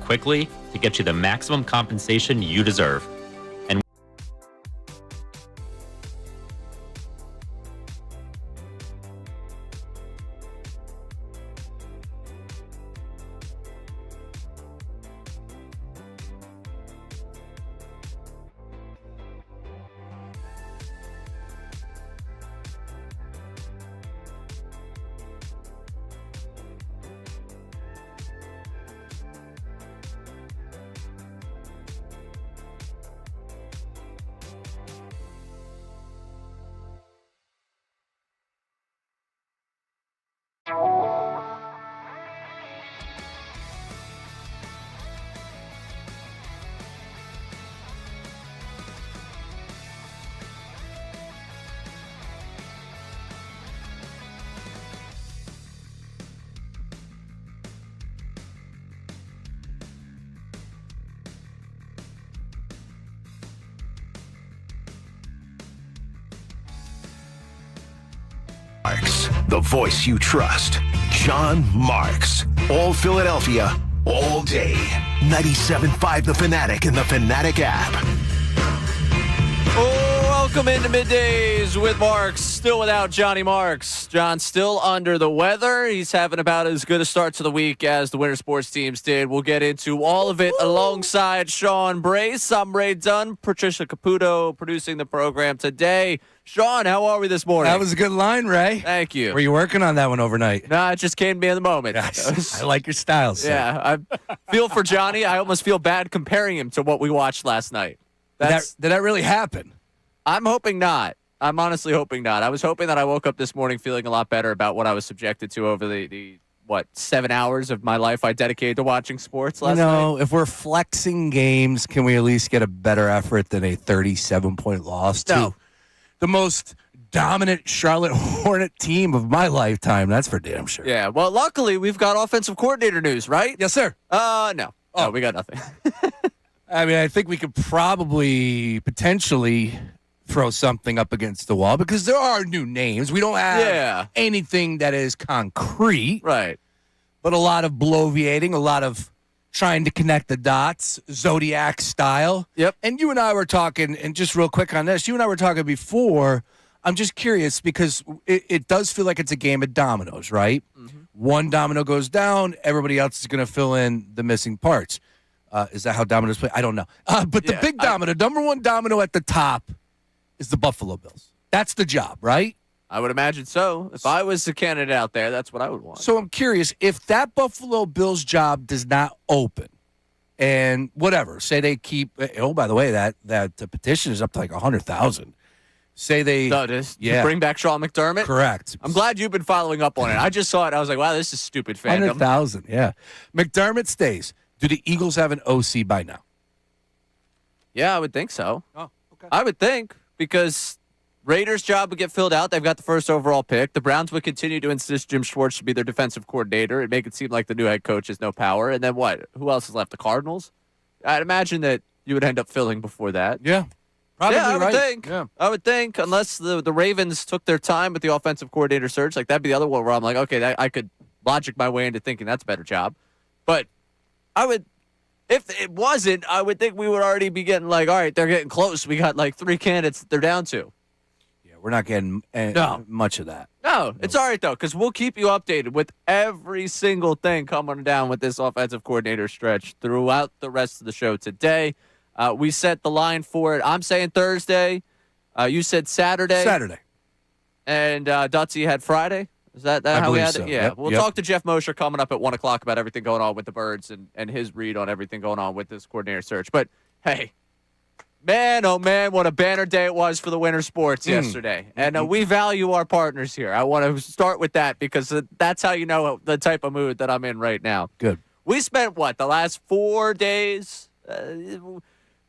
quickly to get you the maximum compensation you deserve. And Marks, the voice you trust. John Marks. All Philadelphia, all day. 97.5 The Fanatic and the Fanatic app. Welcome into Middays with Marks. Still without Johnny Marks. John's still under the weather. He's having about as good a start to the week as the winter sports teams did. We'll get into all of it alongside Sean Brace. I'm Ray Dunn. Patricia Caputo producing the program today. Sean, how are we this morning? That was a good line, Ray. Thank you. Were you working on that one overnight? Nah, it just came to me in the moment. Yes. I like your style, sir. Yeah, I feel for Johnny. I almost feel bad comparing him to what we watched last night. Did that really happen? I'm hoping not. I'm honestly hoping not. I was hoping that I woke up this morning feeling a lot better about what I was subjected to over the 7 hours of my life I dedicated to watching sports last night. If we're flexing games, can we at least get a better effort than a 37-point loss to the most dominant Charlotte Hornet team of my lifetime? That's for damn sure. Yeah, well, luckily, we've got offensive coordinator news, right? Yes, sir. No, we got nothing. I mean, I think we could probably potentially throw something up against the wall because there are new names. We don't have anything that is concrete. Right. But a lot of bloviating, a lot of trying to connect the dots, Zodiac style. Yep. And you and I were talking, and just real quick on this, you and I were talking before. I'm just curious because it does feel like it's a game of dominoes, right? Mm-hmm. One domino goes down, everybody else is going to fill in the missing parts. Is that how dominoes play? I don't know. But the big domino, number one domino at the top is the Buffalo Bills. That's the job, right? I would imagine so. If I was a candidate out there, that's what I would want. So I'm curious, if that Buffalo Bills job does not open, and whatever, say they keep, by the way, that petition is up to like 100,000. Say they bring back Sean McDermott? Correct. I'm glad you've been following up on it. I just saw it. I was like, wow, this is stupid fandom. 100,000, yeah. McDermott stays. Do the Eagles have an OC by now? Yeah, I would think so. Oh, okay. I would think because Raiders' job would get filled out. They've got the first overall pick. The Browns would continue to insist Jim Schwartz should be their defensive coordinator and make it seem like the new head coach has no power. And then what? Who else is left? The Cardinals? I'd imagine that you would end up filling before that. Yeah. Probably I would right. think. Yeah. I would think, unless the Ravens took their time with the offensive coordinator search. Like, that'd be the other one where I'm like, okay, I could logic my way into thinking that's a better job. But I would, if it wasn't, I would think we would already be getting like, all right, they're getting close. We got like 3 candidates that they're down to. Yeah, we're not getting much of that. No, it's all right, though, because we'll keep you updated with every single thing coming down with this offensive coordinator stretch throughout the rest of the show today. We set the line for it. I'm saying Thursday. You said Saturday. Saturday. And Dutsy had Friday. Is that how we had so. it? Yeah. We'll talk to Jeff Mosher coming up at 1 o'clock about everything going on with the Birds and his read on everything going on with this coordinator search. But, hey, man, oh, man, what a banner day it was for the winter sports yesterday. And we value our partners here. I want to start with that because that's how you know the type of mood that I'm in right now. Good. We spent, the last 4 days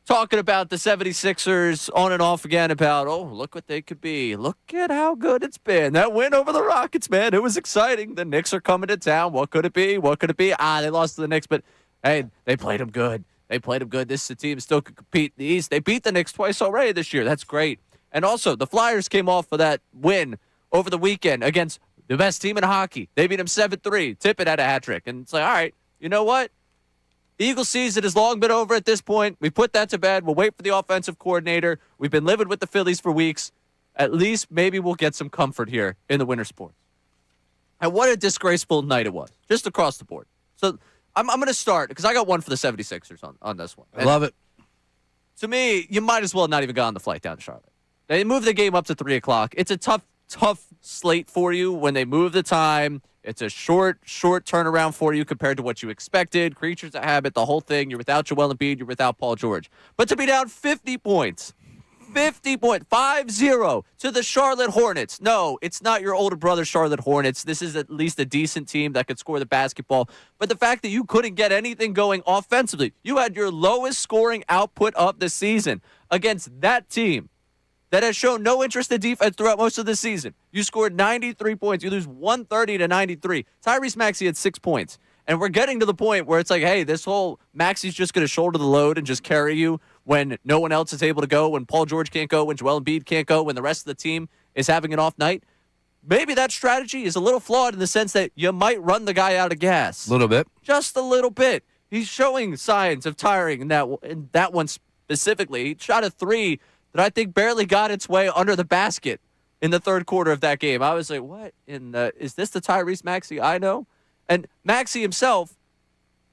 talking about the 76ers on and off again about, look what they could be. Look at how good it's been. That win over the Rockets, man, it was exciting. The Knicks are coming to town. What could it be? What could it be? They lost to the Knicks, but, hey, they played them good. This is a team still could compete in the East. They beat the Knicks twice already this year. That's great. And also, the Flyers came off of that win over the weekend against the best team in hockey. They beat them 7-3. Tippett had a hat trick. And it's like, all right, you know what? The Eagles season has long been over at this point. We put that to bed. We'll wait for the offensive coordinator. We've been living with the Phillies for weeks. At least maybe we'll get some comfort here in the winter sports. And what a disgraceful night it was, just across the board. So I'm going to start, because I got one for the 76ers on this one. I love it. To me, you might as well not even go on the flight down to Charlotte. They moved the game up to 3 o'clock. It's a tough slate for you when they move the time. It's a short turnaround for you compared to what you expected. Creatures of habit, the whole thing. You're without Joel Embiid. You're without Paul George. But to be down 50 points, 50.50 to the Charlotte Hornets. No, it's not your older brother Charlotte Hornets. This is at least a decent team that could score the basketball. But the fact that you couldn't get anything going offensively, you had your lowest scoring output of the season against that team that has shown no interest in defense throughout most of the season. You scored 93 points. You lose 130 to 93. Tyrese Maxey had 6 points. And we're getting to the point where it's like, hey, this whole Maxey's just going to shoulder the load and just carry you when no one else is able to go, when Paul George can't go, when Joel Embiid can't go, when the rest of the team is having an off night. Maybe that strategy is a little flawed in the sense that you might run the guy out of gas. A little bit. Just a little bit. He's showing signs of tiring in that one specifically. He shot a 3 that I think barely got its way under the basket in the third quarter of that game. I was like, what? Is this the Tyrese Maxey I know? And Maxey himself,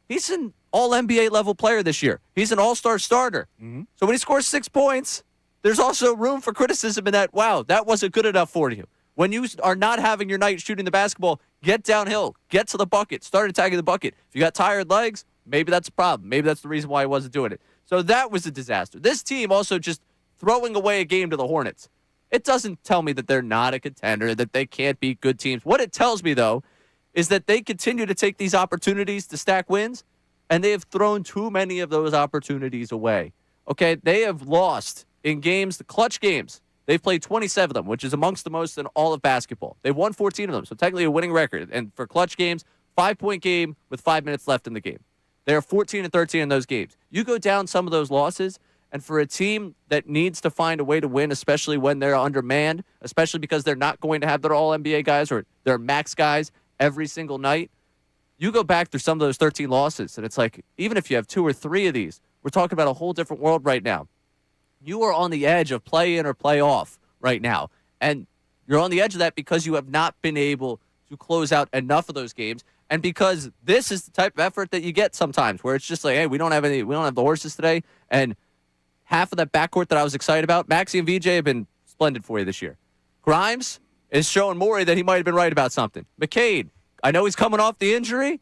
he's an all-NBA level player this year. He's an all-star starter. Mm-hmm. So when he scores 6 points, there's also room for criticism in that, wow, that wasn't good enough for you. When you are not having your night shooting the basketball, get downhill, get to the bucket, start attacking the bucket. If you got tired legs, maybe that's a problem. Maybe that's the reason why he wasn't doing it. So that was a disaster. This team also just throwing away a game to the Hornets. It doesn't tell me that they're not a contender, that they can't beat good teams. What it tells me, though, is that they continue to take these opportunities to stack wins, and they have thrown too many of those opportunities away. Okay, they have lost in games, the clutch games. They've played 27 of them, which is amongst the most in all of basketball. They've won 14 of them, so technically a winning record. And for clutch games, 5-point game with 5 minutes left in the game. They're 14-13 in those games. You go down some of those losses, and for a team that needs to find a way to win, especially when they're undermanned, especially because they're not going to have their all-NBA guys or their max guys every single night, you go back through some of those 13 losses, and it's like, even if you have 2 or 3 of these, we're talking about a whole different world right now. You are on the edge of play in or play off right now, and you're on the edge of that because you have not been able to close out enough of those games, and because this is the type of effort that you get sometimes, where it's just like, hey, we don't have the horses today, and half of that backcourt that I was excited about, Maxey and VJ have been splendid for you this year. Grimes is showing Morey that he might have been right about something. McCade, I know he's coming off the injury,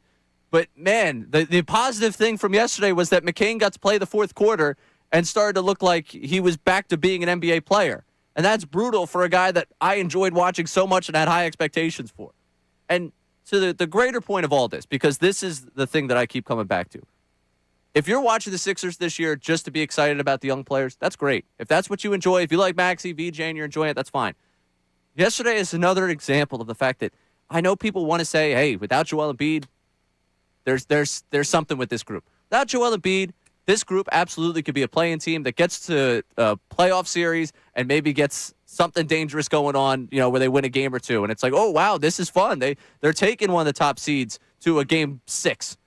but man, the positive thing from yesterday was that McCain got to play the fourth quarter and started to look like he was back to being an NBA player. And that's brutal for a guy that I enjoyed watching so much and had high expectations for. And to the greater point of all this, because this is the thing that I keep coming back to. If you're watching the Sixers this year just to be excited about the young players, that's great. If that's what you enjoy, if you like Maxey, VJ, and you're enjoying it, that's fine. Yesterday is another example of the fact that I know people want to say, hey, without Joel Embiid, there's something with this group. Without Joel Embiid, this group absolutely could be a play-in team that gets to a playoff series and maybe gets something dangerous going on, where they win a game or two. And it's like, oh, wow, this is fun. They're taking one of the top seeds to a game 6.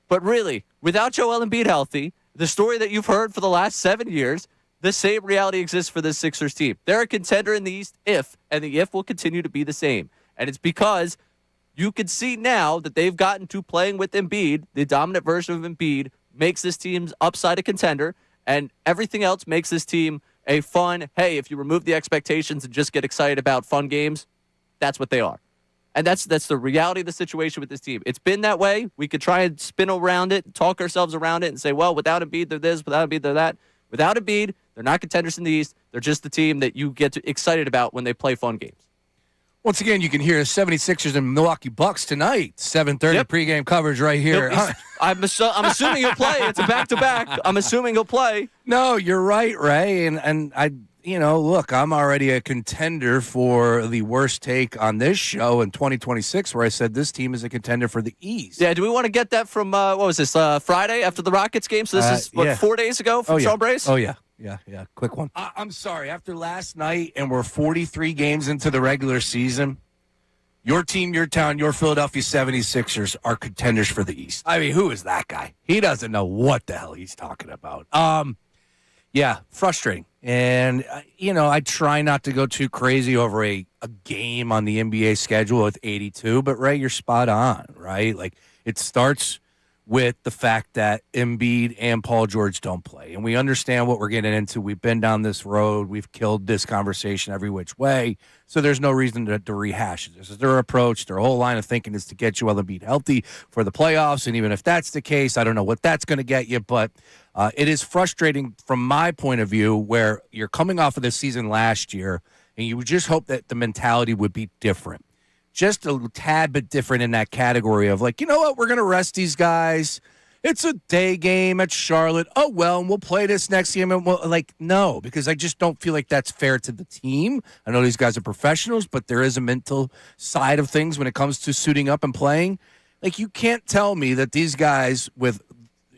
But really, without Joel Embiid healthy, the story that you've heard for the last 7 years, the same reality exists for this Sixers team. They're a contender in the East and the if will continue to be the same. And it's because you can see now that they've gotten to playing with Embiid, the dominant version of Embiid, makes this team's upside a contender, and everything else makes this team a fun, hey, if you remove the expectations and just get excited about fun games, that's what they are. And that's the reality of the situation with this team. It's been that way. We could try and spin around it, talk ourselves around it, and say, well, without Embiid, they're this, without Embiid, they're that. Without Embiid, they're not contenders in the East. They're just the team that you get excited about when they play fun games. Once again, you can hear 76ers and Milwaukee Bucks tonight. 7:30 pregame coverage right here. I'm assuming he'll play. It's a back-to-back. I'm assuming he'll play. No, you're right, Ray. And I, look, I'm already a contender for the worst take on this show in 2026, where I said this team is a contender for the East. Yeah, do we want to get that from, what was this, Friday after the Rockets game? So this is, 4 days ago from Sean Brace? Oh, yeah. Yeah. Quick one. I'm sorry. After last night, and we're 43 games into the regular season, Your team, your town, your Philadelphia 76ers are contenders for the East. I mean, who is that guy? He doesn't know what the hell he's talking about. Yeah, frustrating. And, I try not to go too crazy over a game on the NBA schedule with 82, but, Ray, you're spot on, right? Like, it starts with the fact that Embiid and Paul George don't play. And we understand what we're getting into. We've been down this road. We've killed this conversation every which way. So there's no reason to rehash it. This is their approach. Their whole line of thinking is to get Joel Embiid healthy for the playoffs. And even if that's the case, I don't know what that's going to get you. But it is frustrating from my point of view where you're coming off of this season last year and you would just hope that the mentality would be different. Just a tad bit different in that category of like, you know what, we're going to rest these guys. It's a day game at Charlotte. Oh, well, and we'll play this next game. And no, because I just don't feel like that's fair to the team. I know these guys are professionals, but there is a mental side of things when it comes to suiting up and playing. Like, you can't tell me that these guys with,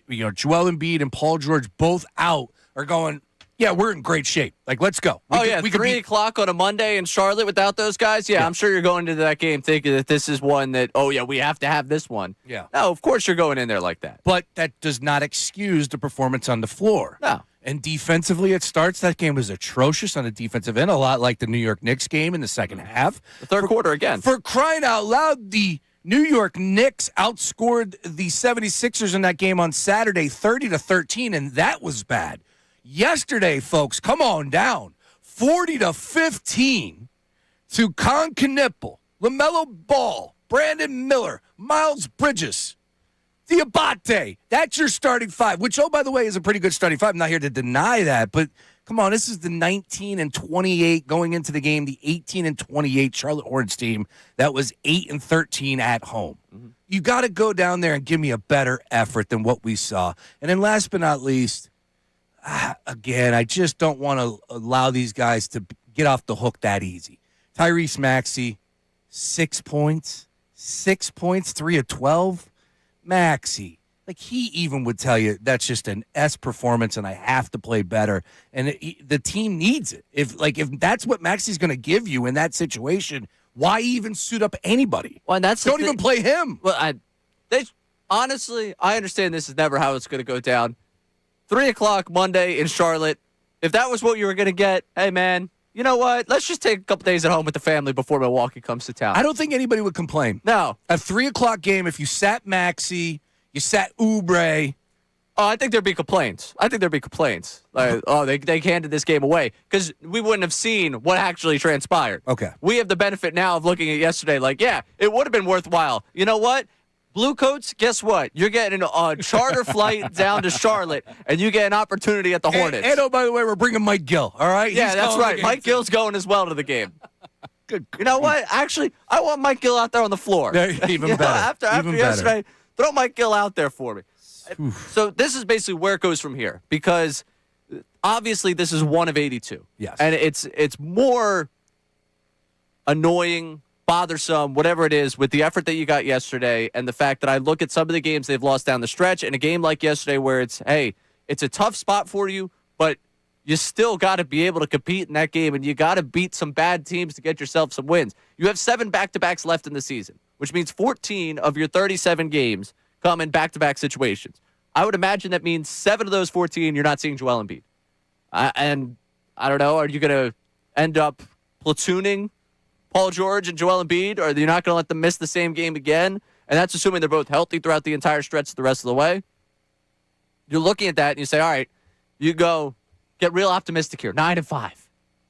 Joel Embiid and Paul George both out are going, yeah, we're in great shape. Like, let's go. We 3 o'clock on a Monday in Charlotte without those guys? Yeah, I'm sure you're going into that game thinking that this is one that, we have to have this one. Yeah. No, of course you're going in there like that. But that does not excuse the performance on the floor. No. And defensively, it starts. That game was atrocious on the defensive end, a lot like the New York Knicks game in the second half. The third quarter again. For crying out loud, the New York Knicks outscored the 76ers in that game on Saturday 30-13, and that was bad. Yesterday, folks, come on down. 40-15 to Con Knipple, LaMelo Ball, Brandon Miller, Miles Bridges, Diabate. That's your starting five, which, by the way, is a pretty good starting five. I'm not here to deny that, but come on, this is the 19-28 going into the game, the 18-28 Charlotte Hornets team that was 8-13 at home. Mm-hmm. You got to go down there and give me a better effort than what we saw. And then last but not least, again, I just don't want to allow these guys to get off the hook that easy. Tyrese Maxey, 6 points, 3 of 12. Maxey, like he even would tell you that's just an S performance and I have to play better. And the team needs it. If that's what Maxey's going to give you in that situation, why even suit up anybody? Well, and that's don't even play him. Well, honestly, I understand this is never how it's going to go down. 3 o'clock Monday in Charlotte. If that was what you were going to get, hey, man, you know what? Let's just take a couple days at home with the family before Milwaukee comes to town. I don't think anybody would complain. No. A 3 o'clock game, if you sat Maxey, you sat Oubre. Oh, I think there'd be complaints. Like, they handed this game away because we wouldn't have seen what actually transpired. Okay. We have the benefit now of looking at yesterday like, yeah, it would have been worthwhile. You know what? Blue Coats, guess what? You're getting a charter flight down to Charlotte, and you get an opportunity at the Hornets. And by the way, we're bringing Mike Gill, all right? Yeah, that's right. Mike Gill's going as well to the game. Good. You know what? Actually, I want Mike Gill out there on the floor. Even better. After yesterday, throw Mike Gill out there for me. So this is basically where it goes from here, because obviously this is one of 82. Yes. And it's more annoying, bothersome, whatever it is, with the effort that you got yesterday and the fact that I look at some of the games they've lost down the stretch, and a game like yesterday where it's a tough spot for you, but you still got to be able to compete in that game, and you got to beat some bad teams to get yourself some wins. You have 7 back-to-backs left in the season, which means 14 of your 37 games come in back-to-back situations. I would imagine that means 7 of those 14 you're not seeing Joel Embiid. And I don't know, are you going to end up platooning Paul George and Joel Embiid, or you're not going to let them miss the same game again? And that's assuming they're both healthy throughout the entire stretch the rest of the way. You're looking at that and you say, all right, you go get real optimistic here. 9-5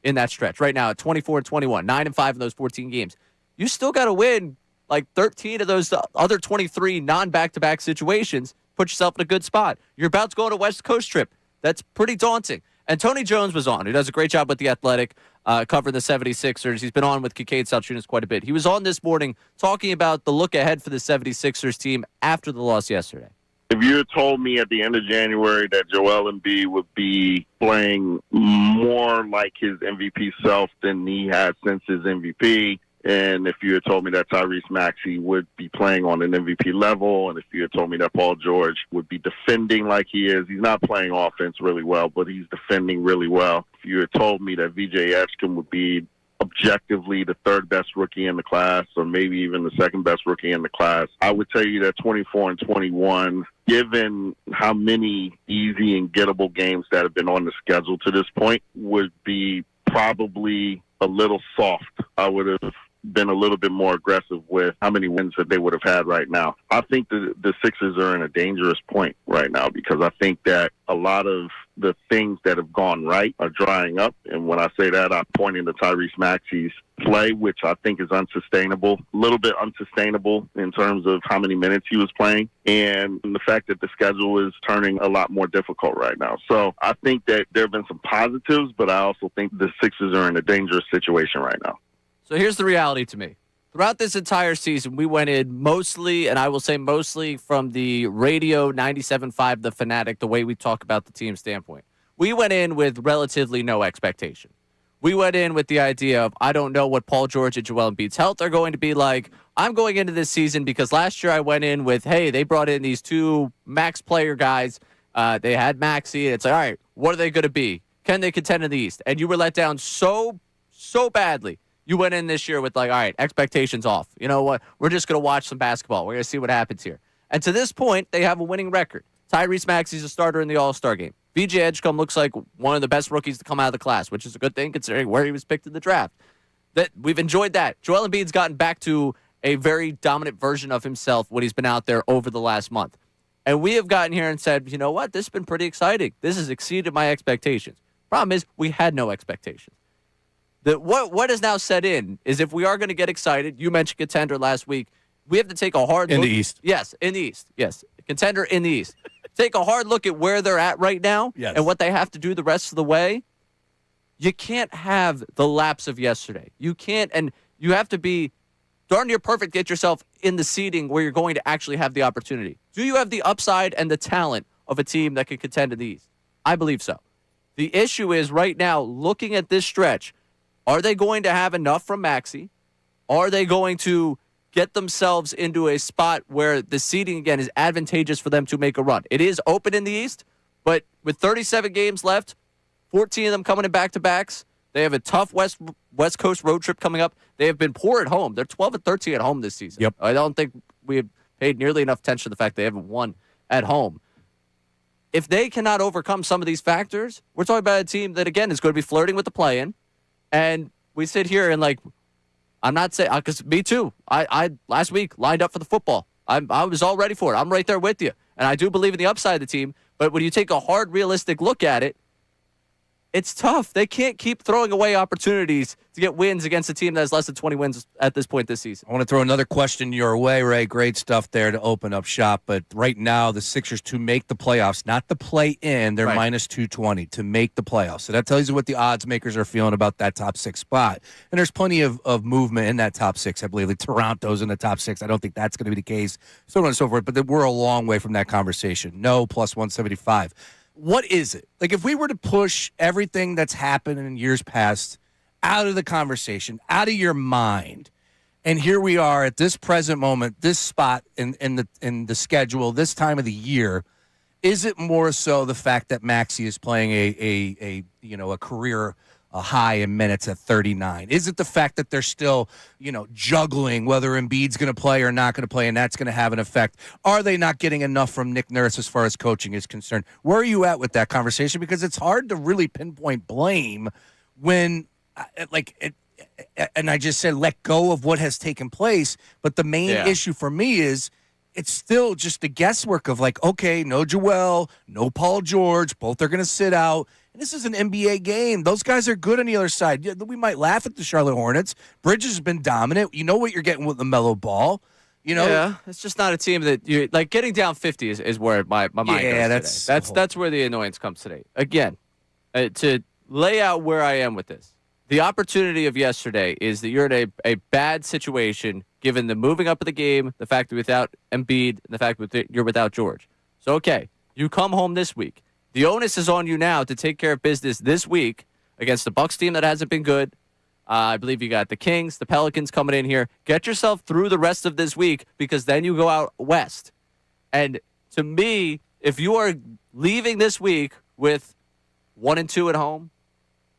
in that stretch right now at 24-21, 9-5 in those 14 games. You still got to win like 13 of those other 23 non-back-to-back situations. Put yourself in a good spot. You're about to go on a West Coast trip. That's pretty daunting. And Tony Jones was on, who does a great job with The Athletic, covering the 76ers. He's been on with Kincade, Salciunas quite a bit. He was on this morning talking about the look ahead for the 76ers team after the loss yesterday. If you had told me at the end of January that Joel Embiid would be playing more like his MVP self than he had since his MVP, and if you had told me that Tyrese Maxey would be playing on an MVP level, and if you had told me that Paul George would be defending like he is, he's not playing offense really well, but he's defending really well. If you had told me that VJ Epskin would be objectively the third best rookie in the class, or maybe even the second best rookie in the class. I would tell you that 24 and 21, given how many easy and gettable games that have been on the schedule to this point, would be probably a little soft. I would have been a little bit more aggressive with how many wins that they would have had right now. I think the Sixers are in a dangerous point right now, because I think that a lot of the things that have gone right are drying up. And when I say that, I'm pointing to Tyrese Maxey's play, which I think is unsustainable, a little bit unsustainable in terms of how many minutes he was playing, and the fact that the schedule is turning a lot more difficult right now. So I think that there have been some positives, but I also think the Sixers are in a dangerous situation right now. So here's the reality to me. Throughout this entire season, we went in mostly, and I will say mostly, from the radio 97.5 The Fanatic, the way we talk about the team standpoint. We went in with relatively no expectation. We went in with the idea of, I don't know what Paul George and Joel Embiid's health are going to be like. I'm going into this season because last year I went in with, hey, they brought in these two max player guys. They had Maxey. It's like, all right, what are they going to be? Can they contend in the East? And you were let down so badly. You went in this year with like, all right, expectations off. You know what? We're just going to watch some basketball. We're going to see what happens here. And to this point, they have a winning record. Tyrese Maxey's a starter in the All-Star game. VJ Edgecombe looks like one of the best rookies to come out of the class, which is a good thing considering where he was picked in the draft. That we've enjoyed that. Joel Embiid's gotten back to a very dominant version of himself when he's been out there over the last month. And we have gotten here and said, you know what? This has been pretty exciting. This has exceeded my expectations. Problem is, we had no expectations. What has now set in is if we are going to get excited, you mentioned contender last week, we have to take a hard look. In the East. Yes, in the East. Yes, contender in the East. Take a hard look at where they're at right now and what they have to do the rest of the way. You can't have the lapse of yesterday. You can't, and you have to be darn near perfect, get yourself in the seeding where you're going to actually have the opportunity. Do you have the upside and the talent of a team that can contend in the East? I believe so. The issue is right now, looking at this stretch, are they going to have enough from Maxey? Are they going to get themselves into a spot where the seeding, again, is advantageous for them to make a run? It is open in the East, but with 37 games left, 14 of them coming in back-to-backs, they have a tough West Coast road trip coming up. They have been poor at home. They're 12-13 at home this season. Yep. I don't think we have paid nearly enough attention to the fact they haven't won at home. If they cannot overcome some of these factors, we're talking about a team that, again, is going to be flirting with the play-in. And we sit here and, like, I'm not saying, because me too. I last week lined up for the football. I was all ready for it. I'm right there with you. And I do believe in the upside of the team. But when you take a hard, realistic look at it, it's tough. They can't keep throwing away opportunities to get wins against a team that has less than 20 wins at this point this season. I want to throw another question your way, Ray. Great stuff there to open up shop. But right now, the Sixers to make the playoffs, not the play-in, they're minus 220 to make the playoffs. So that tells you what the odds makers are feeling about that top six spot. And there's plenty of movement in that top six. I believe like Toronto's in the top six. I don't think that's going to be the case, so on and so forth. But we're a long way from that conversation. No, plus 175. What is it? Like, if we were to push everything that's happened in years past out of the conversation, out of your mind, and here we are at this present moment, this spot in the schedule, this time of the year, is it more so the fact that Maxey is playing a career high in minutes at 39? Is it the fact that they're still, juggling whether Embiid's going to play or not going to play, and that's going to have an effect? Are they not getting enough from Nick Nurse as far as coaching is concerned? Where are you at with that conversation? Because it's hard to really pinpoint blame when, and I just said let go of what has taken place. But the main issue for me is it's still just the guesswork of like, okay, no Joel, no Paul George, both are going to sit out. And this is an NBA game. Those guys are good on the other side. We might laugh at the Charlotte Hornets. Bridges has been dominant. You know what you're getting with the mellow ball. Yeah, it's just not a team that you like. Getting down 50 is where my mind goes today. That's where the annoyance comes today. Again, to lay out where I am with this, the opportunity of yesterday is that you're in a bad situation given the moving up of the game, the fact that without Embiid, and the fact that you're without George. So, okay, you come home this week. The onus is on you now to take care of business this week against the Bucks team that hasn't been good. I believe you got the Kings, the Pelicans coming in here. Get yourself through the rest of this week because then you go out west. And to me, if you are leaving this week with 1-2 at home,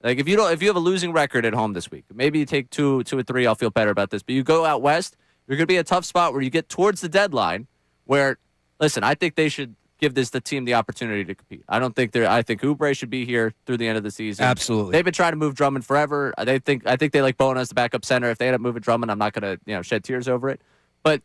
Like if you have a losing record at home this week, maybe you take two or three, I'll feel better about this. But you go out west, you're going to be a tough spot where you get towards the deadline. Where, listen, I think they should give the team the opportunity to compete. I think Oubre should be here through the end of the season. Absolutely. They've been trying to move Drummond forever. I think they like Bowen as the backup center. If they end up moving Drummond, I'm not going to shed tears over it. But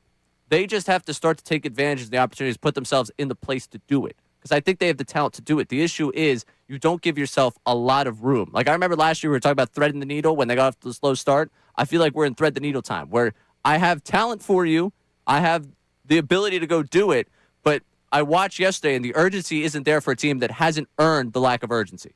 they just have to start to take advantage of the opportunities, put themselves in the place to do it. Because I think they have the talent to do it. The issue is you don't give yourself a lot of room. Like I remember last year we were talking about threading the needle when they got off to the slow start. I feel like we're in thread the needle time where I have talent for you. I have the ability to go do it. But I watched yesterday and the urgency isn't there for a team that hasn't earned the lack of urgency.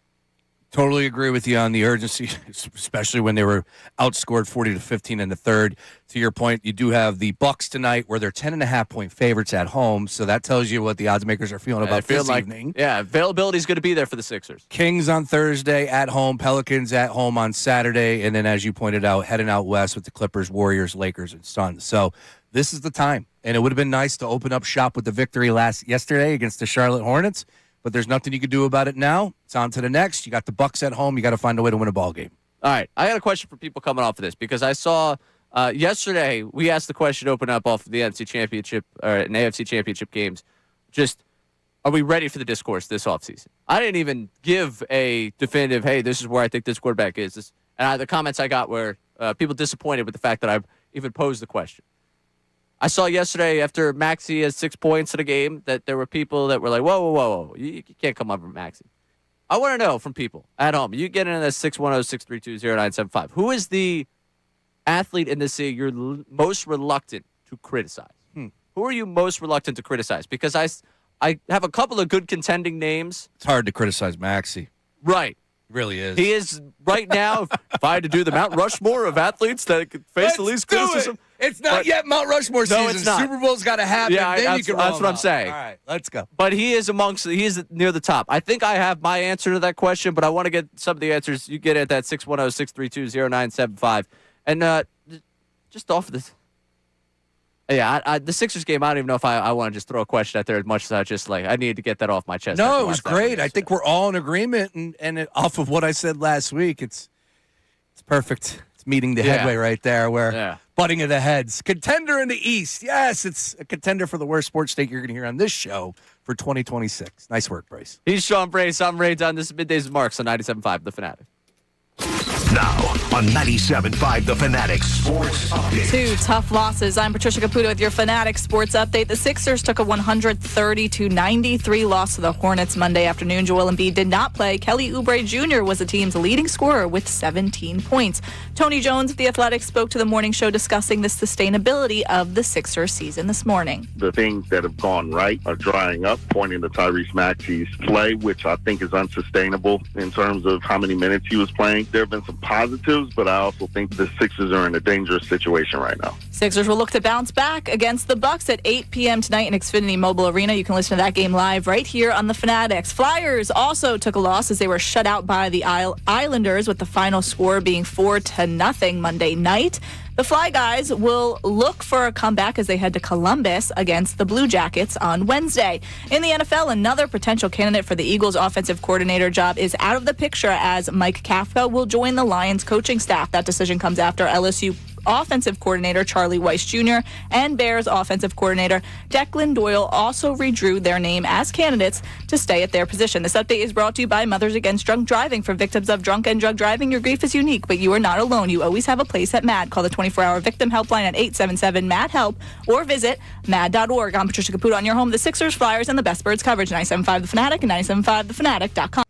Totally agree with you on the urgency, especially when they were outscored 40-15 in the third. To your point, you do have the Bucks tonight where they're 10.5-point favorites at home, so that tells you what the odds makers are feeling about this evening. Yeah, availability is going to be there for the Sixers. Kings on Thursday at home, Pelicans at home on Saturday, and then as you pointed out, heading out west with the Clippers, Warriors, Lakers, and Suns. So this is the time, and it would have been nice to open up shop with the victory yesterday against the Charlotte Hornets. But there's nothing you can do about it now. It's on to the next. You got the Bucks at home. You got to find a way to win a ball game. All right. I got a question for people coming off of this because I saw yesterday we asked the question to open up off of the NFC Championship or an AFC Championship games. Just, are we ready for the discourse this offseason? I didn't even give a definitive, hey, this is where I think this quarterback is. And the comments I got were people disappointed with the fact that I've even posed the question. I saw yesterday after Maxey has 6 points in a game that there were people that were like, whoa. You can't come over Maxey. I want to know from people at home. You get into that 610-632-0975. Who is the athlete in this league you're most reluctant to criticize? Who are you most reluctant to criticize? Because I have a couple of good contending names. It's hard to criticize Maxey. Right. It really is. He is right now, if I had to do the Mount Rushmore of athletes that could face the least criticism. It's not yet Mount Rushmore season. No, it's not. Super Bowl's got to happen. Yeah, then you can roll that's what I'm saying. All right, let's go. But he is near the top. I think I have my answer to that question, but I want to get some of the answers you get at that 610-632-0975. And just off of this. Yeah, the Sixers game, I don't even know if I want to just throw a question out there as much as I just I needed to get that off my chest. No, it was great. I think we're all in agreement, and off of what I said last week, it's perfect. It's meeting the headway right there where butting of the heads. Contender in the East. Yes, it's a contender for the worst sports take you're going to hear on this show for 2026. Nice work, Bryce. He's Sean Brace. I'm Ray Dunn. This is Middays with Marks on 97.5 The Fanatic. Now on 97.5 The Fanatic Sports Update. 2 tough losses. I'm Patricia Caputo with your Fanatic Sports Update. The Sixers took a 130-93 loss to the Hornets Monday afternoon. Joel Embiid did not play. Kelly Oubre Jr. was the team's leading scorer with 17 points. Tony Jones of The Athletic spoke to the morning show discussing the sustainability of the Sixers season this morning. The things that have gone right are drying up, pointing to Tyrese Maxey's play, which I think is unsustainable in terms of how many minutes he was playing. There have been some positives, but I also think the Sixers are in a dangerous situation right now. Sixers will look to bounce back against the Bucks at 8 p.m. tonight in Xfinity Mobile Arena. You can listen to that game live right here on the Fanatics. Flyers also took a loss as they were shut out by the Islanders, with the final score being 4-0 Monday night. The Fly Guys will look for a comeback as they head to Columbus against the Blue Jackets on Wednesday. In the NFL, another potential candidate for the Eagles' offensive coordinator job is out of the picture as Mike Kafka will join the Lions coaching staff. That decision comes after LSU offensive coordinator Charlie Weiss Jr. and Bears offensive coordinator Declan Doyle also redrew their name as candidates to stay at their position. This update is brought to you by Mothers Against Drunk Driving. For victims of drunk and drug driving, your grief is unique, but you are not alone. You always have a place at MAD. Call the 24-hour victim helpline at 877-MAD-HELP or visit mad.org. I'm Patricia Caputo on your home, the Sixers, Flyers, and the Best Birds coverage. 97.5 The Fanatic and 97.5thefanatic.com.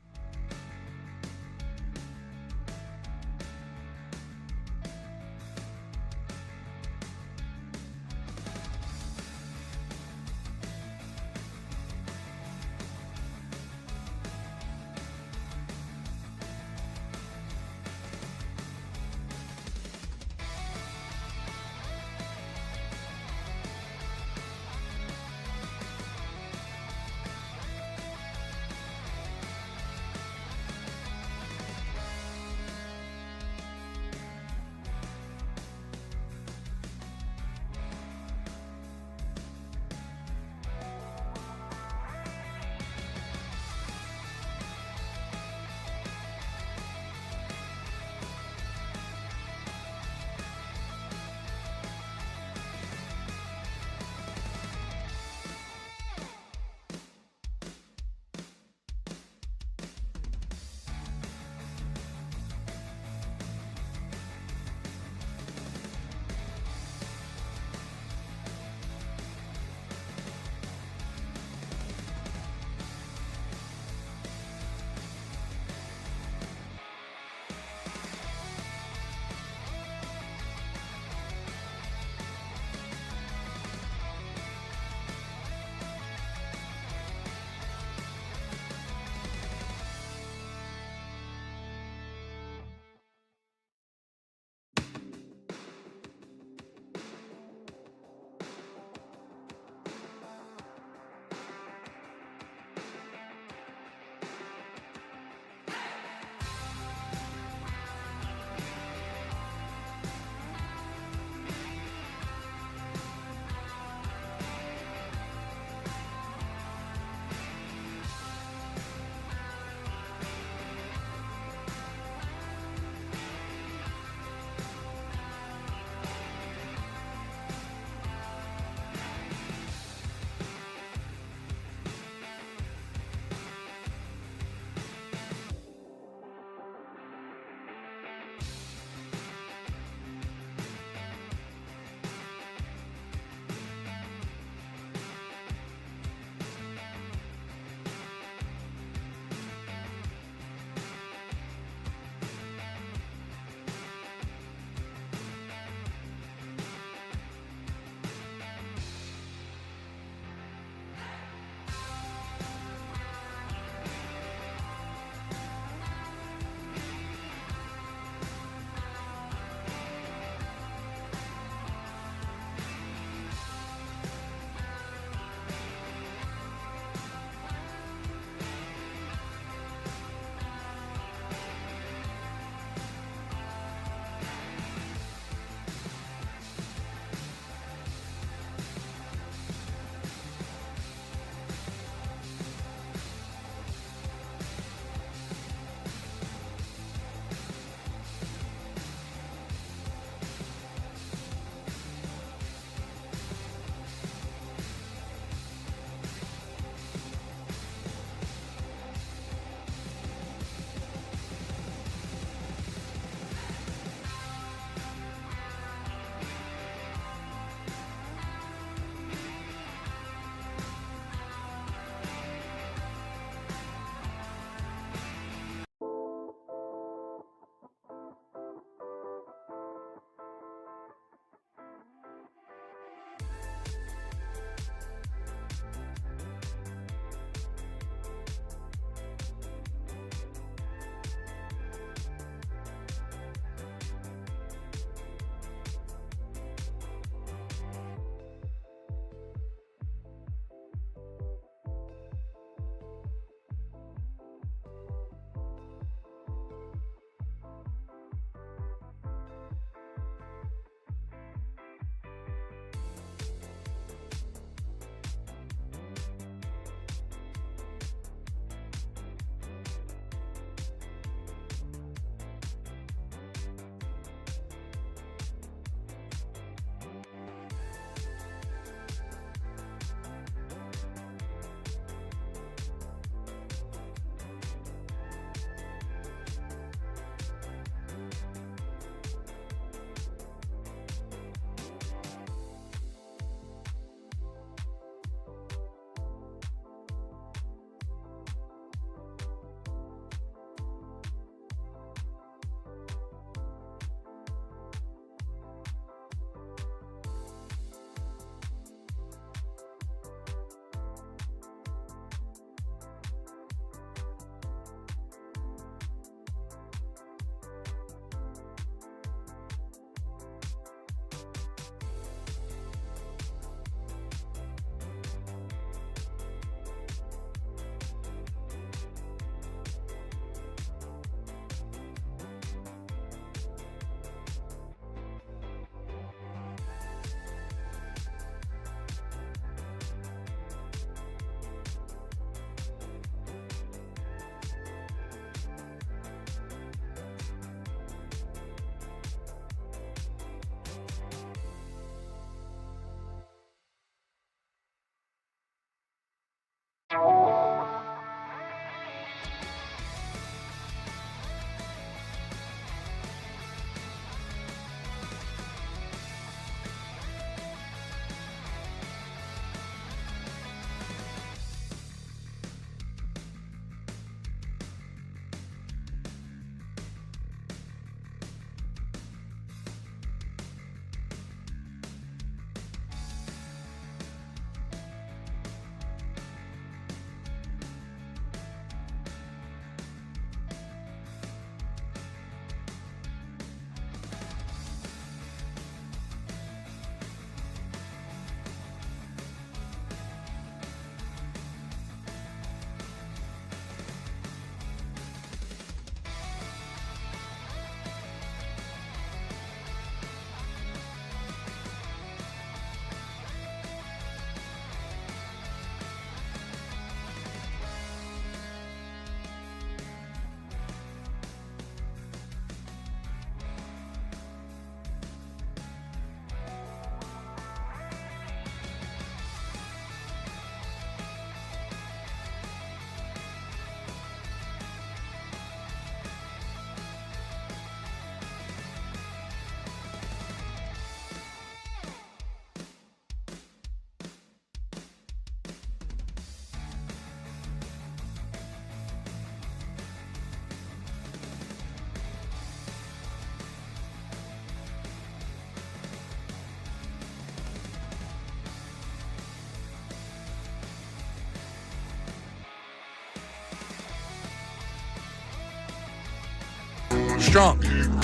Strong.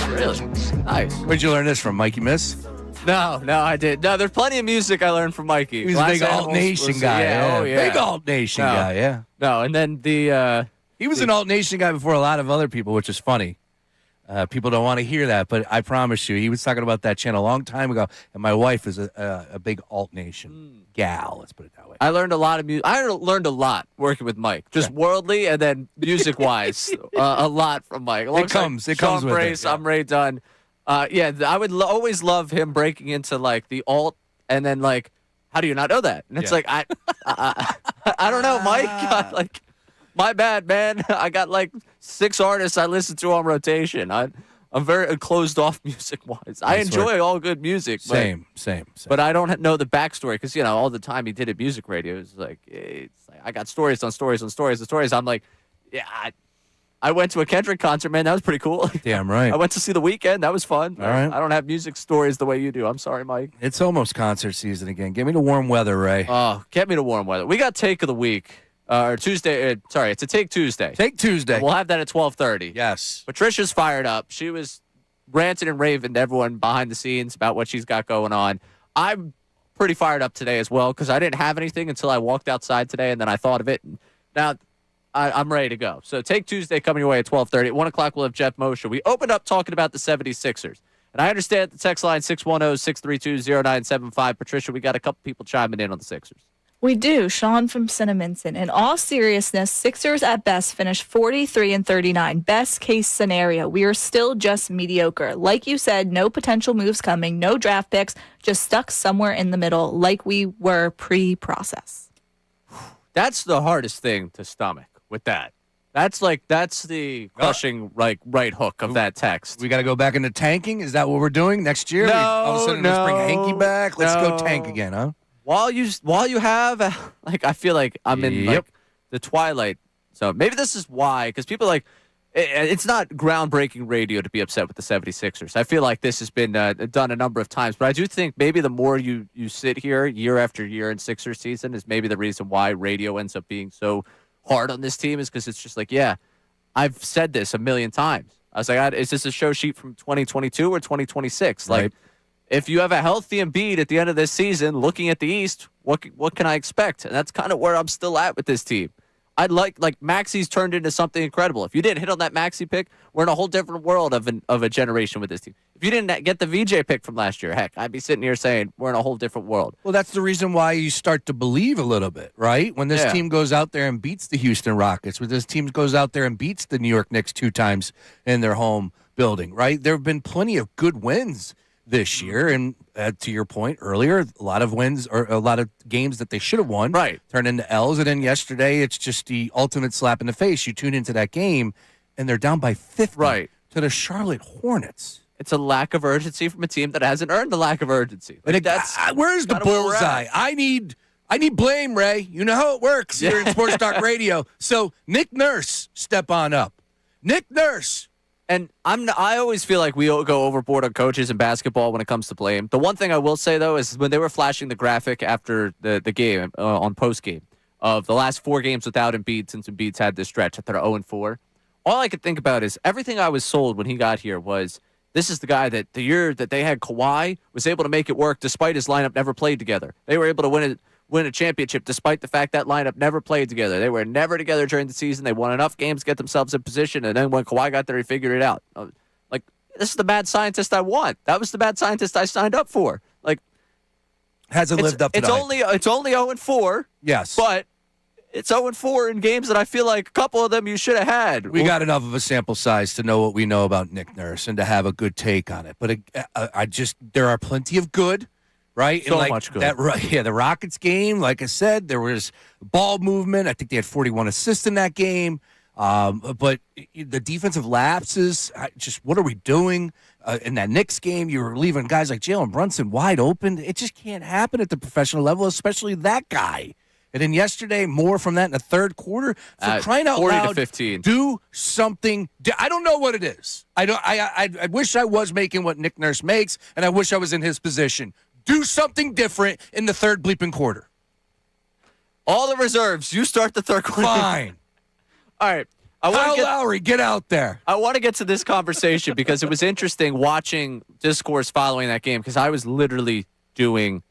Really? Nice. Where'd you learn this from, Mikey Miss? No, I did. No, there's plenty of music I learned from Mikey. He was a Glass big Alt Animals Nation was- guy. Yeah, oh yeah. Big Alt Nation No. guy, yeah. No, and then He was an Alt Nation guy before a lot of other people, which is funny. People don't want to hear that, but I promise you, he was talking about that channel a long time ago, and my wife is a big Alt Nation gal, let's put it that way. I learned a lot of music. I learned a lot working with Mike, just worldly and then music-wise, a lot from Mike. It Sean comes with Brace, it. Yeah. I'm Ray Dunn. I would always love him breaking into like the alt, and then like, how do you not know that? And it's Yeah. like I don't know, Mike. Like, my bad, man. I got like 6 artists I listen to on rotation. I'm very closed off music-wise. I Nice enjoy work. all good music. Same. But I don't know the backstory because, all the time he did it music radio. It's like I got stories on stories on stories on stories. I'm like, yeah, I went to a Kendrick concert, man. That was pretty cool. Damn right. I went to see The Weeknd. That was fun. All right. I don't have music stories the way you do. I'm sorry, Mike. It's almost concert season again. Give me the warm weather, Ray. Oh, get me to warm weather. We got Take of the Week. Or Tuesday. It's a Take Tuesday. Take Tuesday. We'll have that at 12:30. Yes. Patricia's fired up. She was ranting and raving to everyone behind the scenes about what she's got going on. I'm pretty fired up today as well because I didn't have anything until I walked outside today, and then I thought of it. And now I'm ready to go. So Take Tuesday coming your way at 12:30. At 1 o'clock, we'll have Jeff Mosher. We opened up talking about the 76ers. And I understand the text line 610-632-0975. Patricia, we got a couple people chiming in on the Sixers. We do. Sean from Cinnaminson. In all seriousness, Sixers at best finish 43-39. Best case scenario. We are still just mediocre. Like you said, no potential moves coming, no draft picks, just stuck somewhere in the middle like we were pre-process. That's the hardest thing to stomach with that. That's the crushing right hook of that text. We got to go back into tanking? Is that what we're doing next year? All of a sudden, let's bring Hanky back? Let's go tank again, huh? While you have, I feel like I'm in the twilight zone. Maybe this is why, because people it's not groundbreaking radio to be upset with the 76ers. I feel like this has been done a number of times, but I do think maybe the more you sit here year after year in Sixers season is maybe the reason why radio ends up being so hard on this team is because it's just like, yeah, I've said this a million times. I was like, is this a show sheet from 2022 or 2026? Right. Like, if you have a healthy Embiid at the end of this season, looking at the East, what can I expect? And that's kind of where I'm still at with this team. I'd like Maxi's turned into something incredible. If you didn't hit on that Maxi pick, we're in a whole different world of a generation with this team. If you didn't get the VJ pick from last year, heck, I'd be sitting here saying we're in a whole different world. Well, that's the reason why you start to believe a little bit, right? When this team goes out there and beats the Houston Rockets, when this team goes out there and beats the New York Knicks 2 times in their home building, right? There have been plenty of good wins this year, and to your point earlier, a lot of wins or a lot of games that they should have won turn into L's, and then yesterday it's just the ultimate slap in the face. You tune into that game, and they're down by 50 to the Charlotte Hornets. It's a lack of urgency from a team that hasn't earned the lack of urgency. Where's the bullseye? I need blame, Ray. You know how it works here in Sports Talk Radio. So Nick Nurse, step on up. Nick Nurse. And I always feel like we go overboard on coaches in basketball when it comes to blame. The one thing I will say, though, is when they were flashing the graphic after the game on post-game of the last 4 games without Embiid since Embiid's had this stretch that they're 0-4, all I could think about is everything I was sold when he got here was this is the guy that the year that they had Kawhi was able to make it work despite his lineup never played together. They were able to win a championship despite the fact that lineup never played together. They were never together during the season. They won enough games to get themselves in position, and then when Kawhi got there, he figured it out. Like, this is the mad scientist I want. That was the mad scientist I signed up for. Like, hasn't lived up to that. It's only 0-4. Yes. But it's 0-4 in games that I feel like a couple of them you should have had. We got enough of a sample size to know what we know about Nick Nurse and to have a good take on it. But there are plenty of good. Right? So much good. The Rockets game, like I said, there was ball movement. I think they had 41 assists in that game. But the defensive lapses, what are we doing? In that Knicks game, you were leaving guys like Jalen Brunson wide open. It just can't happen at the professional level, especially that guy. And then yesterday, more from that in the third quarter. For crying out 40 loud, to 15. do something. I don't know what it is. I wish I was making what Nick Nurse makes, and I wish I was in his position. Do something different in the third bleeping quarter. All the reserves. You start the third quarter. Fine. All right. Kyle Lowry, get out there. I want to get to this conversation because it was interesting watching discourse following that game because I was literally doing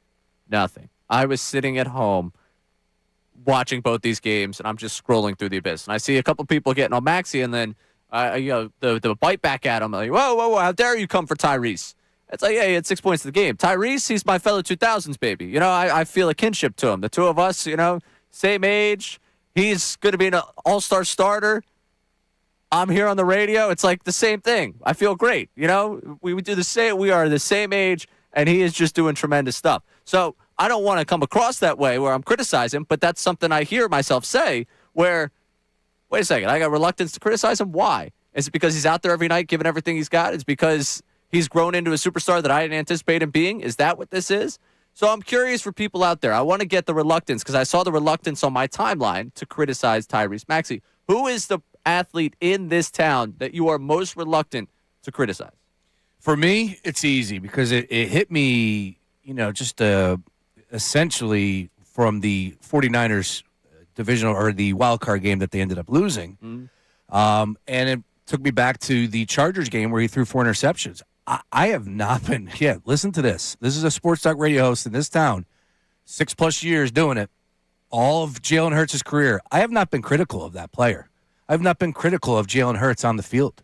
nothing. I was sitting at home watching both these games, and I'm just scrolling through the abyss. And I see a couple people getting on Maxey, and then the bite back at him. Like, whoa, how dare you come for Tyrese? It's like, yeah, he had 6 points in the game. Tyrese, he's my fellow 2000s baby. You know, I feel a kinship to him. The two of us, you know, same age. He's going to be an all-star starter. I'm here on the radio. It's like the same thing. I feel great. You know, we do the same. We are the same age, and he is just doing tremendous stuff. So I don't want to come across that way where I'm criticizing, but that's something I hear myself say where, wait a second, I got reluctance to criticize him. Why? Is it because he's out there every night giving everything he's got? Is it because he's grown into a superstar that I didn't anticipate him being? Is that what this is? So I'm curious for people out there. I want to get the reluctance because I saw the reluctance on my timeline to criticize Tyrese Maxey. Who is the athlete in this town that you are most reluctant to criticize? For me, it's easy because it hit me, you know, just essentially from the 49ers divisional or the wild card game that they ended up losing. And it took me back to the Chargers game where he threw 4 interceptions. I have not been, listen to this. This is a sports talk radio host in this town, 6+ years doing it, all of Jalen Hurts' career. I have not been critical of that player. I've not been critical of Jalen Hurts on the field.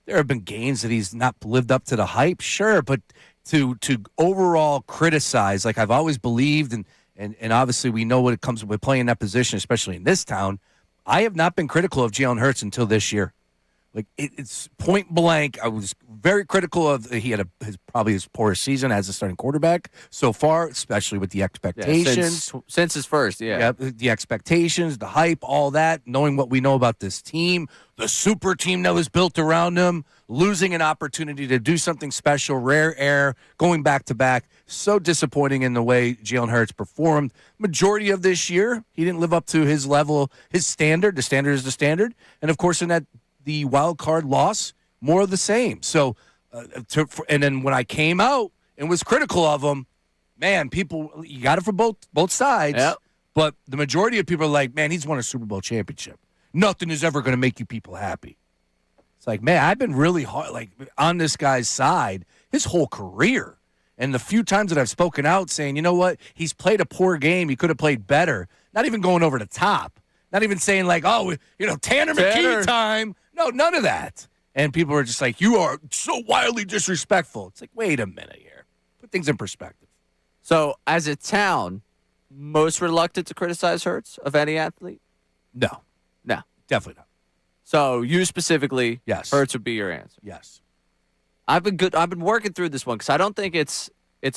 There have been games that he's not lived up to the hype, sure, but to overall criticize, like I've always believed, and obviously we know what it comes with playing that position, especially in this town, I have not been critical of Jalen Hurts until this year. Like it's point blank. I was very critical of he had probably his poorest season as a starting quarterback so far, especially with the expectations. Since his first, the expectations, the hype, all that, knowing what we know about this team, the super team that was built around him, losing an opportunity to do something special, rare air, going back to back. So disappointing in the way Jalen Hurts performed. Majority of this year, he didn't live up to his level, his standard. The standard is the standard. And of course, in that the wild card loss, more of the same. So, and then when I came out and was critical of him, man, people, you got it for both sides. Yep. But the majority of people are like, man, he's won a Super Bowl championship. Nothing is ever going to make you people happy. It's like, man, I've been really hard, like on this guy's side his whole career. And the few times that I've spoken out saying, you know what, he's played a poor game, he could have played better, not even going over the top. Not even saying like, oh, you know, Tanner McKee time. No, none of that. And people are just like, you are so wildly disrespectful. It's like, wait a minute here. Put things in perspective. So as a town, most reluctant to criticize Hurts of any athlete? No, definitely not. So you specifically, yes, Hurts would be your answer. Yes. I've been working through this one because I don't think it's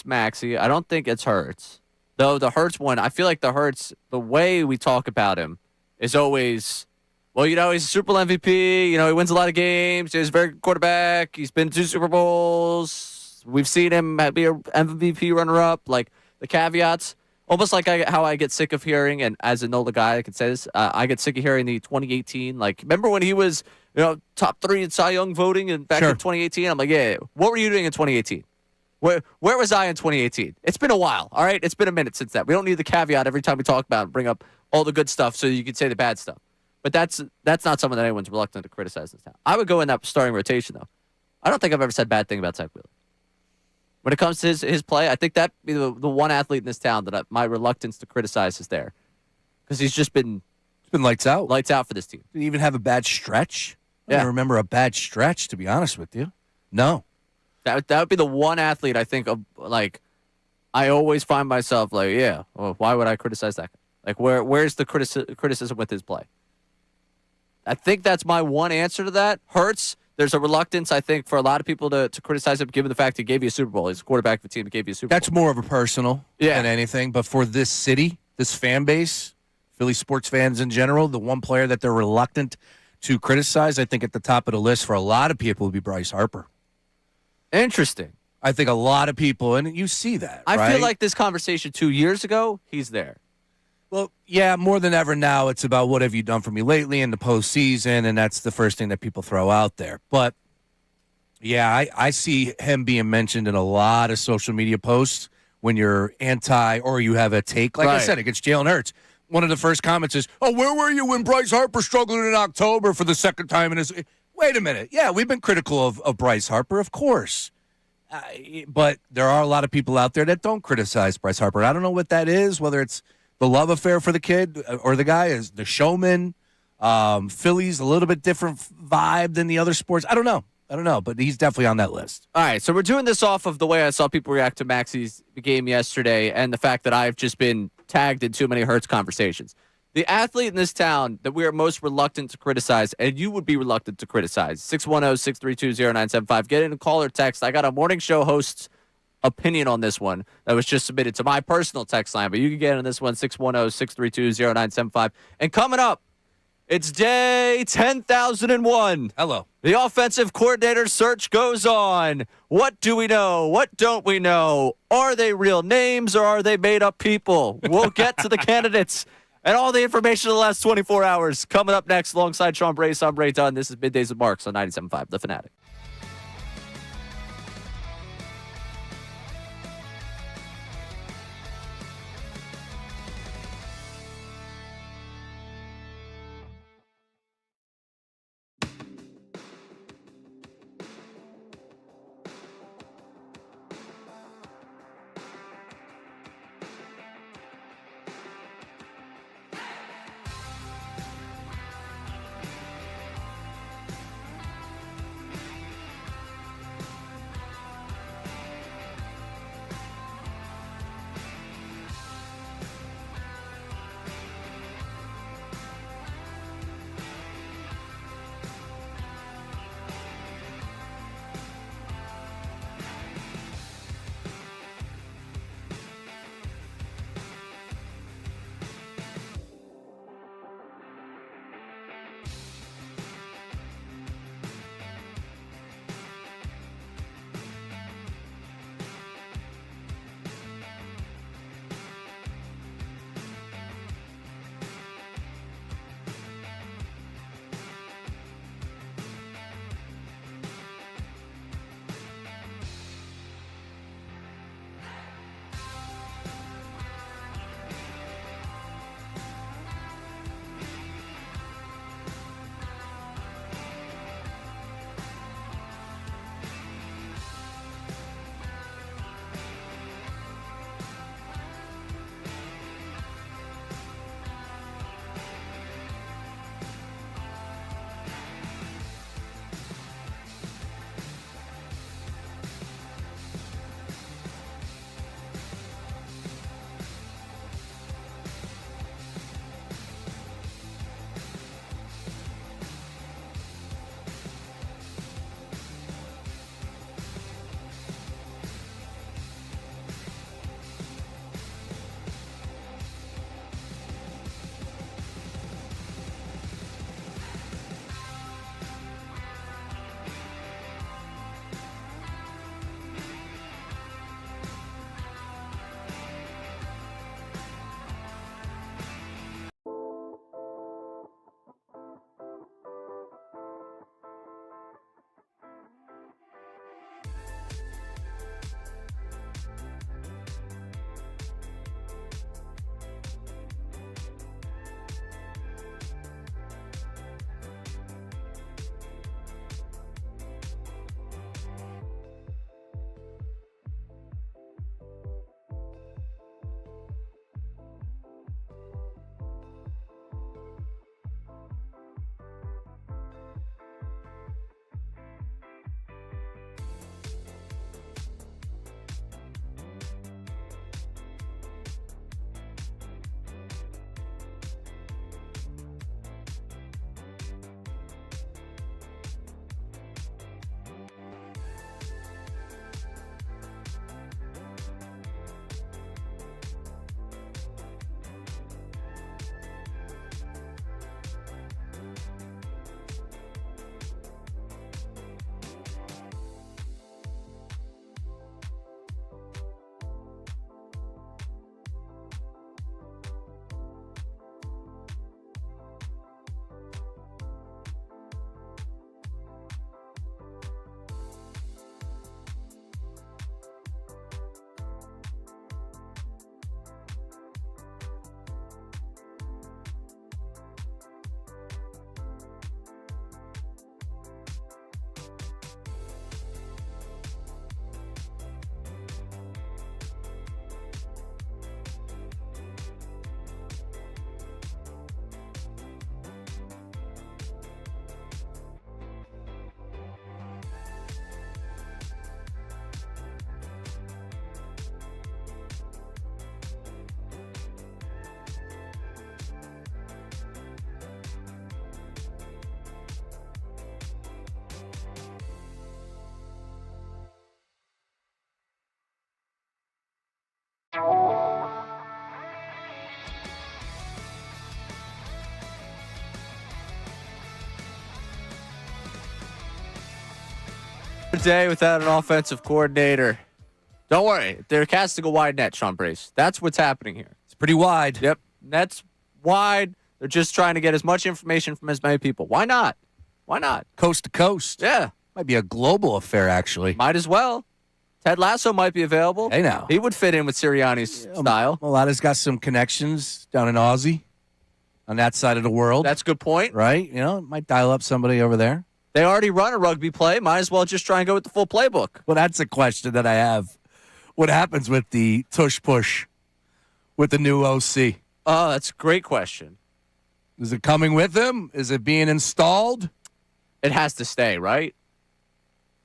Maxey. I don't think it's Hurts. Though the Hurts one, I feel like the Hurts, the way we talk about him is always, well, you know, he's a Super Bowl MVP. You know, he wins a lot of games. He's a very good quarterback. He's been to 2 Super Bowls. We've seen him be an MVP runner-up. Like, the caveats, almost like how I get sick of hearing, and as a NOLA guy, I can say this, I get sick of hearing the 2018. Like, remember when he was, you know, top 3 in Cy Young voting back in 2018? I'm like, yeah, what were you doing in 2018? Where was I in 2018? It's been a while, all right? It's been a minute since that. We don't need the caveat every time we talk about it, bring up all the good stuff so you can say the bad stuff. But that's not someone that anyone's reluctant to criticize this town. I would go in that starting rotation, though. I don't think I've ever said a bad thing about Zach Wheeler. When it comes to his play, I think that'd be the one athlete in this town that my reluctance to criticize is there. Because he's just been lights out. Lights out for this team. Did he even have a bad stretch? I Yeah. don't remember a bad stretch, to be honest with you. No. That would be the one athlete I think of, like, I always find myself like, yeah, well, why would I criticize that guy? Like, where's the criticism with his play? I think that's my one answer to that. Hurts, there's a reluctance, I think, for a lot of people to criticize him, given the fact he gave you a Super Bowl. He's a quarterback of the team that gave you a Super Bowl. That's more of a personal than anything. But for this city, this fan base, Philly sports fans in general, the one player that they're reluctant to criticize, I think at the top of the list for a lot of people would be Bryce Harper. Interesting. I think a lot of people, and you see that, I feel like this conversation 2 years ago, he's there. Well, yeah, more than ever now, it's about what have you done for me lately in the postseason, and that's the first thing that people throw out there. But, yeah, I see him being mentioned in a lot of social media posts when you're anti or you have a take, like I said, against Jalen Hurts. one of the first comments is, "Oh, where were you when Bryce Harper struggled in October for the second time in his?" Wait a minute. Yeah, we've been critical of Bryce Harper, of course. But there are a lot of people out there that don't criticize Bryce Harper. I don't know what that is, whether it's the love affair for the kid or the guy is the showman. Phillies, a little bit different vibe than the other sports. I don't know, but he's definitely on that list. All right, so we're doing this off of the way I saw people react to Maxi's game yesterday and the fact that I've just been tagged in too many Hurts conversations. The athlete in this town that we are most reluctant to criticize, and you would be reluctant to criticize, 610-632-0975. Get in a call or text. I got a morning show host's opinion on this one that was just submitted to my personal text line, but you can get on this one, 610-632-0975. And coming up, it's day 10,001. Hello. The offensive coordinator search goes on. What do we know? What don't we know? Are they real names or are they made-up people? We'll get to the candidates and all the information of the last 24 hours coming up next alongside Sean Brace. I'm Ray Dunn. This is Middays with Marks on 97.5 The Fanatic. day without an offensive coordinator. Don't worry. They're casting a wide net, Sean Brace. That's what's happening here. It's pretty wide. Yep. Net's wide. They're just trying to get as much information from as many people. Why not? Why not? Coast to coast. Yeah. Might be a global affair, actually. Might as well. Ted Lasso might be available. Hey, now. He would fit in with Sirianni's style. Mulata's got some connections down in Aussie on that side of the world. That's a good point. right. Might dial up somebody over there. They already run a rugby play. Might as well just try and go with the full playbook. Well, that's a question that I have. What happens with the tush push with the new OC? Oh, that's a great question. Is it coming with him? Is it being installed? It has to stay, right?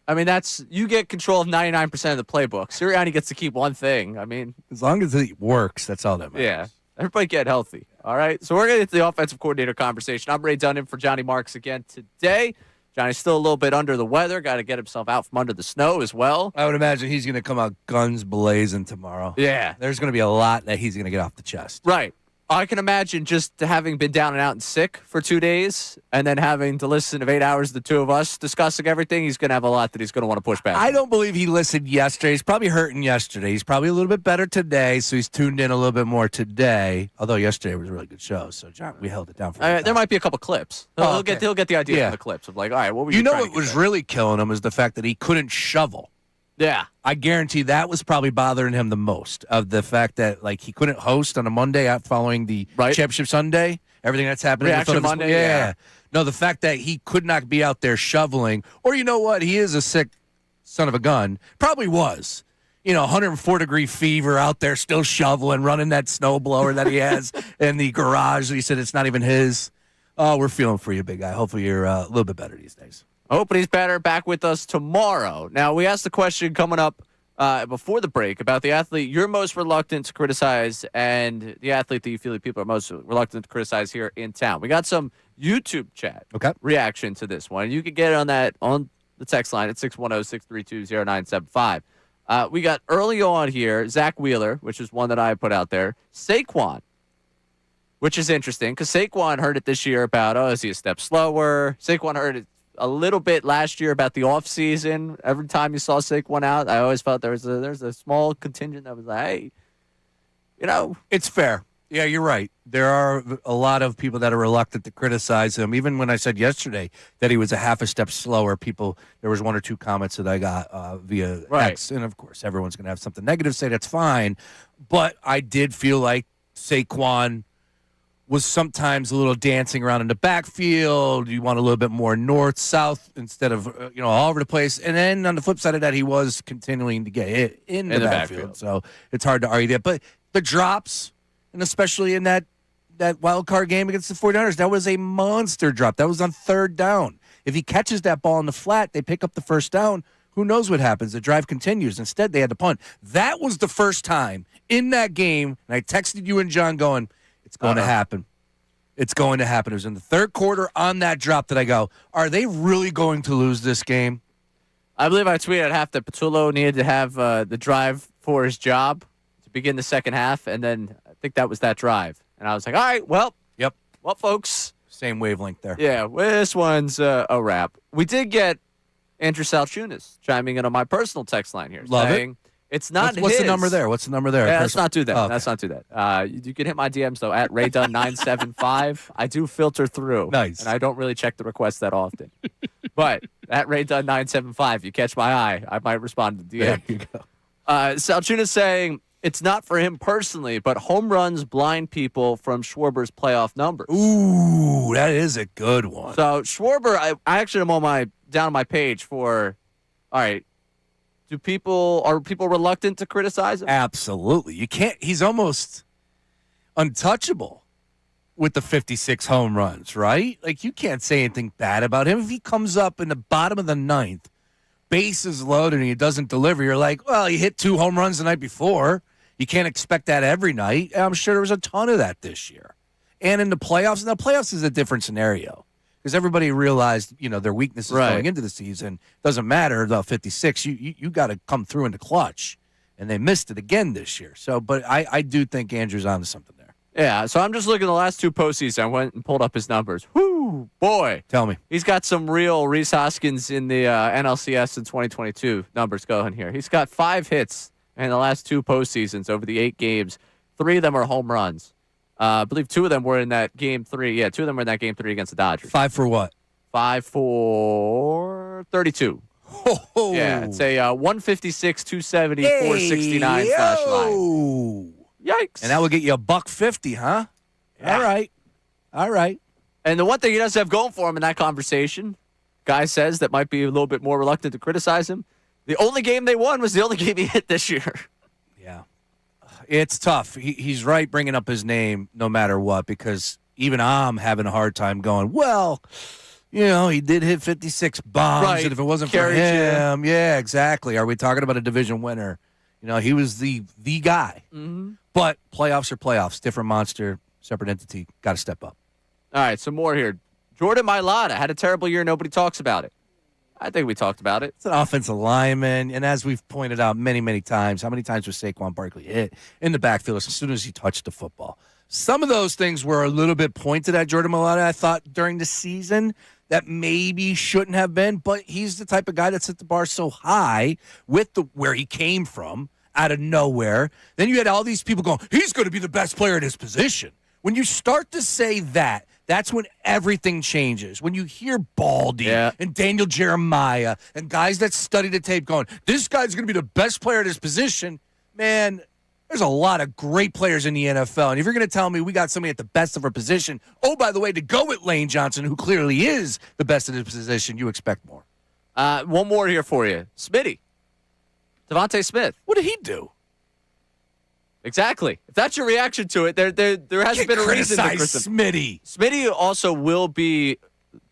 I mean, you get control of 99% of the playbook. Sirianni gets to keep one thing. I mean, As long as it works, that's all that matters. yeah. Everybody get healthy. All right. So we're going to get to the offensive coordinator conversation. I'm Ray Dunn for Johnny Marks again today. Johnny's still a little bit under the weather. Got to get himself out from under the snow as well. I would imagine he's going to come out guns blazing tomorrow. Yeah. There's going to be a lot that he's going to get off the chest. Right. I can imagine just having been down and out and sick for 2 days and then having to listen to 8 hours, the two of us discussing everything. He's going to have a lot that he's going to want to push back. I don't believe he listened yesterday. He's probably hurting yesterday. He's probably a little bit better today, so he's tuned in a little bit more today. Although yesterday was a really good show, so John, we held it down for There might be a couple clips. He'll get the idea Yeah. from the clips of like, all right, what were you You know trying what to was get at? really killing him is the fact that he couldn't shovel. Yeah. I guarantee that was probably bothering him the most, of the fact that he couldn't host on a Monday out following the Right. Championship Sunday, everything that's happening. Reaction with Phillies. Monday, yeah. No, the fact that he could not be out there shoveling, or you know what, he is a sick son of a gun, probably was. 104-degree fever out there still shoveling, running that snow blower that he has in the garage. He said it's not even his. Oh, we're feeling for you, big guy. Hopefully you're a little bit better these days. Hope he's better. Back with us tomorrow. Now, we asked the question coming up before the break about the athlete you're most reluctant to criticize and the athlete that you feel that people are most reluctant to criticize here in town. We got some YouTube chat reaction to this one. You can get it on the text line at 610-632-0975. We got early on here, Zach Wheeler, which is one that I put out there, Saquon, which is interesting because Saquon heard it this year about, is he a step slower? Saquon heard it a little bit last year about the offseason. Every time you saw Saquon out, I always felt there's a small contingent that was like, hey, It's fair. Yeah, you're right. There are a lot of people that are reluctant to criticize him. Even when I said yesterday that he was a half a step slower, there was one or two comments that I got via X. And, of course, everyone's going to have something negative to say. That's fine. But I did feel like Saquon was sometimes a little dancing around in the backfield. You want a little bit more north, south instead of, all over the place. And then on the flip side of that, he was continuing to get hit in the backfield. So it's hard to argue that. But the drops, and especially in that wild card game against the 49ers, that was a monster drop. That was on third down. If he catches that ball in the flat, they pick up the first down. Who knows what happens? The drive continues. Instead, they had to punt. That was the first time in that game, and I texted you and John going, it's going to happen. It's going to happen. It was in the third quarter on that drop that I go, are they really going to lose this game? I believe I tweeted at half that Patullo needed to have the drive for his job to begin the second half, and then I think that was that drive. And I was like, all right, well, folks. Same wavelength there. Yeah, this one's a wrap. We did get Andrew Salciunas chiming in on my personal text line here. Love saying, It's not What's his. the number there? What's the number there? Yeah, let's not do that. Oh, okay. Let's not do that. You can hit my DMs, though, at RayDunn975. I do filter through. Nice. And I don't really check the requests that often. But at RayDunn975, you catch my eye, I might respond to the DM. There you go. Salciunas saying, it's not for him personally, but home runs blind people from Schwarber's playoff numbers. Ooh, that is a good one. So Schwarber, I actually am down on my page for, all right, are people reluctant to criticize him? Absolutely. You can't. He's almost untouchable with the 56 home runs, right? Like, you can't say anything bad about him. If he comes up in the bottom of the ninth, bases loaded, and he doesn't deliver, you're like, well, he hit 2 home runs the night before. You can't expect that every night. And I'm sure there was a ton of that this year. And in the playoffs, now playoffs is a different scenario because everybody realized, their weaknesses going into the season. Doesn't matter about 56. You got to come through in the clutch, and they missed it again this year. So, but I do think Andrew's onto something there. Yeah, so I'm just looking at the last 2 postseasons. I went and pulled up his numbers. Whoo! Woo, boy. Tell me. He's got some real Rhys Hoskins in the NLCS in 2022 numbers going here. He's got 5 hits in the last 2 postseasons over the 8 games. 3 of them are home runs. I believe 2 of them were in that game 3. Yeah, 2 of them were in that game 3 against the Dodgers. 5 for what? 5 for 32. Oh. Yeah, it's a 156, 270, 469 slash line. Yikes. And that will get you $150, huh? Yeah. All right. And the one thing he does have going for him in that conversation, guy says that might be a little bit more reluctant to criticize him. The only game they won was the only game he hit this year. Yeah. It's tough. He's right bringing up his name no matter what, because even I'm having a hard time going, well, you know, he did hit 56 bombs, Right. and if it wasn't for Carried him, yeah, exactly. Are we talking about a division winner? You know, he was the guy. Mm-hmm. But playoffs are playoffs. Different monster, separate entity. Got to step up. All right, some more here. Jordan Mailata had a terrible year. Nobody talks about it. I think we talked about it. It's an offensive lineman, and as we've pointed out many, many times, how many times was Saquon Barkley hit in the backfield as soon as he touched the football? Some of those things were a little bit pointed at Jordan Mailata, I thought, during the season that maybe shouldn't have been, but he's the type of guy that set the bar so high with where he came from out of nowhere. Then you had all these people going, he's going to be the best player in his position. When you start to say that, that's when everything changes. When you hear Baldy and Daniel Jeremiah and guys that study the tape going, this guy's going to be the best player at his position, man, there's a lot of great players in the NFL. And if you're going to tell me we got somebody at the best of our position, oh, by the way, to go with Lane Johnson, who clearly is the best at his position, you expect more. One more here for you. Smitty. Devontae Smith. What did he do? Exactly. If that's your reaction to it, there hasn't been a reason to criticize Smitty. Smitty also will be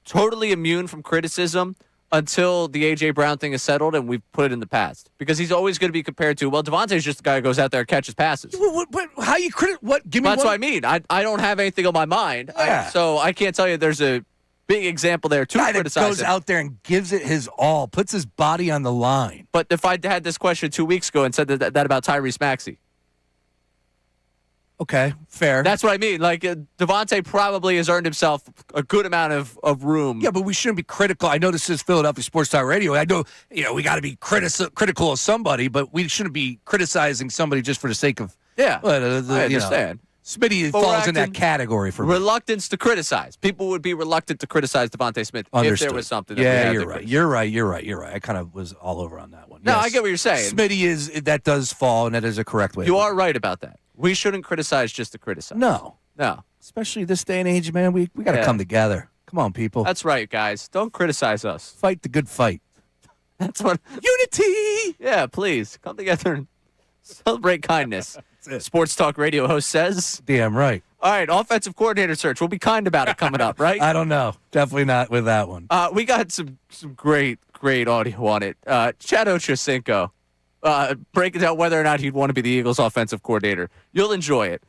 totally immune from criticism until the A.J. Brown thing is settled and we've put it in the past. Because he's always going to be compared to, well, Devontae's just the guy who goes out there and catches passes. How you what? Give me That's one. what I mean. I don't have anything on my mind. Yeah. So I can't tell you there's a big example there to Guy that criticize goes him. out there and gives it his all, puts his body on the line. But if I had this question 2 weeks ago and said that about Tyrese Maxey, Okay, fair. that's what I mean. Like, Devontae probably has earned himself a good amount of room. Yeah, but we shouldn't be critical. I know this is Philadelphia Sports Talk Radio. I know, we got to be critical of somebody, but we shouldn't be criticizing somebody just for the sake of. Yeah, I understand. Smitty But we're falls in that acting category for me. Reluctance to criticize. People would be reluctant to criticize Devontae Smith if there was something. That we Yeah, had you're to right. criticize. You're right. I kind of was all over on that one. No, Yes. I get what you're saying. Smitty that does fall, and that is a correct way. You are right about that. We shouldn't criticize just to criticize. No, Especially this day and age, man. We got to come together. Come on, people. That's right, guys. Don't criticize us. Fight the good fight. That's what. Unity. Yeah, please come together and celebrate kindness. Sports Talk Radio host says. Damn right. All right, offensive coordinator search. We'll be kind about it coming up, right? I don't know. Definitely not with that one. We got some great audio on it. Chad Ochocinco breaking down whether or not he'd want to be the Eagles' offensive coordinator. You'll enjoy it.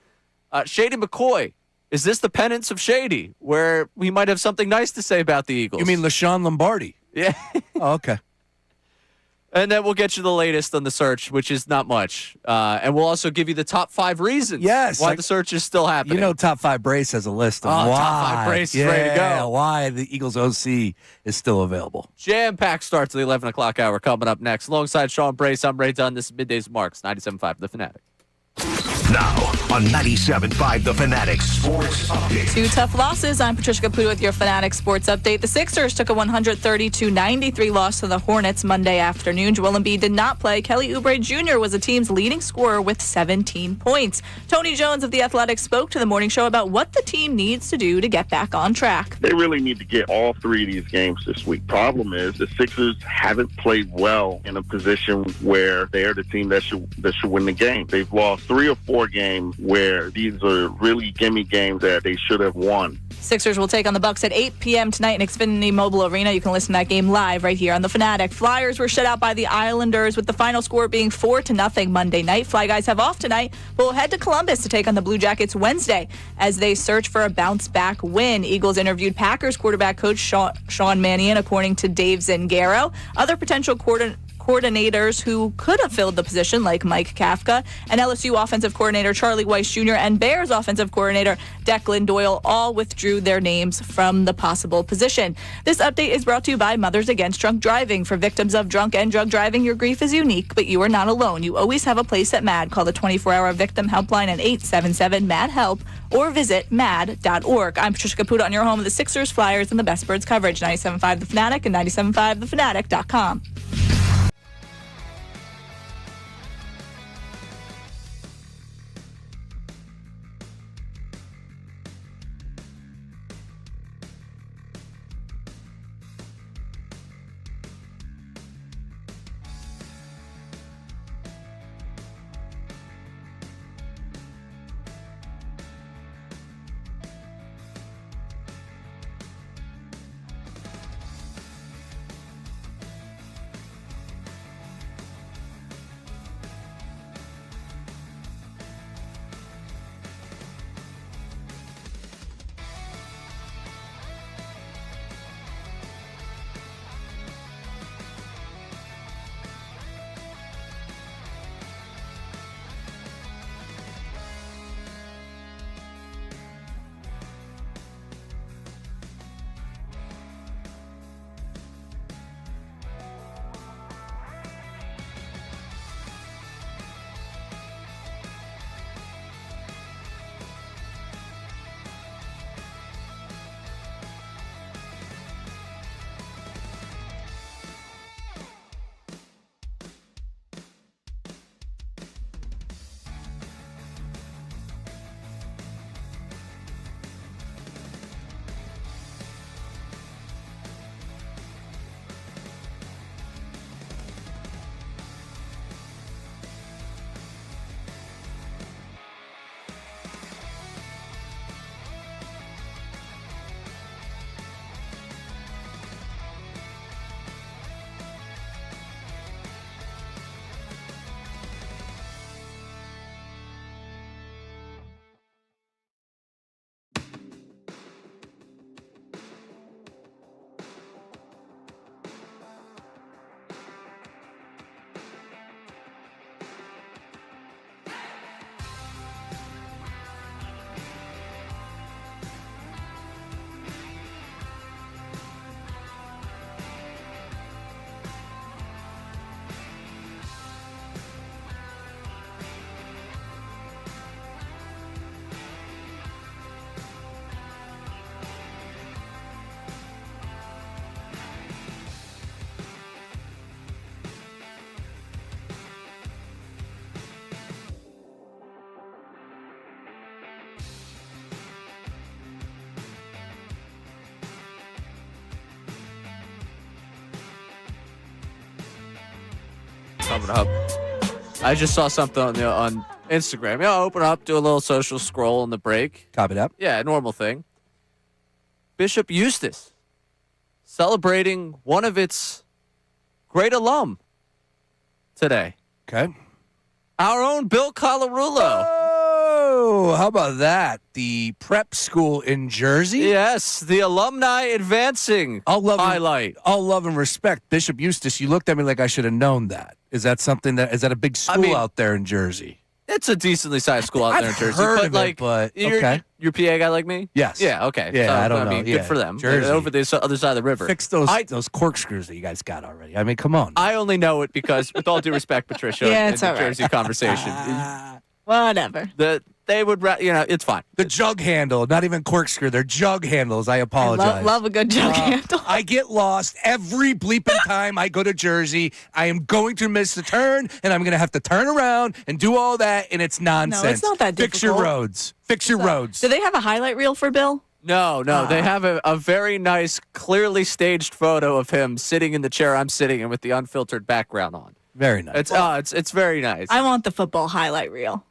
Shady McCoy. Is this the penance of Shady, where we might have something nice to say about the Eagles? You mean LaShawn Lombardi? Yeah. Oh, okay. And then we'll get you the latest on the search, which is not much. And we'll also give you the top 5 reasons why the search is still happening. Top 5 Brace has a list of why. Top 5 Brace is ready to go. Why the Eagles OC is still available. Jam-packed start to the 11 o'clock hour coming up next. Alongside Sean Brace, I'm Ray Dunn. This is Middays Marks, 97.5 The Fanatic. Now on 97.5 The Fanatic Sports Update. 2 tough losses. I'm Patricia Caputo with your Fanatic Sports Update. The Sixers took a 132-93 loss to the Hornets Monday afternoon. Joel Embiid did not play. Kelly Oubre Jr. was the team's leading scorer with 17 points. Tony Jones of The Athletic spoke to the morning show about what the team needs to do to get back on track. They really need to get all 3 of these games this week. Problem is the Sixers haven't played well in a position where they're the team that should win the game. They've lost 3 or 4 games where these are really gimme games that they should have won. Sixers will take on the Bucks at 8 p.m. tonight in Xfinity Mobile Arena. You can listen to that game live right here on the Fanatic. Flyers were shut out by the Islanders with the final score being 4-0 Monday night. Fly Guys have off tonight, but will head to Columbus to take on the Blue Jackets Wednesday as they search for a bounce-back win. Eagles interviewed Packers quarterback coach Sean Mannion, according to Dave Zangaro. Other potential coordinators who could have filled the position, like Mike Kafka, and LSU offensive coordinator Charlie Weiss Jr. and Bears offensive coordinator Declan Doyle all withdrew their names from the possible position. This update is brought to you by Mothers Against Drunk Driving. For victims of drunk and drug driving, your grief is unique, but you are not alone. You always have a place at MAD. Call the 24-hour victim helpline at 877-MAD-HELP or visit mad.org. I'm Patricia Caputo on your home of the Sixers, Flyers, and the Best Birds coverage, 97.5 The Fanatic and 97.5thefanatic.com. Coming up. I just saw something on Instagram. Yeah, I'll open up, do a little social scroll in the break. Copy that. Yeah, normal thing. Bishop Eustace celebrating one of its great alum today. Okay. Our own Bill Colarulo. Oh, how about that? The prep school in Jersey? Yes, the alumni advancing highlight. All love and respect. Bishop Eustace, you looked at me like I should have known that. Is that a big school out there in Jersey? It's a decently sized school out there in Jersey. Heard but of like, it, but you're okay. You're a PA guy like me? Yes. Yeah, okay. Yeah, so, I don't know. Good Yeah, for them. Jersey. Over the other side of the river. Fix those corkscrews that you guys got already. I mean, come on. I only know it because, with all due respect, Patricia, Yeah, in it's the all right. Jersey conversation, Whatever. they would, it's fine. The jug handle, not even corkscrew. They're jug handles. I apologize. Love a good jug handle. I get lost every bleeping time I go to Jersey. I am going to miss a turn, and I'm going to have to turn around and do all that, and it's nonsense. No, it's not that Fix your difficult. roads. Fix your roads. Do they have a highlight reel for Bill? No, they have a very nice, clearly staged photo of him sitting in the chair I'm sitting in with the unfiltered background on. Very nice. It's very nice. I want the football highlight reel.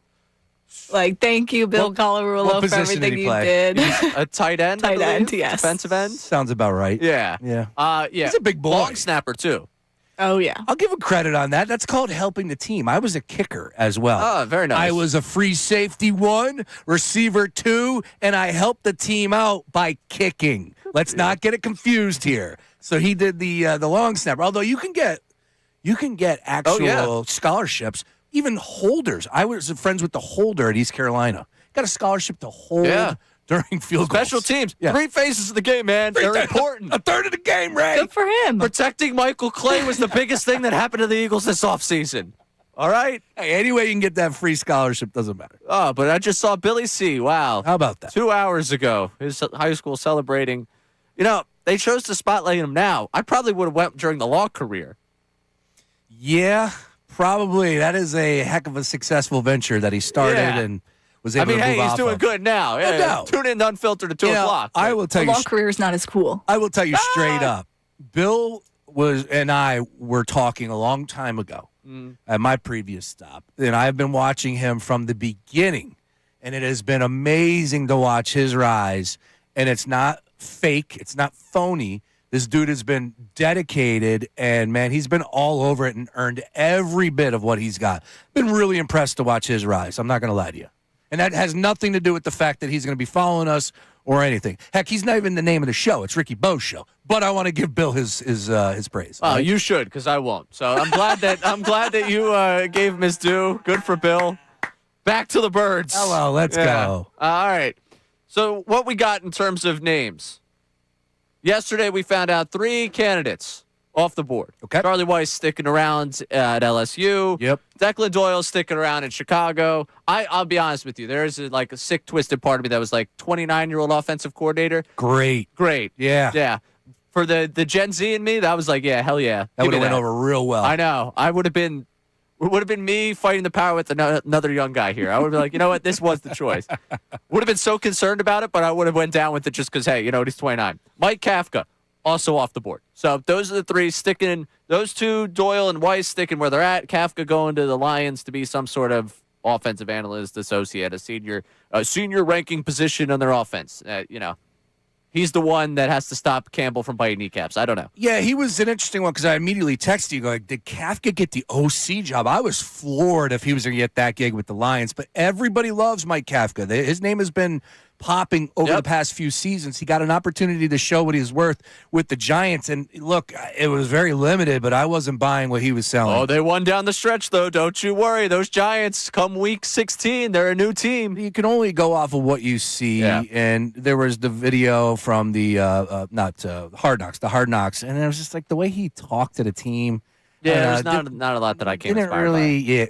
Like, thank you, Bill Colarulo, for position did everything he you play? did. A tight end, I Tight end, believe? yes. Defensive end? Sounds about right. Yeah. Yeah. Yeah. He's a big boy. Long snapper, too. Oh, yeah. I'll give him credit on that. That's called helping the team. I was a kicker as well. Oh, very nice. I was a free safety 1, receiver 2, and I helped the team out by kicking. Let's not get it confused here. So he did the long snapper. Although you can get You can get actual scholarships, even holders. I was friends with the holder at East Carolina. Got a scholarship to hold during field goals. Special teams. Yeah. 3 phases of the game, man. They're important. A third of the game, Ray. Good for him. Protecting Michael Clay was the biggest thing that happened to the Eagles this offseason. All right? Hey, any way you can get that free scholarship doesn't matter. Oh, but I just saw Billy C. Wow. How about that? 2 hours ago, his high school celebrating. You know, they chose to spotlight him now. I probably would have went during the law career. Yeah, probably. That is a heck of a successful venture that he started and was able to move he's off doing of. good now. No doubt. Tune in to Unfiltered at 2 o'clock. I will tell The you. law career is not as cool. I will tell you straight up. Bill and I were talking a long time ago at my previous stop, and I've been watching him from the beginning, and it has been amazing to watch his rise. And it's not fake. It's not phony. This dude has been dedicated, and, man, he's been all over it and earned every bit of what he's got. Been really impressed to watch his rise. I'm not going to lie to you. And that has nothing to do with the fact that he's going to be following us or anything. Heck, he's not even the name of the show. It's Ricky Bo's show. But I want to give Bill his praise. Oh, you should, because I won't. So I'm glad that you gave him his due. Good for Bill. Back to the birds. Hello, let's go. All right. So what we got in terms of names? Yesterday we found out 3 candidates off the board. Okay. Charlie Weiss sticking around at LSU. Yep. Declan Doyle sticking around in Chicago. I'll be honest with you. There's a sick, twisted part of me that was like 29-year-old offensive coordinator. Great. Yeah. Yeah. For the Gen Z in me, that was like, yeah, hell yeah. That Give would me have went over real well. I know. It would have been me fighting the power with another young guy here. I would be like, you know what? This was the choice. Would have been so concerned about it, but I would have went down with it just because, hey, you know, he's 29. Mike Kafka, also off the board. So those are the 3 sticking. Those 2, Doyle and Weiss, sticking where they're at. Kafka going to the Lions to be some sort of offensive analyst, associate, a senior ranking position on their offense. You know. He's the one that has to stop Campbell from biting kneecaps. I don't know. Yeah, he was an interesting one because I immediately texted you going, did Kafka get the OC job? I was floored if he was going to get that gig with the Lions. But everybody loves Mike Kafka. His name has been popping over the past few seasons. He got an opportunity to show what he's worth with the Giants. And look, it was very limited, but I wasn't buying what he was selling. Oh, they won down the stretch, though. Don't you worry. Those Giants, come week 16, they're a new team. You can only go off of what you see. Yeah. And there was the video from the Hard Knocks. And it was just like the way he talked to the team. Yeah, there's not a lot that I can't Didn't inspire really, by. yeah,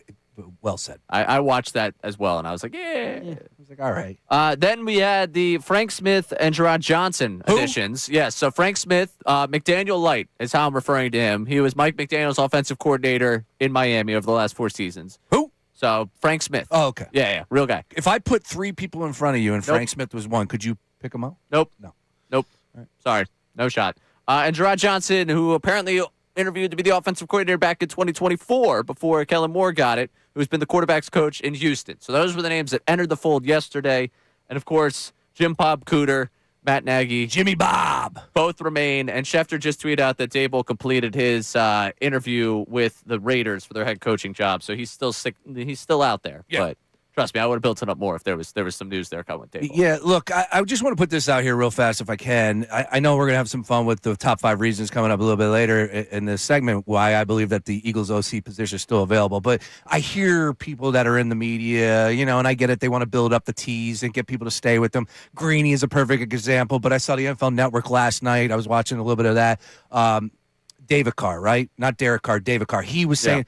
well said. I watched that as well, and I was like, yeah. I was like, all right. Then we had the Frank Smith and Gerard Johnson additions. Yes, so Frank Smith, McDaniel Light is how I'm referring to him. He was Mike McDaniel's offensive coordinator in Miami over the last 4 seasons. Who? So Frank Smith. Oh, okay. Yeah, real guy. If I put 3 people in front of you and Frank Smith was one, could you pick them up? Nope. No. Nope. Right. Sorry. No shot. And Gerard Johnson, who apparently interviewed to be the offensive coordinator back in 2024 before Kellen Moore got it, who's been the quarterback's coach in Houston. So those were the names that entered the fold yesterday. And, of course, Jim Bob Cooter, Matt Nagy. Jimmy Bob. Both remain. And Schefter just tweeted out that Dable completed his interview with the Raiders for their head coaching job. So he's still sick. He's still out there. Yeah. But trust me, I would have built it up more if there was some news there coming with Dable. Yeah, look, I just want to put this out here real fast if I can. I know we're going to have some fun with the top 5 reasons coming up a little bit later in this segment why I believe that the Eagles OC position is still available. But I hear people that are in the media, you know, and I get it. They want to build up the tease and get people to stay with them. Greeny is a perfect example, but I saw the NFL Network last night. I was watching a little bit of that. David Carr, right? Not Derek Carr, David Carr. He was saying,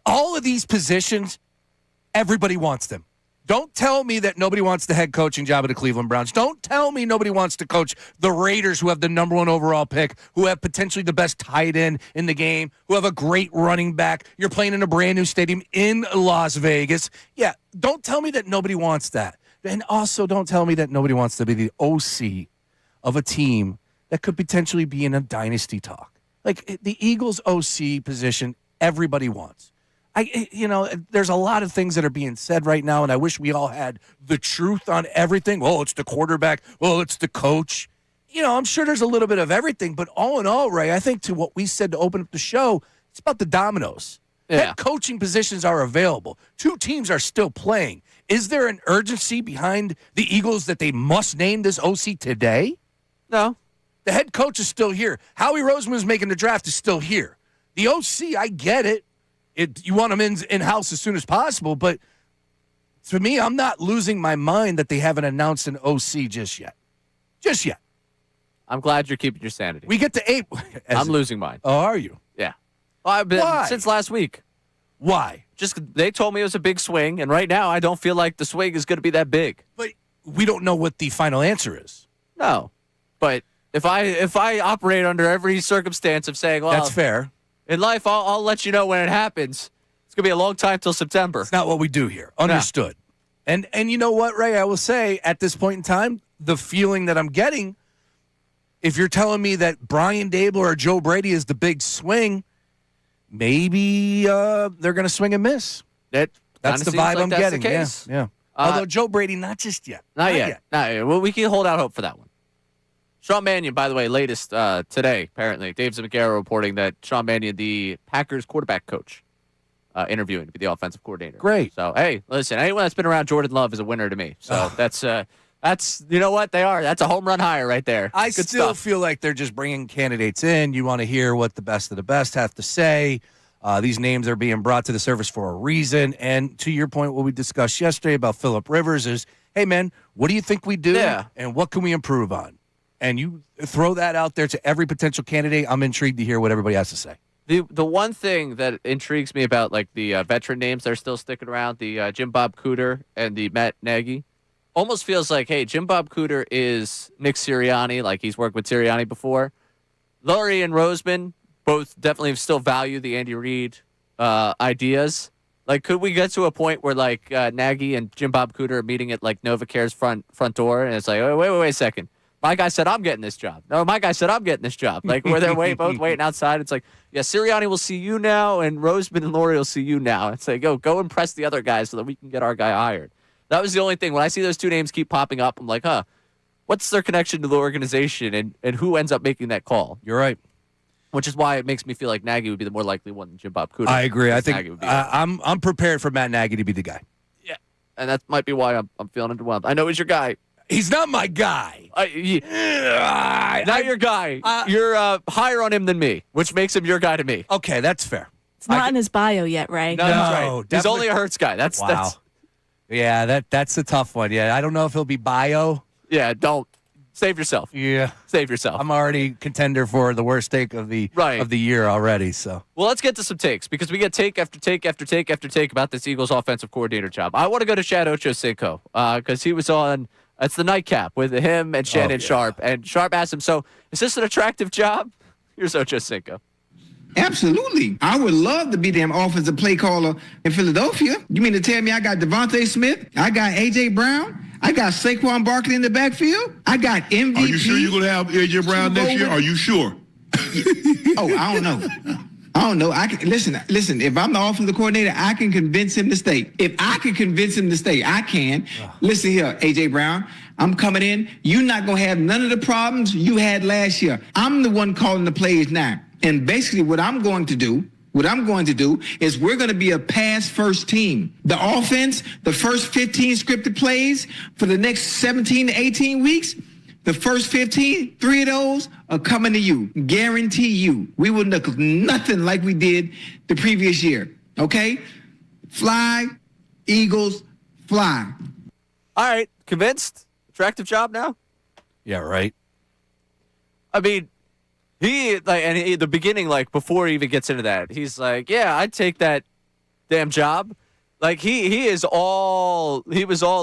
all of these positions, everybody wants them. Don't tell me that nobody wants the head coaching job of the Cleveland Browns. Don't tell me nobody wants to coach the Raiders, who have the number 1 overall pick, who have potentially the best tight end in the game, who have a great running back. You're playing in a brand new stadium in Las Vegas. Yeah, don't tell me that nobody wants that. And also don't tell me that nobody wants to be the OC of a team that could potentially be in a dynasty talk. Like the Eagles OC position, everybody wants. There's a lot of things that are being said right now, and I wish we all had the truth on everything. Oh, it's the quarterback. Oh, it's the coach. You know, I'm sure there's a little bit of everything, but all in all, Ray, I think to what we said to open up the show, it's about the dominoes. Yeah. Head coaching positions are available. 2 teams are still playing. Is there an urgency behind the Eagles that they must name this OC today? No. The head coach is still here. Howie Roseman is making the draft is still here. The OC, I get it. You want them in-house as soon as possible, but to me, I'm not losing my mind that they haven't announced an OC just yet. Just yet. I'm glad you're keeping your sanity. We get to 8. I'm losing mine. Oh, are you? Yeah. Well, I've been Why? since last week. Why? Just they told me it was a big swing, and right now I don't feel like the swing is going to be that big. But we don't know what the final answer is. No. But if I operate under every circumstance of saying, well, That's fair. in life, I'll let you know when it happens. It's going to be a long time till September. It's not what we do here. Understood. And you know what, Ray? I will say at this point in time, the feeling that I'm getting, if you're telling me that Brian Dable or Joe Brady is the big swing, maybe they're going to swing and miss. That's the vibe I'm getting. Yeah. Although Joe Brady, not just yet. Not yet. Well, we can hold out hope for that one. Sean Mannion, by the way, latest today, apparently. Dave Zamagaro reporting that Sean Mannion, the Packers quarterback coach, interviewing to be the offensive coordinator. Great. So, hey, listen, anyone that's been around Jordan Love is a winner to me. So that's you know what they are. That's a home run hire right there. I Good still stuff. feel like they're just bringing candidates in. You want to hear what the best of the best have to say. These names are being brought to the surface for a reason. And to your point, what we discussed yesterday about Phillip Rivers is, hey, man, what do you think we do? Yeah. And what can we improve on? And you throw that out there to every potential candidate. I'm intrigued to hear what everybody has to say. The one thing that intrigues me about like the veteran names that are still sticking around, the Jim Bob Cooter and the Matt Nagy, almost feels like, hey, Jim Bob Cooter is Nick Sirianni, like he's worked with Sirianni before. Lurie and Roseman both definitely still value the Andy Reid ideas. Like, could we get to a point where like Nagy and Jim Bob Cooter are meeting at like NovaCare's front door, and it's like, wait a second. My guy said I'm getting this job. No, my guy said I'm getting this job. Like, where they're both waiting outside. It's like, yeah, Sirianni will see you now, and Roseman and Lurie will see you now. It's like, go impress the other guys so that we can get our guy hired. That was the only thing. When I see those two names keep popping up, I'm like, what's their connection to the organization, and who ends up making that call? You're right. Which is why it makes me feel like Nagy would be the more likely one than Jim Bob Cooter. I agree. I Nagy think would be I'm prepared for Matt Nagy to be the guy. yeah, and that might be why I'm feeling underwhelmed. I know he's your guy. He's not my guy. Not your guy. You're higher on him than me, which makes him your guy to me. Okay, that's fair. It's not in his bio yet, right? No, that's right. No, He's definitely- only a Hurts guy. That's Yeah, that's a tough one. Yeah, I don't know if he'll be bio. yeah. Don't save yourself. Yeah. Save yourself. I'm already contender for the worst take of the year already. So Well, let's get to some takes because we get take after take after take after take about this Eagles offensive coordinator job. I want to go to Chad Ochocinco because he was on. It's the nightcap with him and Shannon Sharp, and Sharp asked him, "So, is this an attractive job?" Here's Ochocinco. Absolutely. I would love to be them offensive play caller in Philadelphia. You mean to tell me I got Devontae Smith? I got A.J. Brown? I got Saquon Barkley in the backfield? I got MVP? Are you sure you're going to have A.J. Brown next year? Are you sure? Oh, I don't know. I don't know. I can listen. If I'm the offensive coordinator, I can convince him to stay. If I can convince him to stay, I can. Listen here, A.J. Brown. I'm coming in. You're not going to have none of the problems you had last year. I'm the one calling the plays now. And basically what I'm going to do is we're going to be a pass-first team. The offense, the first 15 scripted plays for the next 17 to 18 weeks, the first 15, 3 of those are coming to you. Guarantee you. We will look nothing like we did the previous year. Okay? Fly, Eagles, fly. All right, convinced? Attractive job now? yeah, right. I mean, the beginning, like before he even gets into that, he's like, "Yeah, I'd take that damn job." Like he was all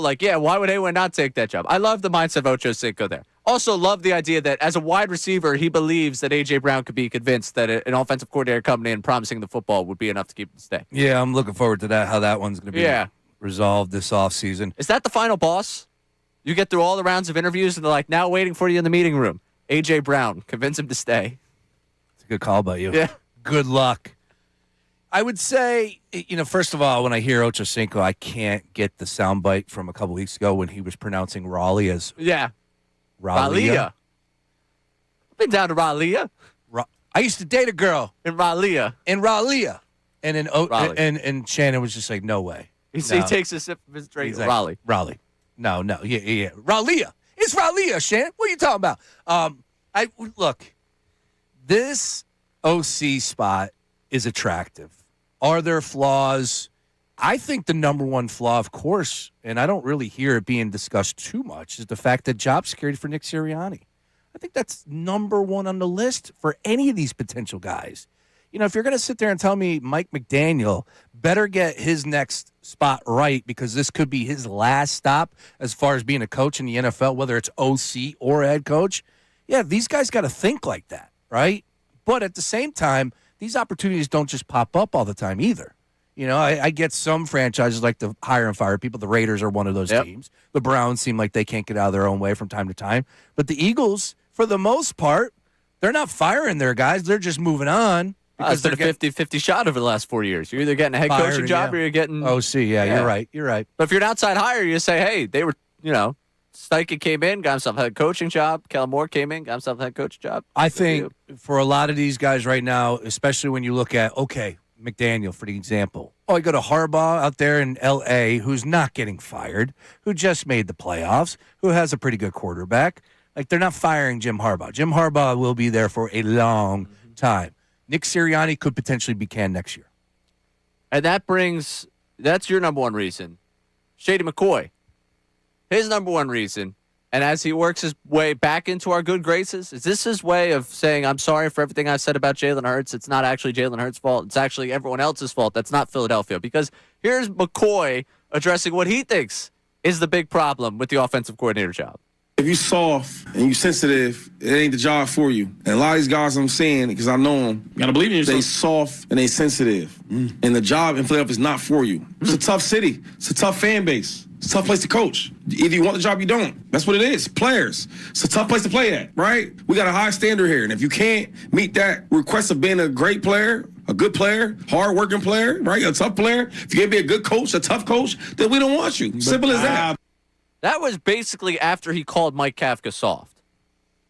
like, "Yeah, why would anyone not take that job?" I love the mindset of Ochocinco there. Also, love the idea that as a wide receiver, he believes that A.J. Brown could be convinced that an offensive coordinator coming in promising the football would be enough to keep him stay. Yeah, I'm looking forward to that. How that one's going to be resolved this offseason. Is that the final boss? You get through all the rounds of interviews, and they're like, "Now waiting for you in the meeting room." A.J. Brown, convince him to stay. It's a good call by you. Yeah. Good luck. I would say, first of all, when I hear Ochocinco, I can't get the soundbite from a couple weeks ago when he was pronouncing Raleigh as Yeah. Raleigh. I've been down to Raleigh. I used to date a girl In Raleigh. in Raleigh. And then Raleigh. and Shannon was just like, no way. He No. takes a sip of his drink. He's like, Raleigh. Raleigh. No. Yeah. Raleigh. It's Raleigh, Shannon. What are you talking about? Look, this OC spot is attractive. Are there flaws? I think the number one flaw, of course, and I don't really hear it being discussed too much, is the fact that job security for Nick Sirianni. I think that's number one on the list for any of these potential guys. You know, if you're going to sit there and tell me Mike McDaniel better get his next spot right because this could be his last stop as far as being a coach in the NFL, whether it's OC or head coach, yeah, these guys got to think like that, right? But at the same time, these opportunities don't just pop up all the time either. You know, I get some franchises like to hire and fire people. The Raiders are one of those teams. The Browns seem like they can't get out of their own way from time to time. But the Eagles, for the most part, they're not firing their guys. They're just moving on. It's been a 50-50 shot over the last 4 years. You're either getting a head coaching job or you're getting OC. Yeah, you're right. But if you're an outside hire, you say, hey, they were, Steichen came in, got himself a head coaching job. Kellen Moore came in, got himself a head coaching job. I think for a lot of these guys right now, especially when you look at, McDaniel, for the example. I go to Harbaugh out there in L.A., who's not getting fired, who just made the playoffs, who has a pretty good quarterback. Like, they're not firing Jim Harbaugh. Jim Harbaugh will be there for a long time. Nick Sirianni could potentially be canned next year. And that's your number one reason. Shady McCoy, his number one reason, and as he works his way back into our good graces, is this his way of saying, I'm sorry for everything I said about Jalen Hurts. It's not actually Jalen Hurts' fault. It's actually everyone else's fault. That's not Philadelphia. Because here's McCoy addressing what he thinks is the big problem with the offensive coordinator job. If you soft and you sensitive, it ain't the job for you. And a lot of these guys I'm seeing, because I know them, You gotta believe in yourself. they soft and they sensitive. And the job in Philadelphia is not for you. It's a tough city. It's a tough fan base. It's a tough place to coach. Either you want the job, you don't. That's what it is. Players. It's a tough place to play at, right? We got a high standard here. And if you can't meet that request of being a great player, a good player, hard-working player, right, a tough player, if you can't be a good coach, a tough coach, then we don't want you. Simple as that. That was basically after he called Mike Kafka soft.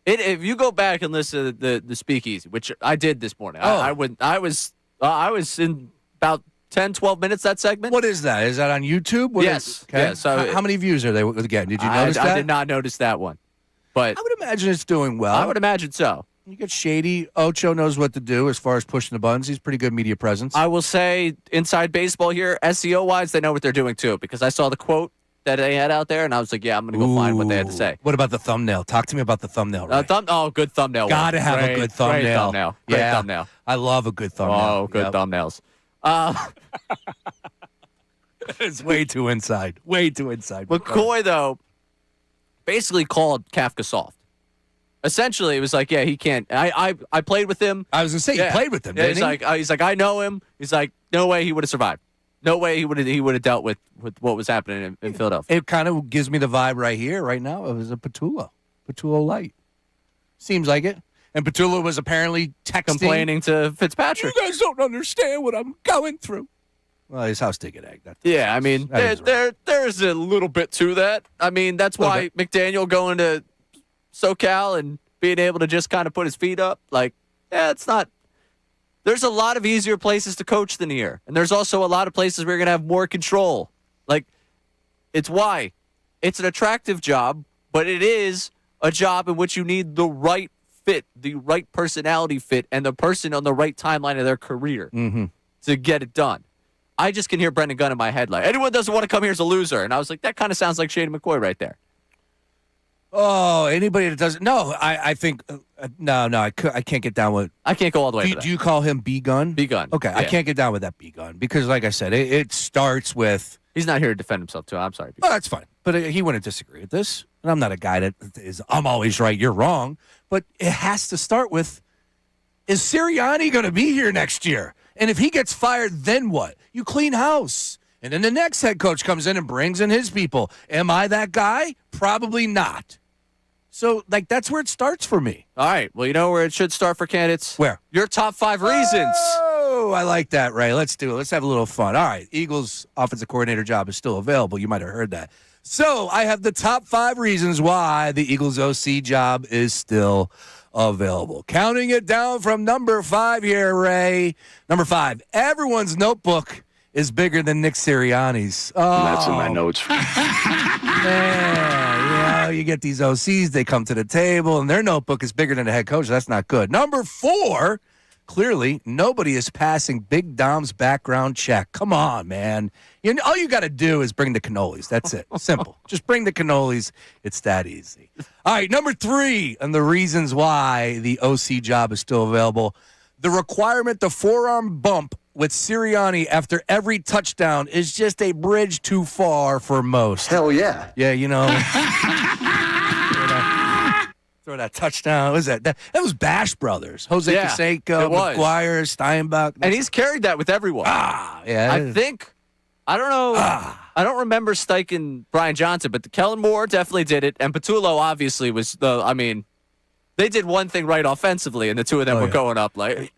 If you go back and listen to the speakeasy, which I did this morning, I was in about 10, 12 minutes, that segment. What is that? Is that on YouTube? Yes. Okay. Yeah, so how many views are they getting? Did you notice that? I did not notice that one. But I would imagine it's doing well. I would imagine so. You get Shady. Ocho knows what to do as far as pushing the buttons. He's pretty good media presence. I will say, inside baseball here, SEO-wise, they know what they're doing, too, because I saw the quote that they had out there, and I was like, yeah, I'm going to go find what they had to say. What about the thumbnail? Talk to me about the thumbnail. Ray. Good thumbnail. Gotta have a good thumbnail. Great thumbnail. Great thumbnail. I love a good thumbnail. Oh, good thumbnails. It's way too inside. Way too inside. McCoy, though, basically called Kafka soft. Essentially, it was like, yeah, he can't. I played with him. I was going to say, you played with him, yeah, didn't he? He's like, I know him. He's like, no way he would have survived. No way he would have dealt with what was happening in Philadelphia. It kind of gives me the vibe right here, right now. It was a Petullo light. Seems like it. And Petullo was apparently texting. Complaining to Fitzpatrick. You guys don't understand what I'm going through. Well, his house did get egged. Yeah, I mean, there's a little bit to that. I mean, that's why McDaniel going to SoCal and being able to just kind of put his feet up. Like, yeah, it's not. There's a lot of easier places to coach than here. And there's also a lot of places where you're going to have more control. Like, it's why. It's an attractive job, but it is a job in which you need the right fit, the right personality fit, and the person on the right timeline of their career to get it done. I just can hear Brendan Gunn in my head like, anyone doesn't want to come here is a loser. And I was like, that kind of sounds like Shady McCoy right there. Oh, anybody that doesn't. No, I think. No, I can't get down with. I can't go all the way. Do you call him B Gun? B Gun. Okay, yeah. I can't get down with that B Gun because, like I said, it starts with. He's not here to defend himself, too. I'm sorry. Oh, that's fine. But he wouldn't disagree with this. And I'm not a guy that is, I'm always right, you're wrong. But it has to start with, is Sirianni going to be here next year? And if he gets fired, then what? You clean house. And then the next head coach comes in and brings in his people. Am I that guy? Probably not. So, that's where it starts for me. All right. Well, you know where it should start for candidates? Where? Your top 5 reasons. Oh, I like that, Ray. Let's do it. Let's have a little fun. All right. Eagles offensive coordinator job is still available. You might have heard that. So, I have the top 5 reasons why the Eagles OC job is still available. Counting it down from number 5 here, Ray. Number 5, everyone's notebook is bigger than Nick Sirianni's. Oh. That's in my notes. Man, you get these OCs, they come to the table, and their notebook is bigger than the head coach. That's not good. Number 4, clearly nobody is passing Big Dom's background check. Come on, man. All you got to do is bring the cannolis. That's it. Simple. Just bring the cannolis. It's that easy. All right, number 3, and the reasons why the OC job is still available. The requirement, the forearm bump with Sirianni after every touchdown is just a bridge too far for most. Hell yeah. Yeah, throw that touchdown. What was that? That was Bash Brothers. Jose Canseco, McGuire, Steinbach. And he's carried that with everyone. Yeah. I don't know. I don't remember Steichen Brian Johnson, but Kellen Moore definitely did it. And Patullo obviously was they did one thing right offensively, and the two of them were going up. Like,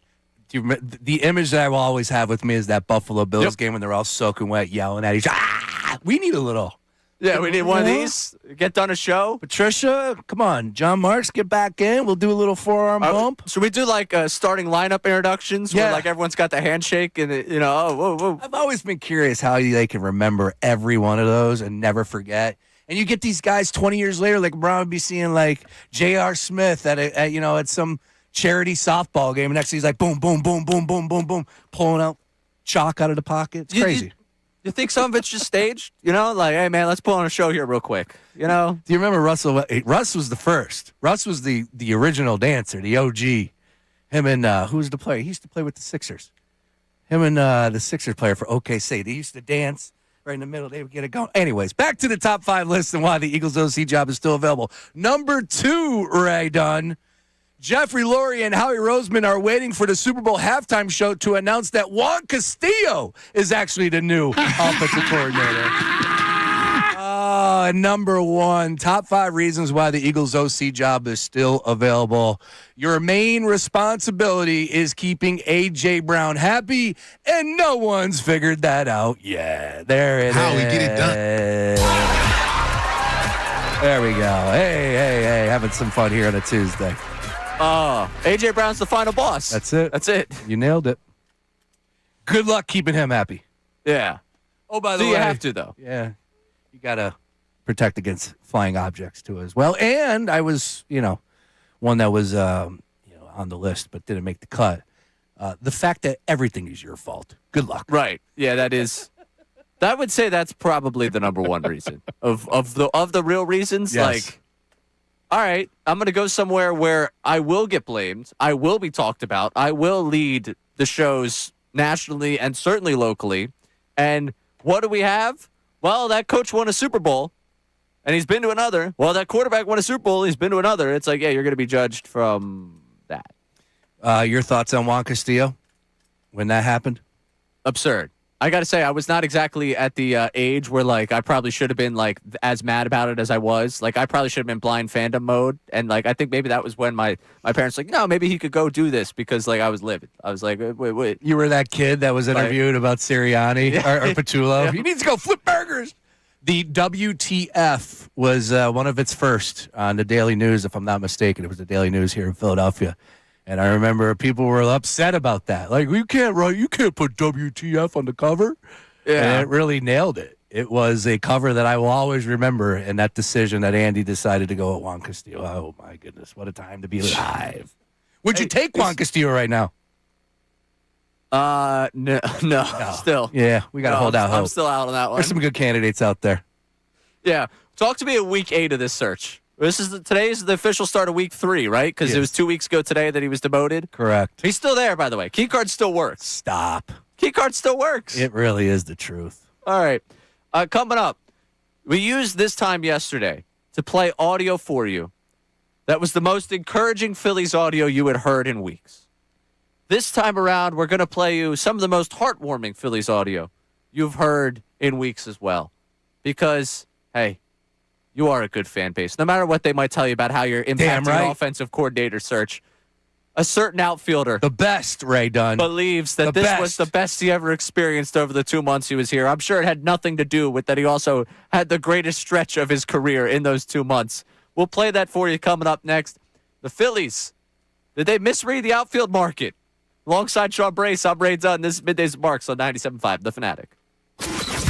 the image that I will always have with me is that Buffalo Bills game when they're all soaking wet, yelling at each other. We need a little. Yeah, we need one of these. Get done a show. Patricia, come on. John Marks, get back in. We'll do a little forearm bump. Should we do like starting lineup introductions where like everyone's got the handshake and whoa. I've always been curious how they can remember every one of those and never forget. And you get these guys 20 years later, like Brown would be seeing like J.R. Smith at some charity softball game. And next thing he's like boom, boom, boom, boom, boom, boom, boom, pulling out chalk out of the pocket. It's crazy. You think some of it's just staged? Like, hey, man, let's put on a show here real quick. Do you remember Russell? Russ was the first. Russ was the original dancer, the OG. Him and who was the player? He used to play with the Sixers. Him and the Sixers player for OKC. They used to dance right in the middle. They would get it going. Anyways, back to the top 5 list and why the Eagles OC job is still available. Number 2, Ray Dunn. Jeffrey Lurie and Howie Roseman are waiting for the Super Bowl halftime show to announce that Juan Castillo is actually the new offensive coordinator. And number 1, top 5 reasons why the Eagles OC job is still available. Your main responsibility is keeping A.J. Brown happy, and no one's figured that out yet. There it is. Howie, get it done. There we go. Hey, having some fun here on a Tuesday. A.J. Brown's the final boss. That's it. You nailed it. Good luck keeping him happy. Yeah. Oh, by the way. You have to, though. Yeah. You got to protect against flying objects, too, as well. And I was, one that was, on the list but didn't make the cut. The fact that everything is your fault. Good luck. Right. Yeah, that is. I would say that's probably the number 1 reason. Of the real reasons, yes. Like, all right, I'm going to go somewhere where I will get blamed. I will be talked about. I will lead the shows nationally and certainly locally. And what do we have? Well, that coach won a Super Bowl, and he's been to another. Well, that quarterback won a Super Bowl, he's been to another. It's like, yeah, you're going to be judged from that. Your thoughts on Juan Castillo when that happened? Absurd. I got to say, I was not exactly at the age where, like, I probably should have been, like, as mad about it as I was. Like, I probably should have been blind fandom mode. And, like, I think maybe that was when my parents were like, no, maybe he could go do this because, like, I was livid. I was like, wait. You were that kid that was interviewed about Sirianni or Patullo. Yeah. He needs to go flip burgers. The WTF was one of its first on the Daily News, if I'm not mistaken. It was the Daily News here in Philadelphia. And I remember people were upset about that. Like, you can't put WTF on the cover. Yeah. And it really nailed it. It was a cover that I will always remember, and that decision that Andy decided to go at Juan Castillo. Oh, my goodness. What a time to be alive. Would you take Juan Castillo right now? No, still. Yeah, we got to hold out hope. I'm still out on that one. There's some good candidates out there. Yeah. Talk to me at week 8 of this search. Today's the official start of week 3, right? Because it was 2 weeks ago today that he was demoted. Correct. He's still there, by the way. Keycard still works. Stop. Keycard still works. It really is the truth. All right. Coming up, we used this time yesterday to play audio for you. That was the most encouraging Phillies audio you had heard in weeks. This time around, we're going to play you some of the most heartwarming Phillies audio you've heard in weeks as well. Because, hey, you are a good fan base. No matter what they might tell you about how you're impacting the offensive coordinator search, a certain outfielder, the best, Ray Dunn, believes that this was the best he ever experienced over the 2 months he was here. I'm sure it had nothing to do with that he also had the greatest stretch of his career in those 2 months. We'll play that for you coming up next. The Phillies, did they misread the outfield market? Alongside Sean Brace, I'm Ray Dunn. This is Middays with Marks on 97.5, The Fanatic.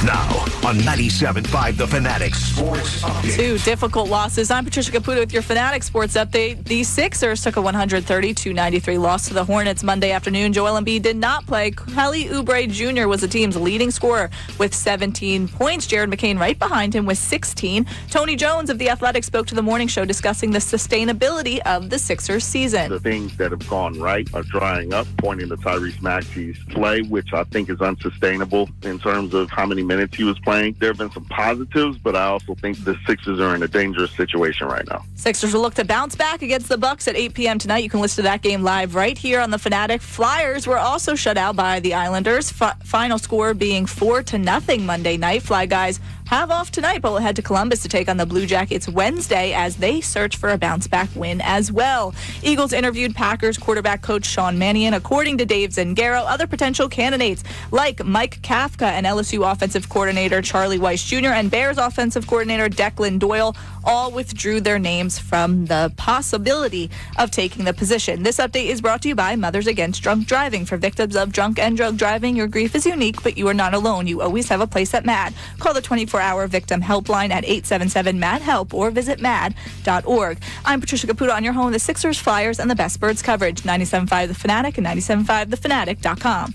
Now on 97.5 The Fanatic Sports Update. 2 difficult losses. I'm Patricia Caputo with your Fanatic Sports Update. The Sixers took a 132-93 loss to the Hornets Monday afternoon. Joel Embiid did not play. Kelly Oubre Jr. was the team's leading scorer with 17 points. Jared McCain right behind him with 16. Tony Jones of The Athletic spoke to the morning show discussing the sustainability of the Sixers season. The things that have gone right are drying up, pointing to Tyrese Maxey's play, which I think is unsustainable in terms of how many minutes he was playing. There have been some positives, but I also think the Sixers are in a dangerous situation right now. Sixers will look to bounce back against the Bucks at 8 p.m. tonight. You can listen to that game live right here on the Fanatic. Flyers were also shut out by the Islanders. Final score being 4-0 Monday night. Fly guys have off tonight, but will head to Columbus to take on the Blue Jackets Wednesday as they search for a bounce-back win as well. Eagles interviewed Packers quarterback coach Sean Mannion. According to Dave Zangaro, other potential candidates like Mike Kafka and LSU offensive coordinator Charlie Weiss Jr. and Bears offensive coordinator Declan Doyle all withdrew their names from the possibility of taking the position. This update is brought to you by Mothers Against Drunk Driving. For victims of drunk and drug driving, your grief is unique, but you are not alone. You always have a place at MAD. Call the 24-hour victim helpline at 877-MAD-HELP or visit mad.org. I'm Patricia Caputo on your home, the Sixers, Flyers, and the Best Birds coverage. 97.5 The Fanatic and 97.5thefanatic.com.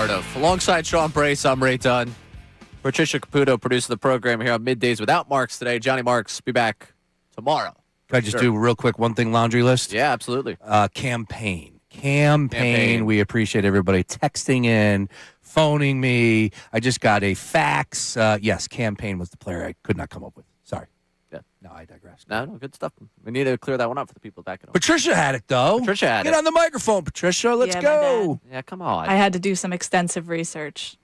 part of. Alongside Sean Brace, I'm Ray Dunn. Patricia Caputo producing the program here on Middays without Marks today. Johnny Marks be back tomorrow. Can I just do real quick one thing, laundry list? Yeah, absolutely. Campaign. We appreciate everybody texting in, phoning me. I just got a fax. Yes, campaign was the player I could not come up with. Sorry. Yeah. No, I digress. No, good stuff. We need to clear that one up for the people back at home. Patricia had it, though. Patricia had Get it. on the microphone, Patricia. Let's Yeah, my go. Yeah, come on. I had to do some extensive research.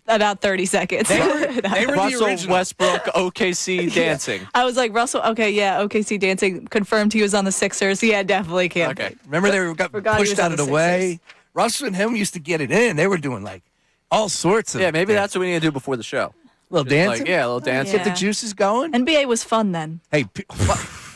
About 30 seconds. They were the Russell original. Westbrook, OKC dancing. I was like, Russell, okay, yeah, OKC dancing confirmed he was on the Sixers. Yeah, definitely can't. Okay. Remember they got Forgot he pushed was out on of the the way? Sixers. Russell and him used to get it in. They were doing like all sorts of Yeah, maybe that's what we need to do before the show. little dancing. Like, yeah, a little dancing. Get the juices going. NBA was fun then. Hey,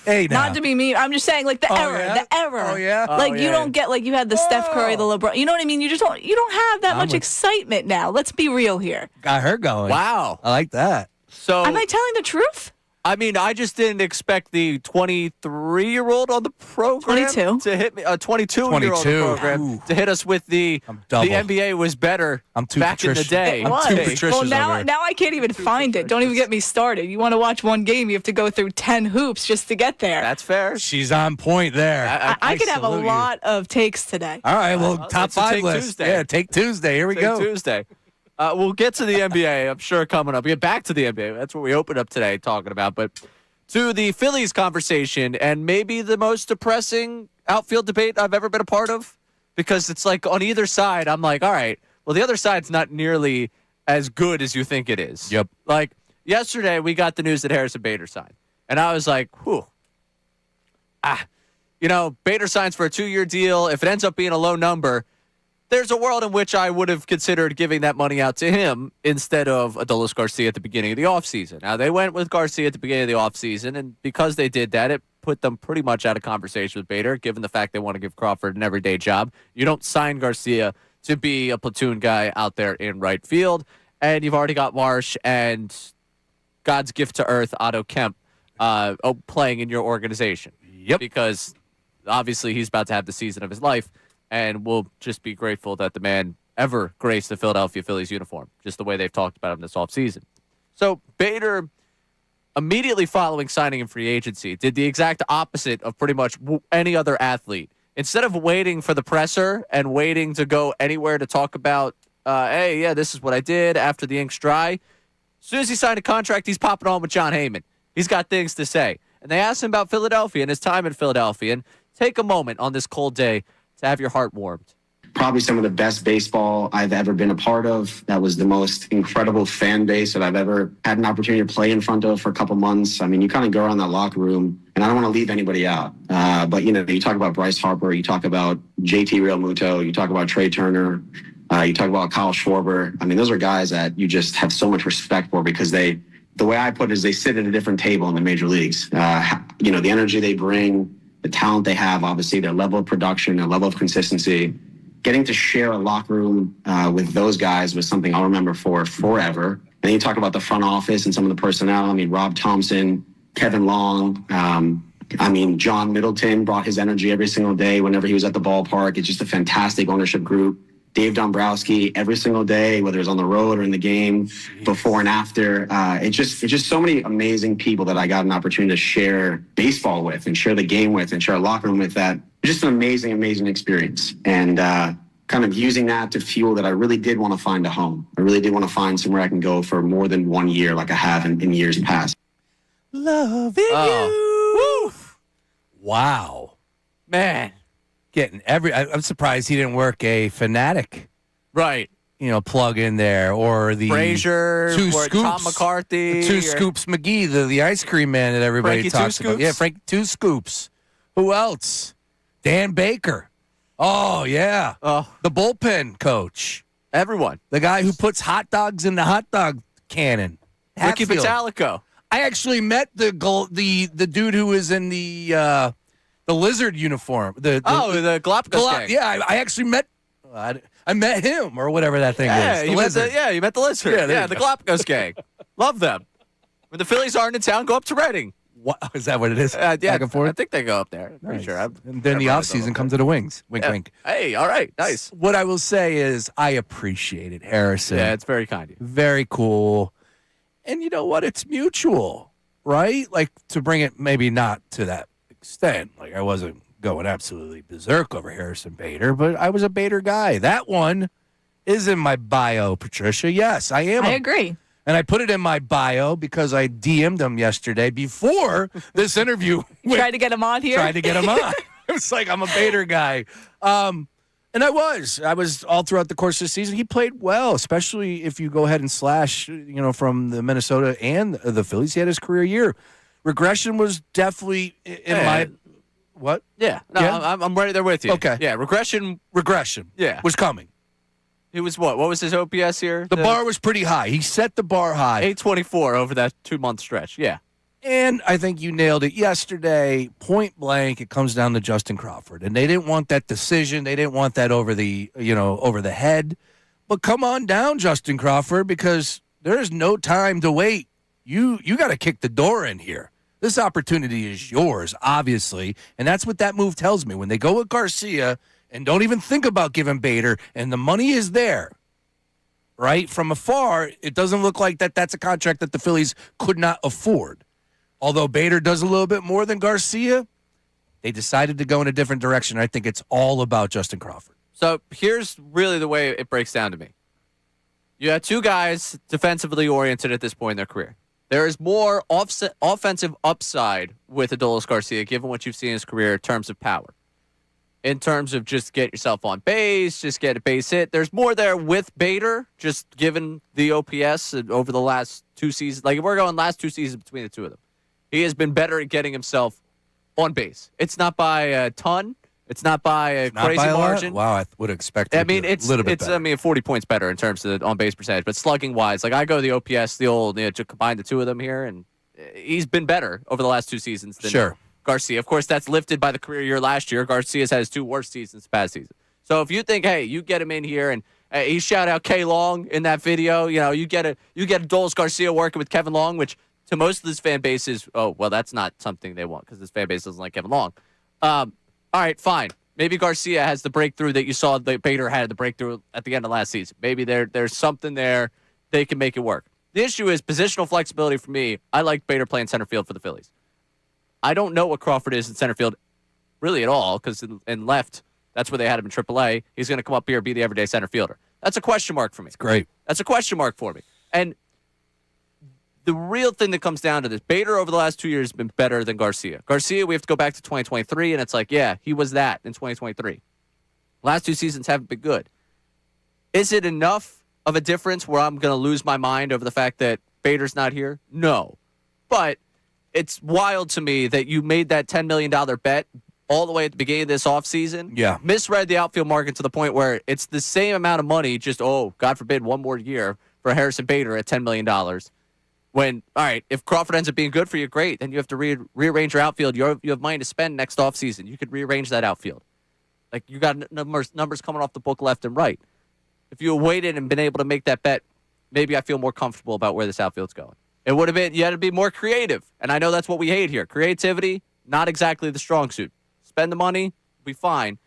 hey, now. Not to be mean. I'm just saying, like, the era. yeah? The era. Oh, yeah? Like, Oh, you yeah. don't get, like, you had the Steph Curry, the LeBron. You know what I mean? You just don't have that much with- excitement now. Let's be real here. Got her going. Wow. I like that. So, Am I telling the truth? I mean, I just didn't expect the 23-year-old on the program 22. to hit me. A 22-year-old on the 22. program Ooh. to hit us with the double. NBA was better I'm too back in the Patricia. day. I'm What? too Hey, Patricia's Well, over now here. I can't even find it. Don't even get me started. You want to watch one game, you have to go through 10 hoops just to get there. That's fair. She's on point there. I could have a salute you. lot of takes today. All right, well, top it's a 5 Take list. Tuesday. Yeah, take Tuesday. Here we Take go. Tuesday. We'll get to the NBA, I'm sure, coming up. We get back to the NBA. That's what we opened up today talking about. But to the Phillies conversation, and maybe the most depressing outfield debate I've ever been a part of, because it's like on either side, I'm like, all right, well, the other side's not nearly as good as you think it is. Yep. Like yesterday, we got the news that Harrison Bader signed. And I was like, whew. Bader signs for a 2-year deal. If it ends up being a low number, there's a world in which I would have considered giving that money out to him instead of Adolis Garcia at the beginning of the offseason. Now, they went with Garcia at the beginning of the offseason, and because they did that, it put them pretty much out of conversation with Bader, given the fact they want to give Crawford an everyday job. You don't sign Garcia to be a platoon guy out there in right field, and you've already got Marsh and God's gift to earth, Otto Kemp, playing in your organization. Yep. Because obviously he's about to have the season of his life. And we'll just be grateful that the man ever graced the Philadelphia Phillies uniform, just the way they've talked about him this offseason. So Bader, immediately following signing in free agency, did the exact opposite of pretty much any other athlete. Instead of waiting for the presser and waiting to go anywhere to talk about, hey, yeah, this is what I did after the ink's dry, as soon as he signed a contract, he's popping on with John Heyman. He's got things to say. And they asked him about Philadelphia and his time in Philadelphia. And take a moment on this cold day to have your heart warmed. Probably some of the best baseball I've ever been a part of. That was the most incredible fan base that I've ever had an opportunity to play in front of for a couple months. I mean, you kind of go around that locker room, and I don't want to leave anybody out. But, you talk about Bryce Harper, you talk about JT Realmuto, you talk about Trey Turner, you talk about Kyle Schwarber. I mean, those are guys that you just have so much respect for because the way I put it is they sit at a different table in the major leagues. The energy they bring, the talent they have, obviously, their level of production, their level of consistency. Getting to share a locker room with those guys was something I'll remember for forever. And then you talk about the front office and some of the personnel. I mean, Rob Thompson, Kevin Long. John Middleton brought his energy every single day whenever he was at the ballpark. It's just a fantastic ownership group. Dave Dombrowski every single day, whether it's on the road or in the game, before and after. It's just so many amazing people that I got an opportunity to share baseball with and share the game with and share a locker room with. That just an amazing, amazing experience. And kind of using that to fuel that I really did want to find a home. I really did want to find somewhere I can go for more than 1 year like I have in years past. Loving you. Woo. Wow. Man. Getting I'm surprised he didn't work a Fanatic, Right. Plug in there, or the Frazier, Two or Scoops, Tom McCarthy. Two or- Scoops McGee, the ice cream man that everybody Frankie Two talks about. Scoops? Yeah, Frank Two Scoops. Who else? Dan Baker. Oh, yeah. Oh. The bullpen coach. Everyone. The guy who puts hot dogs in the hot dog cannon. Ricky Hatfield. Vitalico. I actually met the dude who was in the lizard uniform. The Galapagos gang. Yeah, I actually met. I met him or whatever that thing is. The lizard. You met the lizard. Yeah, there Yeah, you the go. Galapagos gang. Love them. When the Phillies aren't in town, go up to Reading. What is that? What it is? Yeah, Back and forth. I think they go up there. Pretty Nice. sure. And then the offseason comes to the wings. Wink, wink. Hey, all right, nice. What I will say is I appreciate it, Harrison. Yeah, it's very kind of you. Very cool. And you know what? It's mutual, right? Like, to bring it maybe not to that extent. Like, I wasn't going absolutely berserk over Harrison Bader, but I was a Bader guy. That one is in my bio, Patricia. Yes, I am. I agree. And I put it in my bio because I DM'd him yesterday before this interview. Tried to get him on here. Tried to get him on. It's like, I'm a Bader guy. And I was all throughout the course of the season. He played well, especially if you go ahead and slash, from the Minnesota and the Phillies. He had his career year. Regression was definitely in my what? Yeah, no, Yeah? I'm right there with you. Okay. Yeah, regression. Yeah. Was coming. He was what? What was his OPS here? The bar was pretty high. He set the bar high. 824 over that 2-month stretch. Yeah. And I think you nailed it yesterday. Point blank, it comes down to Justin Crawford. And they didn't want that decision. They didn't want that over the head. But come on down, Justin Crawford, because there is no time to wait. You got to kick the door in here. This opportunity is yours, obviously. And that's what that move tells me. When they go with Garcia and don't even think about giving Bader, and the money is there, right? From afar, it doesn't look like that's a contract that the Phillies could not afford. Although Bader does a little bit more than Garcia, they decided to go in a different direction. I think it's all about Justin Crawford. So here's really the way it breaks down to me. You have two guys defensively oriented at this point in their career. There is more offensive upside with Adolis Garcia, given what you've seen in his career in terms of power. In terms of just get yourself on base, just get a base hit. There's more there with Bader, just given the OPS over the last 2 seasons. Like, if we're going last 2 seasons between the two of them, he has been better at getting himself on base. It's not by a ton. It's not by a crazy margin. Wow, I would expect it a little bit better. 40 points better in terms of the on-base percentage. But slugging-wise, like I go the OPS, the old, to combine the two of them here, and he's been better over the last 2 seasons than Garcia. Of course, that's lifted by the career year last year. Garcia's had his 2 worst seasons past season. So if you think, hey, you get him in here, and he shout out K Long in that video, you get Adolis Garcia working with Kevin Long, which to most of this fan base is, oh, well, that's not something they want because this fan base doesn't like Kevin Long. All right, fine. Maybe Garcia has the breakthrough that you saw that Bader had the breakthrough at the end of last season. Maybe there's something there they can make it work. The issue is positional flexibility for me. I like Bader playing center field for the Phillies. I don't know what Crawford is in center field really at all because in left, that's where they had him in AAA. He's going to come up here and be the everyday center fielder. That's a question mark for me. It's great. That's a question mark for me. And the real thing that comes down to this, Bader over the last 2 years has been better than Garcia. Garcia, we have to go back to 2023, and it's like, yeah, he was that in 2023. Last 2 seasons haven't been good. Is it enough of a difference where I'm going to lose my mind over the fact that Bader's not here? No. But it's wild to me that you made that $10 million bet all the way at the beginning of this offseason. Yeah. Misread the outfield market to the point where it's the same amount of money, just, God forbid, one more year for Harrison Bader at $10 million. When, all right, if Crawford ends up being good for you, great. Then you have to rearrange your outfield. You have money to spend next offseason. You could rearrange that outfield. Like, you got numbers coming off the book left and right. If you had waited and been able to make that bet, maybe I feel more comfortable about where this outfield's going. It would have been, you had to be more creative. And I know that's what we hate here. Creativity, not exactly the strong suit. Spend the money, be fine.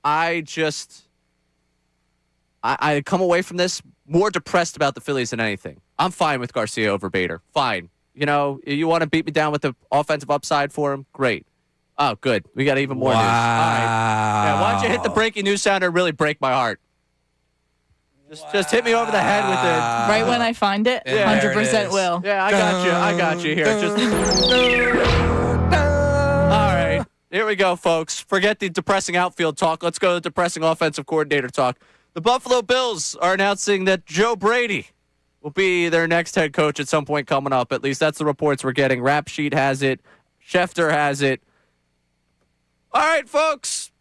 I come away from this more depressed about the Phillies than anything. I'm fine with Garcia over Bader. Fine. You want to beat me down with the offensive upside for him? Great. Oh, good. We got even more news. All right. Yeah, why don't you hit the breaking news sounder and really break my heart? Just hit me over the head with it. Right when I find it, 100% will. Yeah, I got you here. All right. Here we go, folks. Forget the depressing outfield talk. Let's go to the depressing offensive coordinator talk. The Buffalo Bills are announcing that Joe Brady will be their next head coach at some point coming up. At least that's the reports we're getting. Rap Sheet has it. Schefter has it. All right, folks.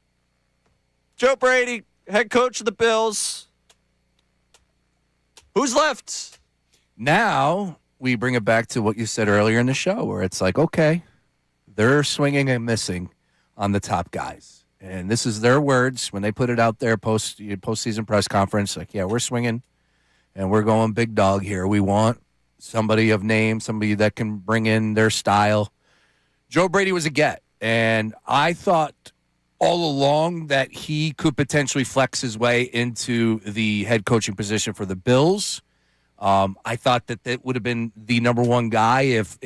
Joe Brady, head coach of the Bills. Who's left? Now we bring it back to what you said earlier in the show where it's like, okay, they're swinging and missing on the top guys. And this is their words when they put it out there postseason press conference. Like, yeah, we're swinging and we're going big dog here. We want somebody of name, somebody that can bring in their style. Joe Brady was a get, and I thought all along that he could potentially flex his way into the head coaching position for the Bills. I thought that would have been the number one guy if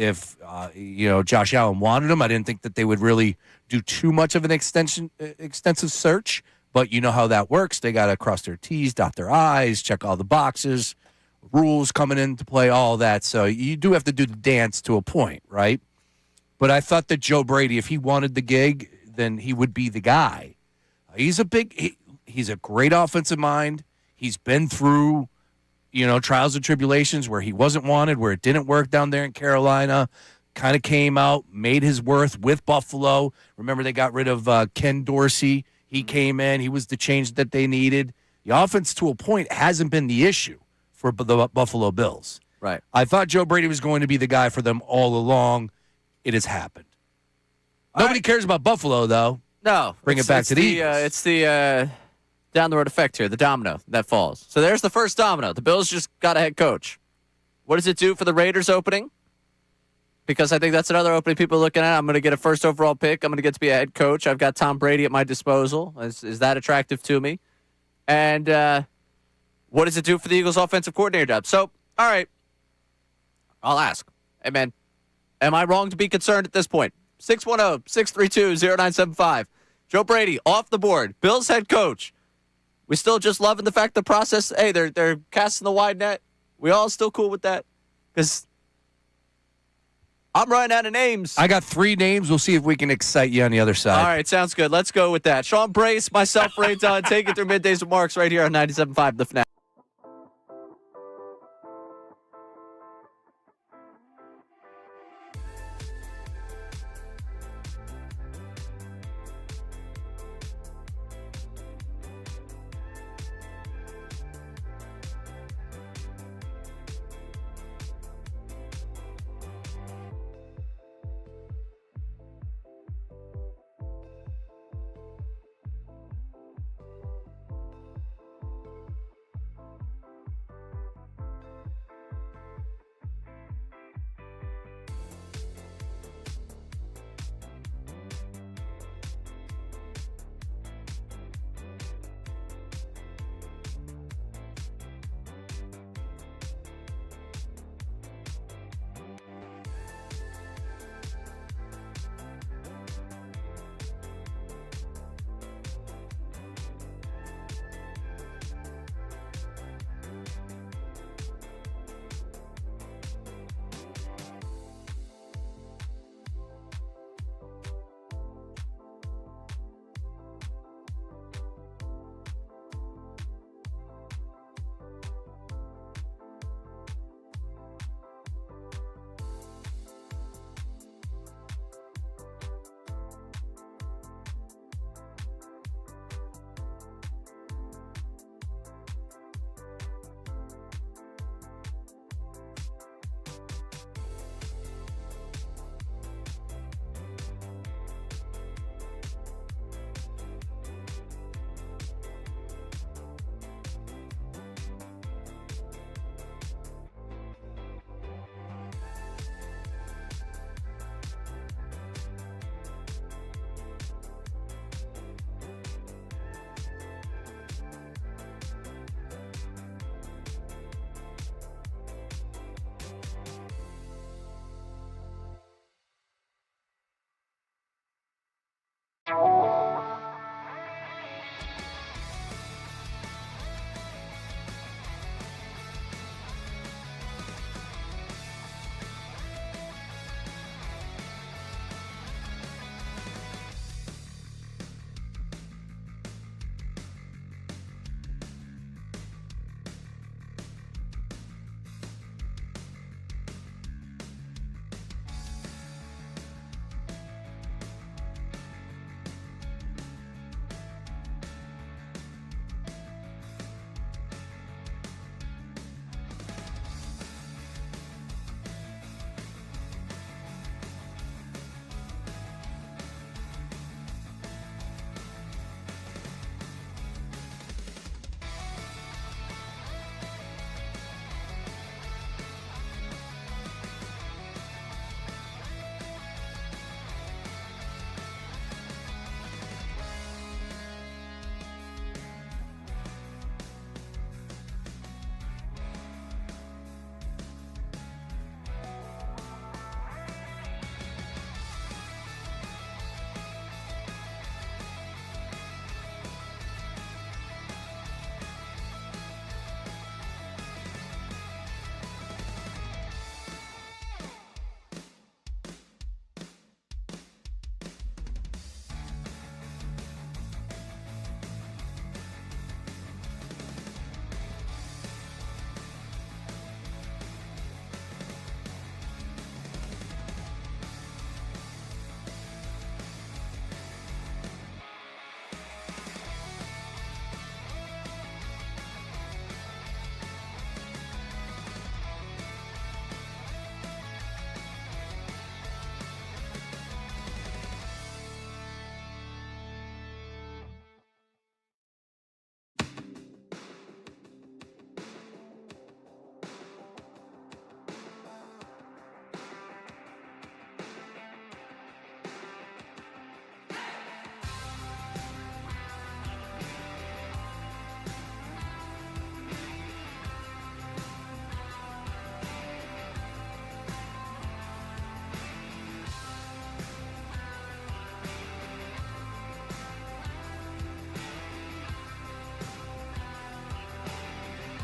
Josh Allen wanted him. I didn't think that they would really do too much of an extensive search, but you know how that works. They got to cross their T's, dot their I's, check all the boxes, rules coming into play, all that. So you do have to do the dance to a point, right? But I thought that Joe Brady, if he wanted the gig, then he would be the guy. He's a great offensive mind. He's been through trials and tribulations where he wasn't wanted, where it didn't work down there in Carolina, kind of came out, made his worth with Buffalo. Remember, they got rid of Ken Dorsey. He came in. He was the change that they needed. The offense, to a point, hasn't been the issue for the Buffalo Bills. Right. I thought Joe Brady was going to be the guy for them all along. It has happened. Nobody cares about Buffalo, though. No. Bring it back to the Eagles. It's the down the road effect here, the domino that falls. So there's the first domino. The Bills just got a head coach. What does it do for the Raiders opening? Because I think that's another opening people are looking at. I'm going to get a first overall pick. I'm going to get to be a head coach. I've got Tom Brady at my disposal. Is that attractive to me? And what does it do for the Eagles' offensive coordinator job? So, all right, I'll ask. Hey, man, am I wrong to be concerned at this point? 610-632-0975. Joe Brady off the board. Bills head coach. We still just loving the fact the process, hey, they're casting the wide net. We all still cool with that? Because I'm running out of names. I got 3 names. We'll see if we can excite you on the other side. All right, sounds good. Let's go with that. Sean Brace, myself, Ray Dunn, take it through Middays with Marks right here on 97.5 The Fanatic.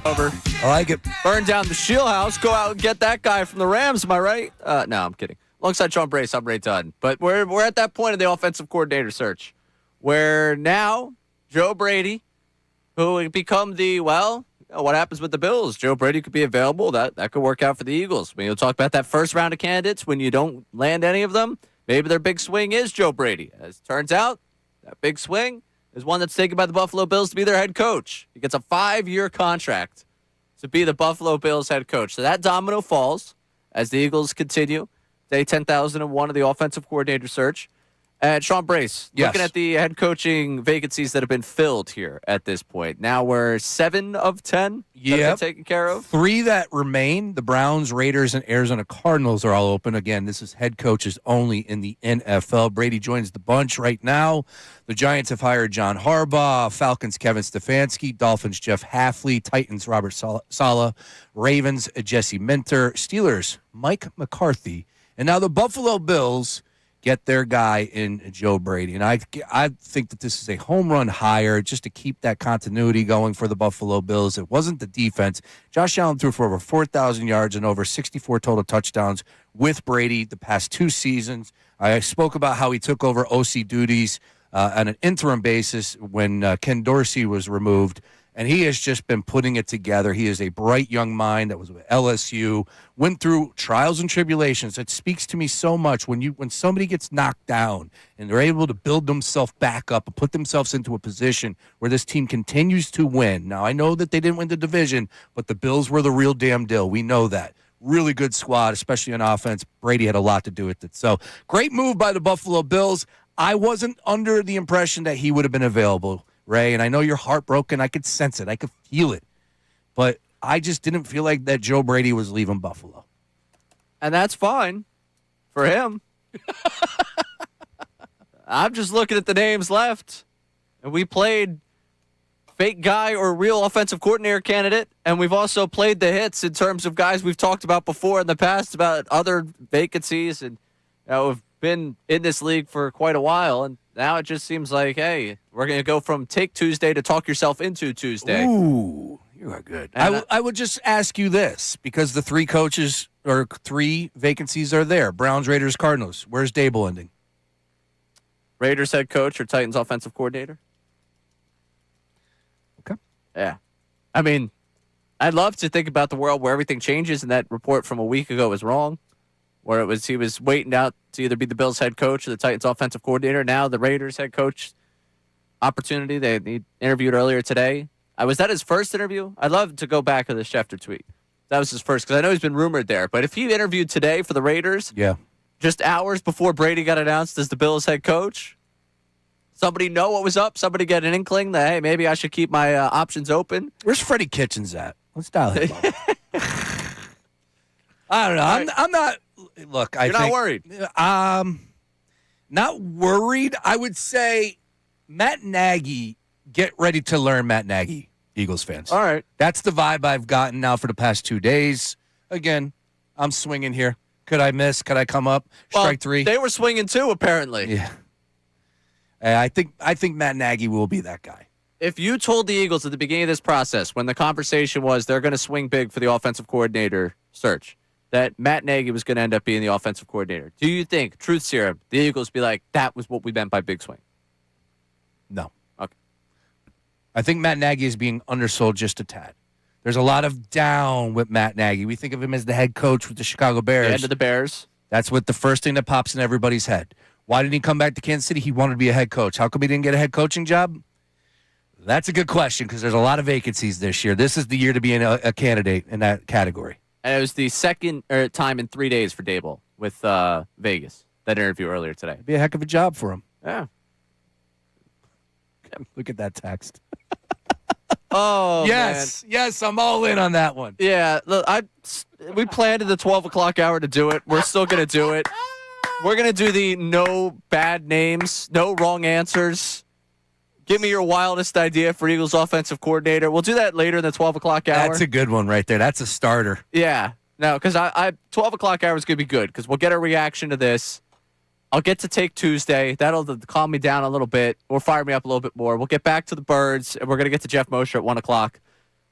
over. I like it. Burn down the Shield House. Go out and get that guy from the Rams. Am I right? No, I'm kidding. Alongside Sean Brace, I'm Ray Dunn. But we're at that point in the offensive coordinator search where now Joe Brady, who would become what happens with the Bills? Joe Brady could be available. That could work out for the Eagles. I mean, you'll talk about that first round of candidates when you don't land any of them. Maybe their big swing is Joe Brady. As it turns out, that big swing is one that's taken by the Buffalo Bills to be their head coach. He gets a 5-year contract to be the Buffalo Bills head coach. So that domino falls as the Eagles continue day 10,001 of the offensive coordinator search. And Sean Brace, looking at the head coaching vacancies that have been filled here at this point. Now we're 7 of 10 that have been taken care of. 3 that remain. The Browns, Raiders, and Arizona Cardinals are all open. Again, this is head coaches only in the NFL. Brady joins the bunch right now. The Giants have hired John Harbaugh, Falcons Kevin Stefanski, Dolphins Jeff Hafley, Titans Robert Saleh, Ravens Jesse Minter, Steelers Mike McCarthy, and now the Buffalo Bills get their guy in Joe Brady. And I think that this is a home run hire just to keep that continuity going for the Buffalo Bills. It wasn't the defense. Josh Allen threw for over 4,000 yards and over 64 total touchdowns with Brady the past 2 seasons. I spoke about how he took over OC duties on an interim basis when Ken Dorsey was removed. And he has just been putting it together. He is a bright young mind that was with LSU, went through trials and tribulations. It speaks to me so much when somebody gets knocked down and they're able to build themselves back up and put themselves into a position where this team continues to win. Now, I know that they didn't win the division, but the Bills were the real damn deal. We know that. Really good squad, especially on offense. Brady had a lot to do with it. So, great move by the Buffalo Bills. I wasn't under the impression that he would have been available, Ray, and I know you're heartbroken. I could sense it. I could feel it. But I just didn't feel like that Joe Brady was leaving Buffalo. And that's fine for him. I'm just looking at the names left. And we played fake guy or real offensive coordinator candidate, and we've also played the hits in terms of guys we've talked about before in the past about other vacancies, and we've been in this league for quite a while, and now it just seems like, hey, we're going to go from Take Tuesday to Talk Yourself into Tuesday. Ooh, you are good. I would just ask you this, because the 3 coaches or 3 vacancies are there. Browns, Raiders, Cardinals. Where's Dable ending? Raiders head coach or Titans offensive coordinator? Okay. Yeah. I mean, I'd love to think about the world where everything changes and that report from a week ago was wrong, where he was waiting out to either be the Bills head coach or the Titans offensive coordinator. Now the Raiders head coach opportunity. They interviewed earlier today. Was that his first interview? I'd love to go back to the Schefter tweet. That was his first, because I know he's been rumored there. But if he interviewed today for the Raiders, just hours before Brady got announced as the Bills head coach, somebody know what was up? Somebody get an inkling that, hey, maybe I should keep my options open? Where's Freddie Kitchens at? Let's dial him up. I don't know. Right. I'm not. Look, You're not worried. Not worried. I would say Matt Nagy. Get ready to learn Matt Nagy, Eagles fans. All right. That's the vibe I've gotten now for the past 2 days. Again, I'm swinging here. Could I miss? Could I come up? Strike 3. They were swinging too, apparently. Yeah. I think Matt Nagy will be that guy. If you told the Eagles at the beginning of this process, when the conversation was they're going to swing big for the offensive coordinator search, that Matt Nagy was going to end up being the offensive coordinator, do you think, truth serum, the Eagles be like, that was what we meant by big swing? No. Okay. I think Matt Nagy is being undersold just a tad. There's a lot of down with Matt Nagy. We think of him as the head coach with the Chicago Bears. The end of the Bears. That's what the first thing that pops in everybody's head. Why didn't he come back to Kansas City? He wanted to be a head coach. How come he didn't get a head coaching job? That's a good question, because there's a lot of vacancies this year. This is the year to be a candidate in that category. And it was the second time in 3 days for Dable with Vegas, that interview earlier today. It'd be a heck of a job for him. Yeah. Look at that text. Oh, yes. man. Yes, I'm all in on that one. Yeah, look, we planned at the 12 o'clock hour to do it. We're still going to do it. We're going to do the no bad names, no wrong answers. Give me your wildest idea for Eagles offensive coordinator. We'll do that later in the 12 o'clock hour. That's a good one right there. That's a starter. Yeah. No, because 12 o'clock hour is going to be good, because we'll get a reaction to this. I'll get to Take Tuesday. That'll calm me down a little bit or fire me up a little bit more. We'll get back to the Birds, and we're going to get to Jeff Mosher at 1 o'clock.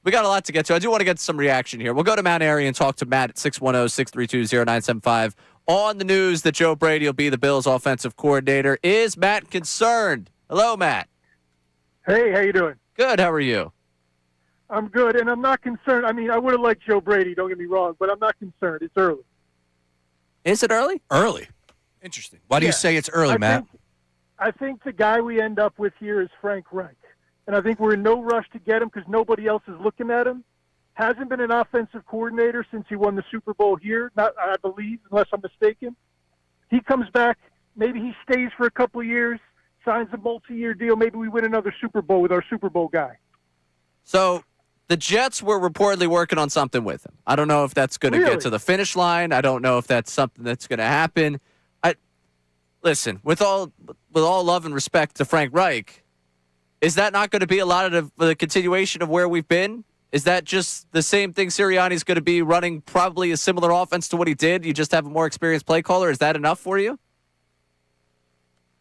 We got a lot to get to. I do want to get some reaction here. We'll go to Mount Airy and talk to Matt at 610-632-0975 on the news that Joe Brady will be the Bills' offensive coordinator. Is Matt concerned? Hello, Matt. Hey, how you doing? Good. How are you? I'm good, and I'm not concerned. I mean, I would have liked Joe Brady, don't get me wrong, but I'm not concerned. It's early. Is it early? Early. Interesting. Why do you say it's early, Matt? I think the guy we end up with here is Frank Reich. And I think we're in no rush to get him because nobody else is looking at him. Hasn't been an offensive coordinator since he won the Super Bowl here, I believe, unless I'm mistaken. He comes back. Maybe he stays for a couple of years, signs a multi-year deal. Maybe we win another Super Bowl with our Super Bowl guy. So the Jets were reportedly working on something with him. I don't know if that's going to get to the finish line. I don't know if that's something that's going to happen. Listen, with all love and respect to Frank Reich, is that not going to be a lot of the continuation of where we've been? Is that just the same thing Sirianni's going to be running probably a similar offense to what he did? You just have a more experienced play caller? Is that enough for you?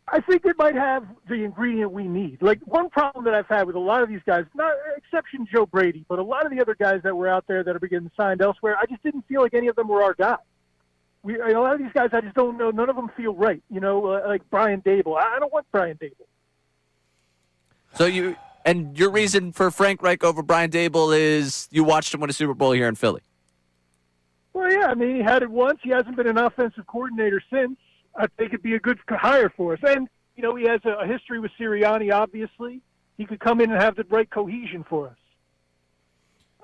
I think it might have the ingredient we need. Like, one problem that I've had with a lot of these guys, not exception Joe Brady, but a lot of the other guys that were out there that are getting signed elsewhere, I just didn't feel like any of them were our guy. A lot of these guys, I just don't know. None of them feel right. Like Brian Dable. I don't want Brian Dable. So your reason for Frank Reich over Brian Dable is you watched him win a Super Bowl here in Philly. Well, yeah. I mean, he had it once. He hasn't been an offensive coordinator since. I think it'd be a good hire for us. And, he has a history with Sirianni, obviously. He could come in and have the right cohesion for us.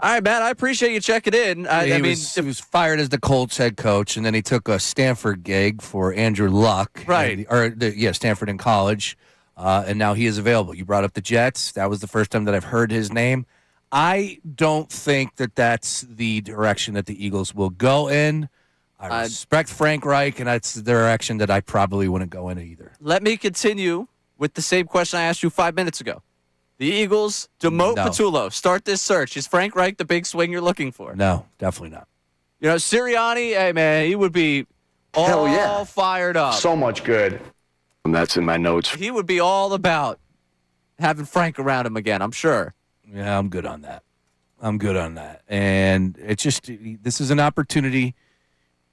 All right, Matt, I appreciate you checking in. He was fired as the Colts head coach, and then he took a Stanford gig for Andrew Luck. Right. Stanford in college, and now he is available. You brought up the Jets. That was the first time that I've heard his name. I don't think that that's the direction that the Eagles will go in. I respect Frank Reich, and that's the direction that I probably wouldn't go in either. Let me continue with the same question I asked you 5 minutes ago. The Eagles demote Patullo. Start this search. Is Frank Reich the big swing you're looking for? No, definitely not. Sirianni, hey, man, he would be all fired up. So much good. And that's in my notes. He would be all about having Frank around him again, I'm sure. Yeah, I'm good on that. And it's just, this is an opportunity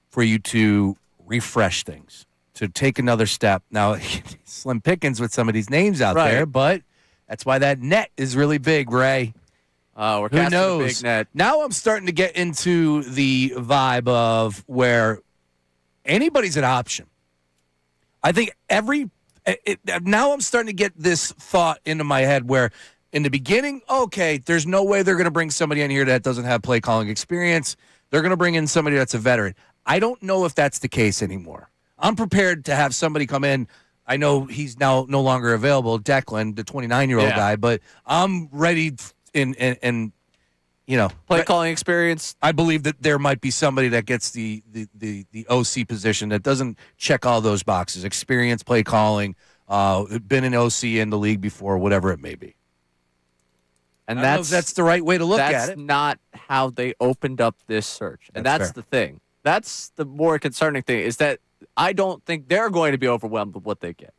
for you to refresh things, to take another step. Now, slim pickings with some of these names out there, but that's why that net is really big, Ray. We're casting a big net. Now I'm starting to get into the vibe of where anybody's an option. I think now I'm starting to get this thought into my head where in the beginning, okay, there's no way they're going to bring somebody in here that doesn't have play calling experience. They're going to bring in somebody that's a veteran. I don't know if that's the case anymore. I'm prepared to have somebody come in. I know he's now no longer available, Declan, the 29-year-old guy, but I'm ready and play calling experience. I believe that there might be somebody that gets the OC position that doesn't check all those boxes. Experience, play calling, been an OC in the league before, whatever it may be. And that's the right way to look at it. That's not how they opened up this search. And that's the thing. That's the more concerning thing, is that I don't think they're going to be overwhelmed with what they get.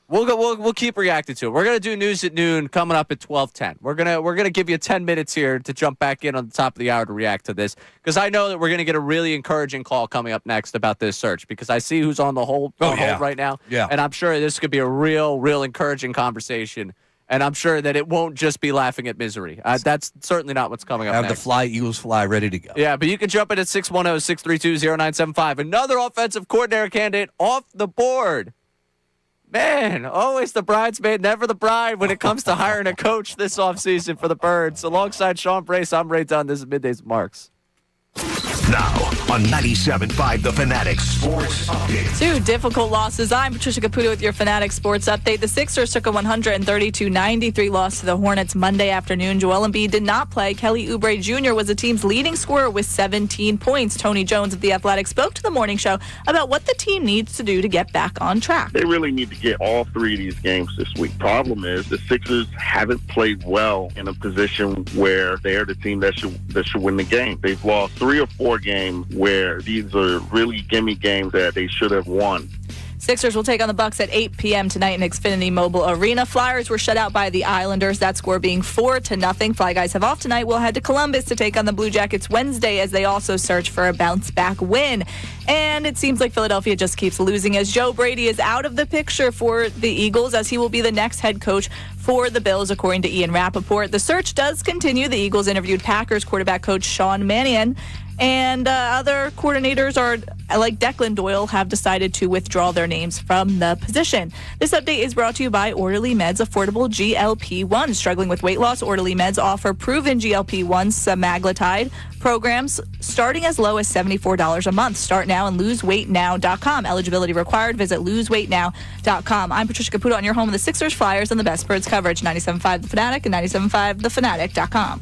We'll keep reacting to it. We're gonna do news at noon coming up at 12:10. We're gonna give you 10 minutes here to jump back in on the top of the hour to react to this, because I know that we're gonna get a really encouraging call coming up next about this search, because I see who's on the hold right now, and I'm sure this could be a real encouraging conversation. And I'm sure that it won't just be laughing at misery. That's certainly not what's coming up next. Have the Fly Eagles Fly ready to go. Yeah, but you can jump in at 610-632-0975. Another offensive coordinator candidate off the board. Man, always the bridesmaid, never the bride when it comes to hiring a coach this offseason for the Birds. Alongside Sean Brace, I'm Ray Dunn. This is Middays with Marks. Now on 97.5 The Fanatic Sports Update. 2 difficult losses. I'm Patricia Caputo with your Fanatic Sports Update. The Sixers took a 132-93 loss to the Hornets Monday afternoon. Joel Embiid did not play. Kelly Oubre Jr. was the team's leading scorer with 17 points. Tony Jones of The Athletic spoke to the morning show about what the team needs to do to get back on track. They really need to get all 3 of these games this week. Problem is the Sixers haven't played well in a position where they're the team that should win the game. They've lost 3 or 4 games where these are really gimme games that they should have won. Sixers will take on the Bucks at 8 p.m. tonight in Xfinity Mobile Arena. Flyers were shut out by the Islanders, that score being 4-0. Fly Guys have off tonight. We'll head to Columbus to take on the Blue Jackets Wednesday as they also search for a bounce-back win. And it seems like Philadelphia just keeps losing as Joe Brady is out of the picture for the Eagles as he will be the next head coach for the Bills, according to Ian Rappaport. The search does continue. The Eagles interviewed Packers quarterback coach Sean Mannion. And other coordinators are like Declan Doyle have decided to withdraw their names from the position. This update is brought to you by Orderly Meds Affordable GLP-1. Struggling with weight loss, Orderly Meds offer proven GLP-1 semaglutide programs starting as low as $74 a month. Start now and loseweightnow.com. Eligibility required. Visit loseweightnow.com. I'm Patricia Caputo on your home of the Sixers, Flyers, and the Best Birds coverage. 97.5 The Fanatic and 97.5thefanatic.com.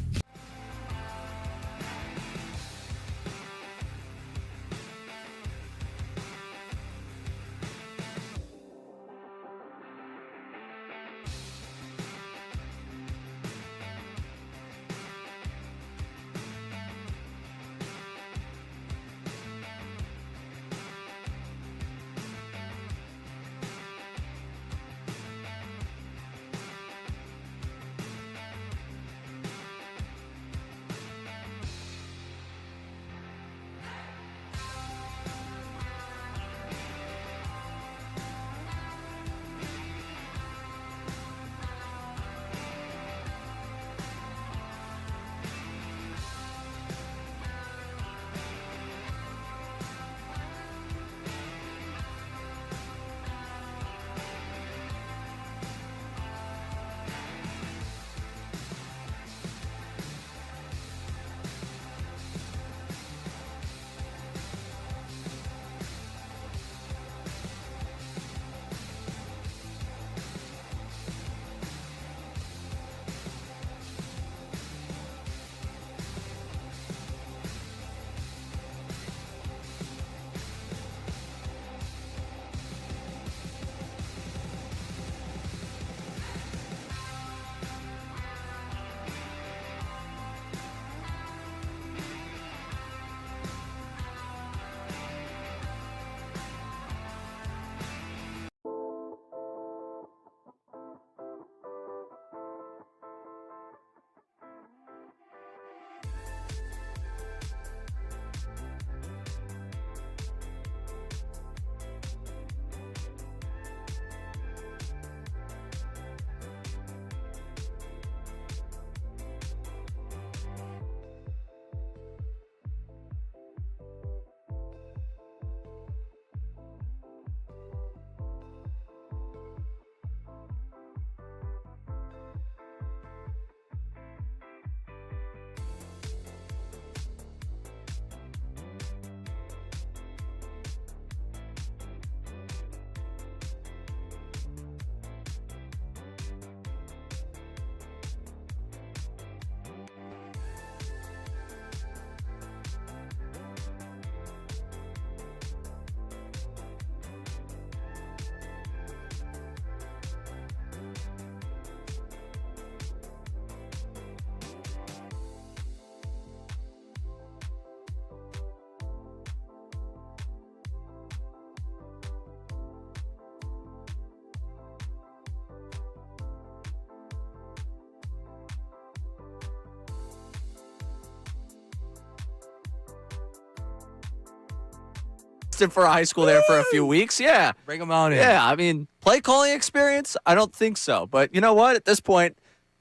For a high school there for a few weeks. Yeah. Bring him on in. Yeah, I mean, play calling experience? I don't think so. But you know what? At this point,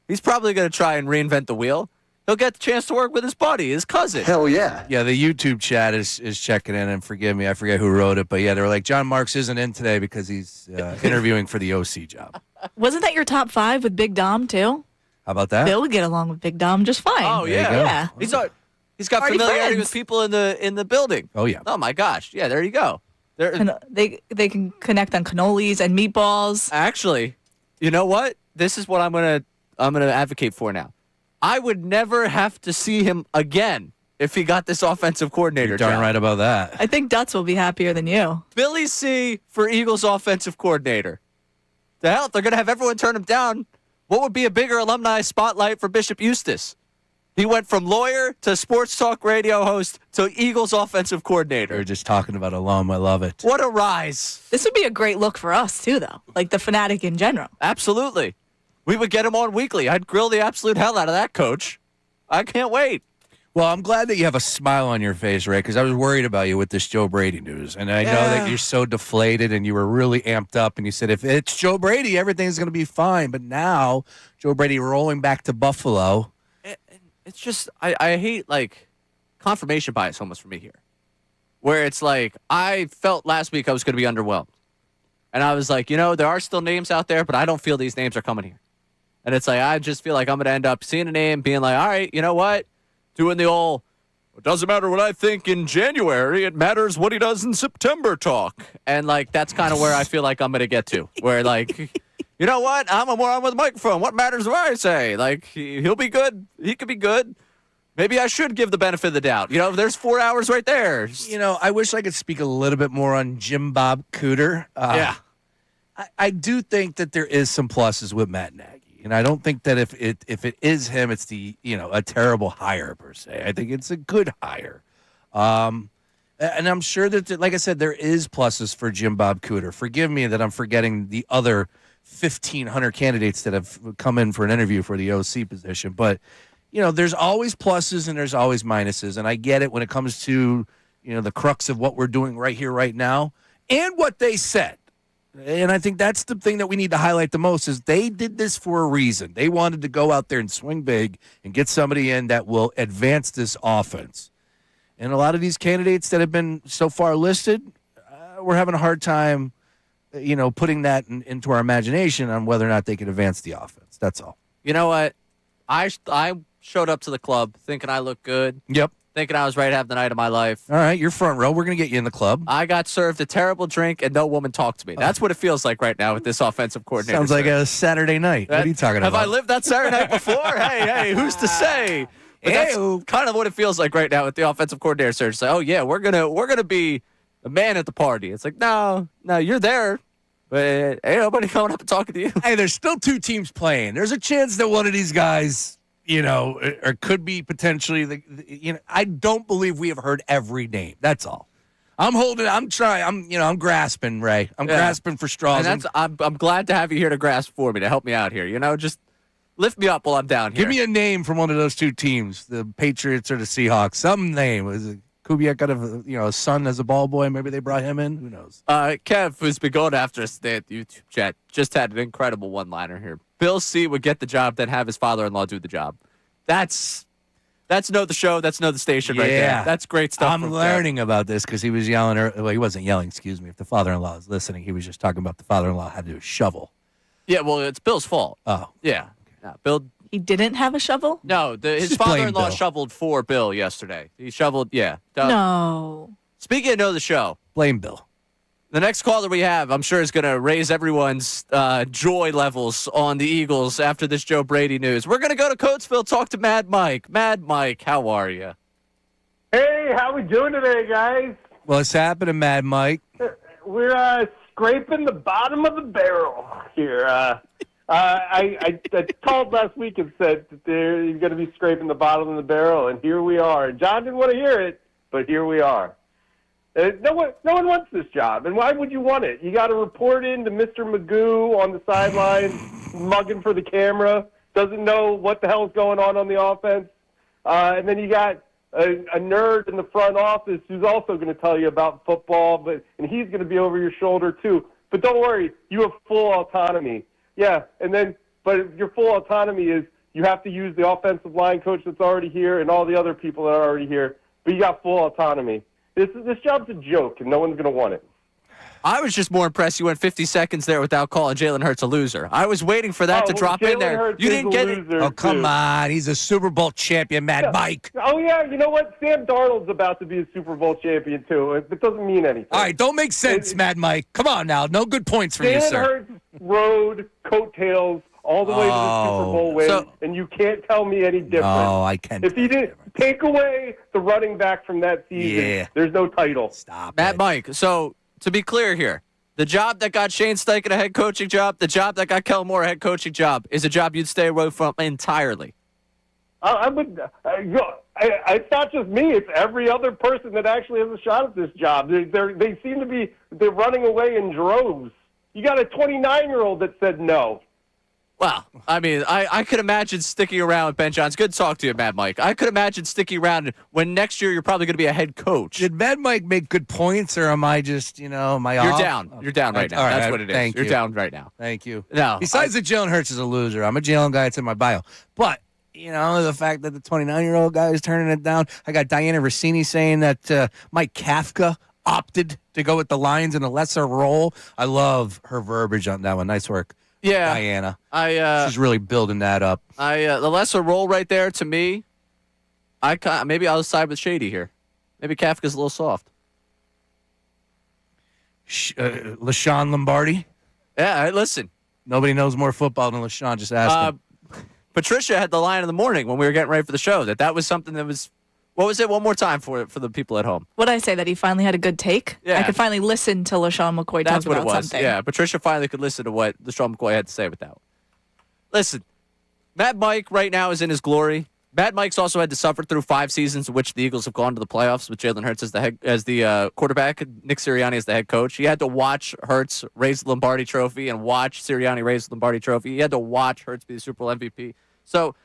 he's probably going to try and reinvent the wheel. He'll get the chance to work with his buddy, his cousin. Hell yeah. Yeah, the YouTube chat is checking in, and forgive me, I forget who wrote it, but yeah, they were like, John Marks isn't in today because he's interviewing for the OC job. Wasn't that your top 5 with Big Dom, too? How about that? Bill would get along with Big Dom just fine. Oh, yeah. Yeah. He's got Already familiarity friends. with people in the building. Oh, yeah. Oh, my gosh. Yeah, there you go. They can connect on cannolis and meatballs. Actually, you know what? This is what I'm gonna advocate for now. I would never have to see him again if he got this offensive coordinator You're darn job. right about that. I think Dutz will be happier than you. Billy C for Eagles offensive coordinator. The hell, they're gonna have everyone turn him down. What would be a bigger alumni spotlight for Bishop Eustace? He went from lawyer to sports talk radio host to Eagles offensive coordinator. We're just talking about alum. I love it. What a rise. This would be a great look for us, too, though. Like the Fanatic in general. Absolutely. We would get him on weekly. I'd grill the absolute hell out of that coach. I can't wait. Well, I'm glad that you have a smile on your face, Ray, because I was worried about you with this Joe Brady news. And I know that you're so deflated and you were really amped up. And you said, if it's Joe Brady, everything's going to be fine. But now, Joe Brady rolling back to Buffalo. It's just, I hate, like, confirmation bias almost for me here. Where it's like, I felt last week I was going to be underwhelmed. And I was like, there are still names out there, but I don't feel these names are coming here. And it's like, I just feel like I'm going to end up seeing a name, being like, all right, you know what? Doing the old, it doesn't matter what I think in January, it matters what he does in September talk. And, like, that's kind of where I feel like I'm going to get to. Where, like, you know what? I'm a moron with a microphone. What matters what I say? Like, he'll be good. He could be good. Maybe I should give the benefit of the doubt. There's 4 hours right there. I wish I could speak a little bit more on Jim Bob Cooter. Yeah. I do think that there is some pluses with Matt Nagy. And I don't think that if it is him, it's a terrible hire per se. I think it's a good hire. And I'm sure that, like I said, there is pluses for Jim Bob Cooter. Forgive me that I'm forgetting the other 1,500 candidates that have come in for an interview for the OC position. But, there's always pluses and there's always minuses. And I get it when it comes to, the crux of what we're doing right here, right now, and what they said. And I think that's the thing that we need to highlight the most is they did this for a reason. They wanted to go out there and swing big and get somebody in that will advance this offense. And a lot of these candidates that have been so far listed, we're having a hard time, putting that into our imagination on whether or not they can advance the offense. That's all. You know what? I showed up to the club thinking I looked good. Yep. Thinking I was ready to have the night of my life. All right, you're front row. We're going to get you in the club. I got served a terrible drink, and no woman talked to me. That's what it feels like right now with this offensive coordinator. Sounds like a Saturday night. What are you talking about? Have I lived that Saturday night before? hey, who's to say? But that's kind of what it feels like right now with the offensive coordinator search. It's like, oh, yeah, we're gonna be the man at the party. It's like, no, you're there. But ain't nobody coming up and talking to you. Hey, there's still two teams playing. There's a chance that one of these guys, or could be potentially, I don't believe we have heard every name. That's all. I'm grasping, Ray. I'm grasping for straws. And I'm glad to have you here to grasp for me, to help me out here. Just lift me up while I'm down here. Give me a name from one of those two teams, the Patriots or the Seahawks. Some name. Was it Kubiak got a son as a ball boy? Maybe they brought him in. Who knows? Kev, who's been going after us today at the YouTube chat, just had an incredible one-liner here. Bill C would get the job, then have his father-in-law do the job. That's know the show. That's know the station right there. That's great stuff. I'm learning about this because he was yelling. Well, he wasn't yelling. Excuse me. If the father-in-law is listening, he was just talking about the father-in-law had to do a shovel. Yeah, well, it's Bill's fault. Oh, yeah. No, Bill. He didn't have a shovel? No, his father-in-law shoveled for Bill yesterday. He shoveled. Yeah. No. Speaking of know the show, blame Bill. The next caller we have, I'm sure, is going to raise everyone's joy levels on the Eagles after this Joe Brady news. We're going to go to Coatesville, talk to Mad Mike. Mad Mike, how are you? Hey, how we doing today, guys? What's happening, Mad Mike? We're scraping the bottom of the barrel here. I called last week and said that you're going to be scraping the bottom of the barrel, and here we are. And John didn't want to hear it, but here we are. No one wants this job, and why would you want it? You got to report in to Mr. Magoo on the sideline, mugging for the camera, doesn't know what the hell's going on the offense, and then you got a nerd in the front office who's also going to tell you about football, and he's going to be over your shoulder too. But don't worry, you have full autonomy. Yeah, but your full autonomy is you have to use the offensive line coach that's already here and all the other people that are already here, but you got full autonomy. This job's a joke, and no one's going to want it. I was just more impressed you went 50 seconds there without calling Jalen Hurts a loser. I was waiting for that to drop in there. Hurts you didn't get it. Oh, come on. He's a Super Bowl champion, Mad Mike. Oh, yeah. You know what? Sam Darnold's about to be a Super Bowl champion, too. It doesn't mean anything. All right, don't make sense, Mad Mike. Come on now. No good points for you, sir. Jalen Hurts rode coattails all the way to the Super Bowl win, and you can't tell me any different. No, I can't. If he didn't take away the running back from that season, there's no title. Stop Matt Mike, so to be clear here, the job that got Shane Steichen a head coaching job, the job that got Kellen Moore a head coaching job, is a job you'd stay away from entirely. I would. It's not just me. It's every other person that actually has a shot at this job. They seem to be running away in droves. You got a 29-year-old that said no. Well, I mean, I could imagine sticking around with Ben Johns. Good to talk to you, Mad Mike. I could imagine sticking around when next year you're probably going to be a head coach. Did Mad Mike make good points, or am I just, am I off? You're down. You're down right now. All right, That's what it is. thank You're you. down right now. Thank you. No. Besides that Jalen Hurts is a loser. I'm a Jalen guy. It's in my bio. But, the fact that the 29-year-old guy is turning it down. I got Diana Rossini saying that Mike Kafka opted to go with the Lions in a lesser role. I love her verbiage on that one. Nice work. Yeah, Diana. she's really building that up. The lesser role right there to me. Maybe I'll side with Shady here. Maybe Kafka's a little soft. LaShawn Lombardi. Yeah, listen. Nobody knows more football than LaShawn. Just ask him. Patricia had the line in the morning when we were getting ready for the show that was something that was. What was it? One more time for the people at home. What did I say? That he finally had a good take? Yeah. I could finally listen to LaShawn McCoy That's talk what about it was. something. Yeah, Patricia finally could listen to what LaShawn McCoy had to say with that. Listen, Mad Mike right now is in his glory. Mad Mike's also had to suffer through 5 seasons in which the Eagles have gone to the playoffs with Jalen Hurts as the quarterback, Nick Sirianni as the head coach. He had to watch Hurts raise the Lombardi Trophy and watch Sirianni raise the Lombardi Trophy. He had to watch Hurts be the Super Bowl MVP. So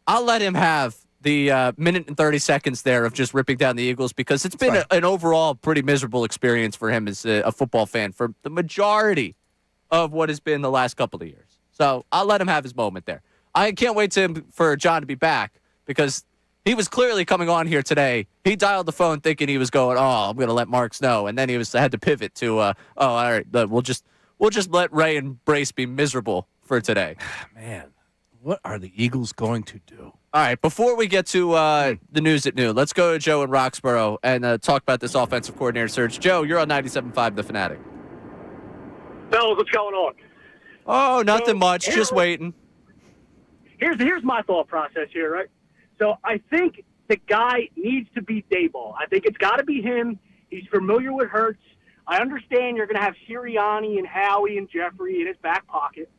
I'll let him have the minute and 30 seconds there of just ripping down the Eagles because it's been an overall pretty miserable experience for him as a football fan for the majority of what has been the last couple of years. So I'll let him have his moment there. I can't wait for John to be back because he was clearly coming on here today. He dialed the phone thinking he was going, I'm going to let Marks know. And then he had to pivot to, all right, we'll just let Ray and Brace be miserable for today. Man, what are the Eagles going to do? All right, before we get to the news at noon, let's go to Joe in Roxborough and talk about this offensive coordinator search. Joe, you're on 97.5 The Fanatic. Fellas, what's going on? Oh, nothing much. Just waiting. Here's my thought process here, right? So I think the guy needs to be Daboll. I think it's got to be him. He's familiar with Hurts. I understand you're going to have Sirianni and Howie and Jeffrey in his back pocket,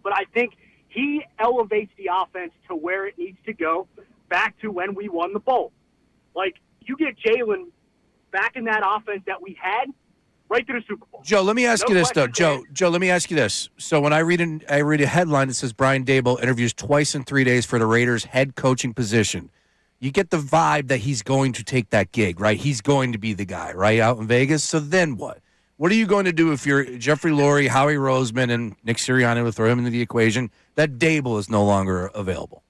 but I think he elevates the offense to where it needs to go, back to when we won the Bowl. Like, you get Jalen back in that offense that we had, right to the Super Bowl. Joe, let me ask you this, though. Joe, let me ask you this. So when I read a headline that says Brian Daboll interviews twice in 3 days for the Raiders' head coaching position, you get the vibe that he's going to take that gig, right? He's going to be the guy, right, out in Vegas. So then what? What are you going to do if you're Jeffrey Lurie, Howie Roseman, and Nick Sirianni will throw him into the equation, that Daboll is no longer available?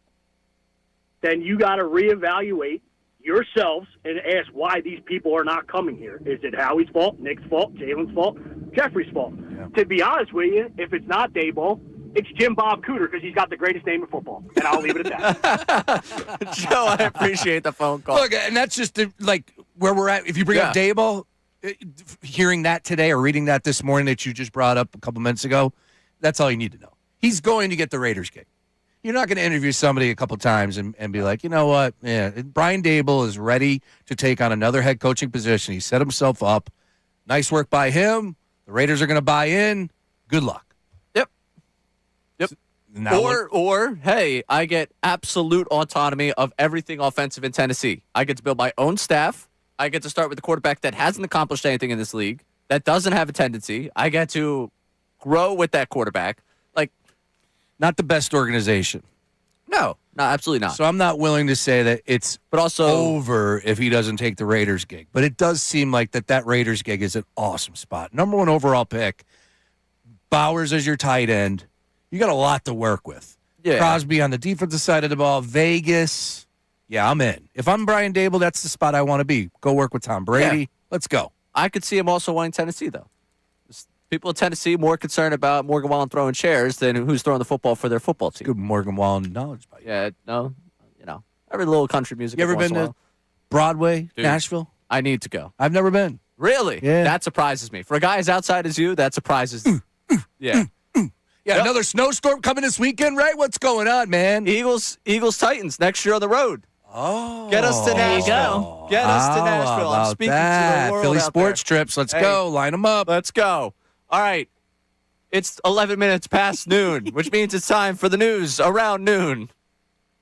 Then you got to reevaluate yourselves and ask why these people are not coming here. Is it Howie's fault, Nick's fault, Jalen's fault, Jeffrey's fault? Yeah. To be honest with you, if it's not Daboll, it's Jim Bob Cooter because he's got the greatest name in football. And I'll leave it at that. Joe, I appreciate the phone call. Look, and that's just where we're at. If you bring up Daboll, hearing that today or reading that this morning that you just brought up a couple minutes ago, that's all you need to know. He's going to get the Raiders gig. You're not going to interview somebody a couple times and be like, you know what? Yeah, Brian Daboll is ready to take on another head coaching position. He set himself up. Nice work by him. The Raiders are going to buy in. Good luck. Yep. Now Or hey, I get absolute autonomy of everything offensive in Tennessee. I get to build my own staff. I get to start with the quarterback that hasn't accomplished anything in this league, that doesn't have a tendency. I get to grow with that quarterback. Not the best organization. No, absolutely not. So I'm not willing to say that it's over if he doesn't take the Raiders gig. But it does seem like that Raiders gig is an awesome spot. Number 1 overall pick. Bowers as your tight end. You got a lot to work with. Yeah. Crosby on the defensive side of the ball. Vegas. Yeah, I'm in. If I'm Brian Daboll, that's the spot I want to be. Go work with Tom Brady. Yeah. Let's go. I could see him also wanting Tennessee, though. People in Tennessee more concerned about Morgan Wallen throwing chairs than who's throwing the football for their football team. Good Morgan Wallen knowledge by you. Yeah, no, every little country music. You ever been to Broadway, Dude, Nashville? I need to go. I've never been. Really? Yeah. That surprises me. For a guy as outside as you, that surprises. Yeah. Yeah, another snowstorm coming this weekend, right? What's going on, man? Eagles, Titans next year on the road. Oh, get us to Nashville. Get us to Nashville. I'm speaking to the world Philly out sports there. trips. Let's go. Line them up. Let's go. All right. It's 11 minutes past noon, which means it's time for the news around noon.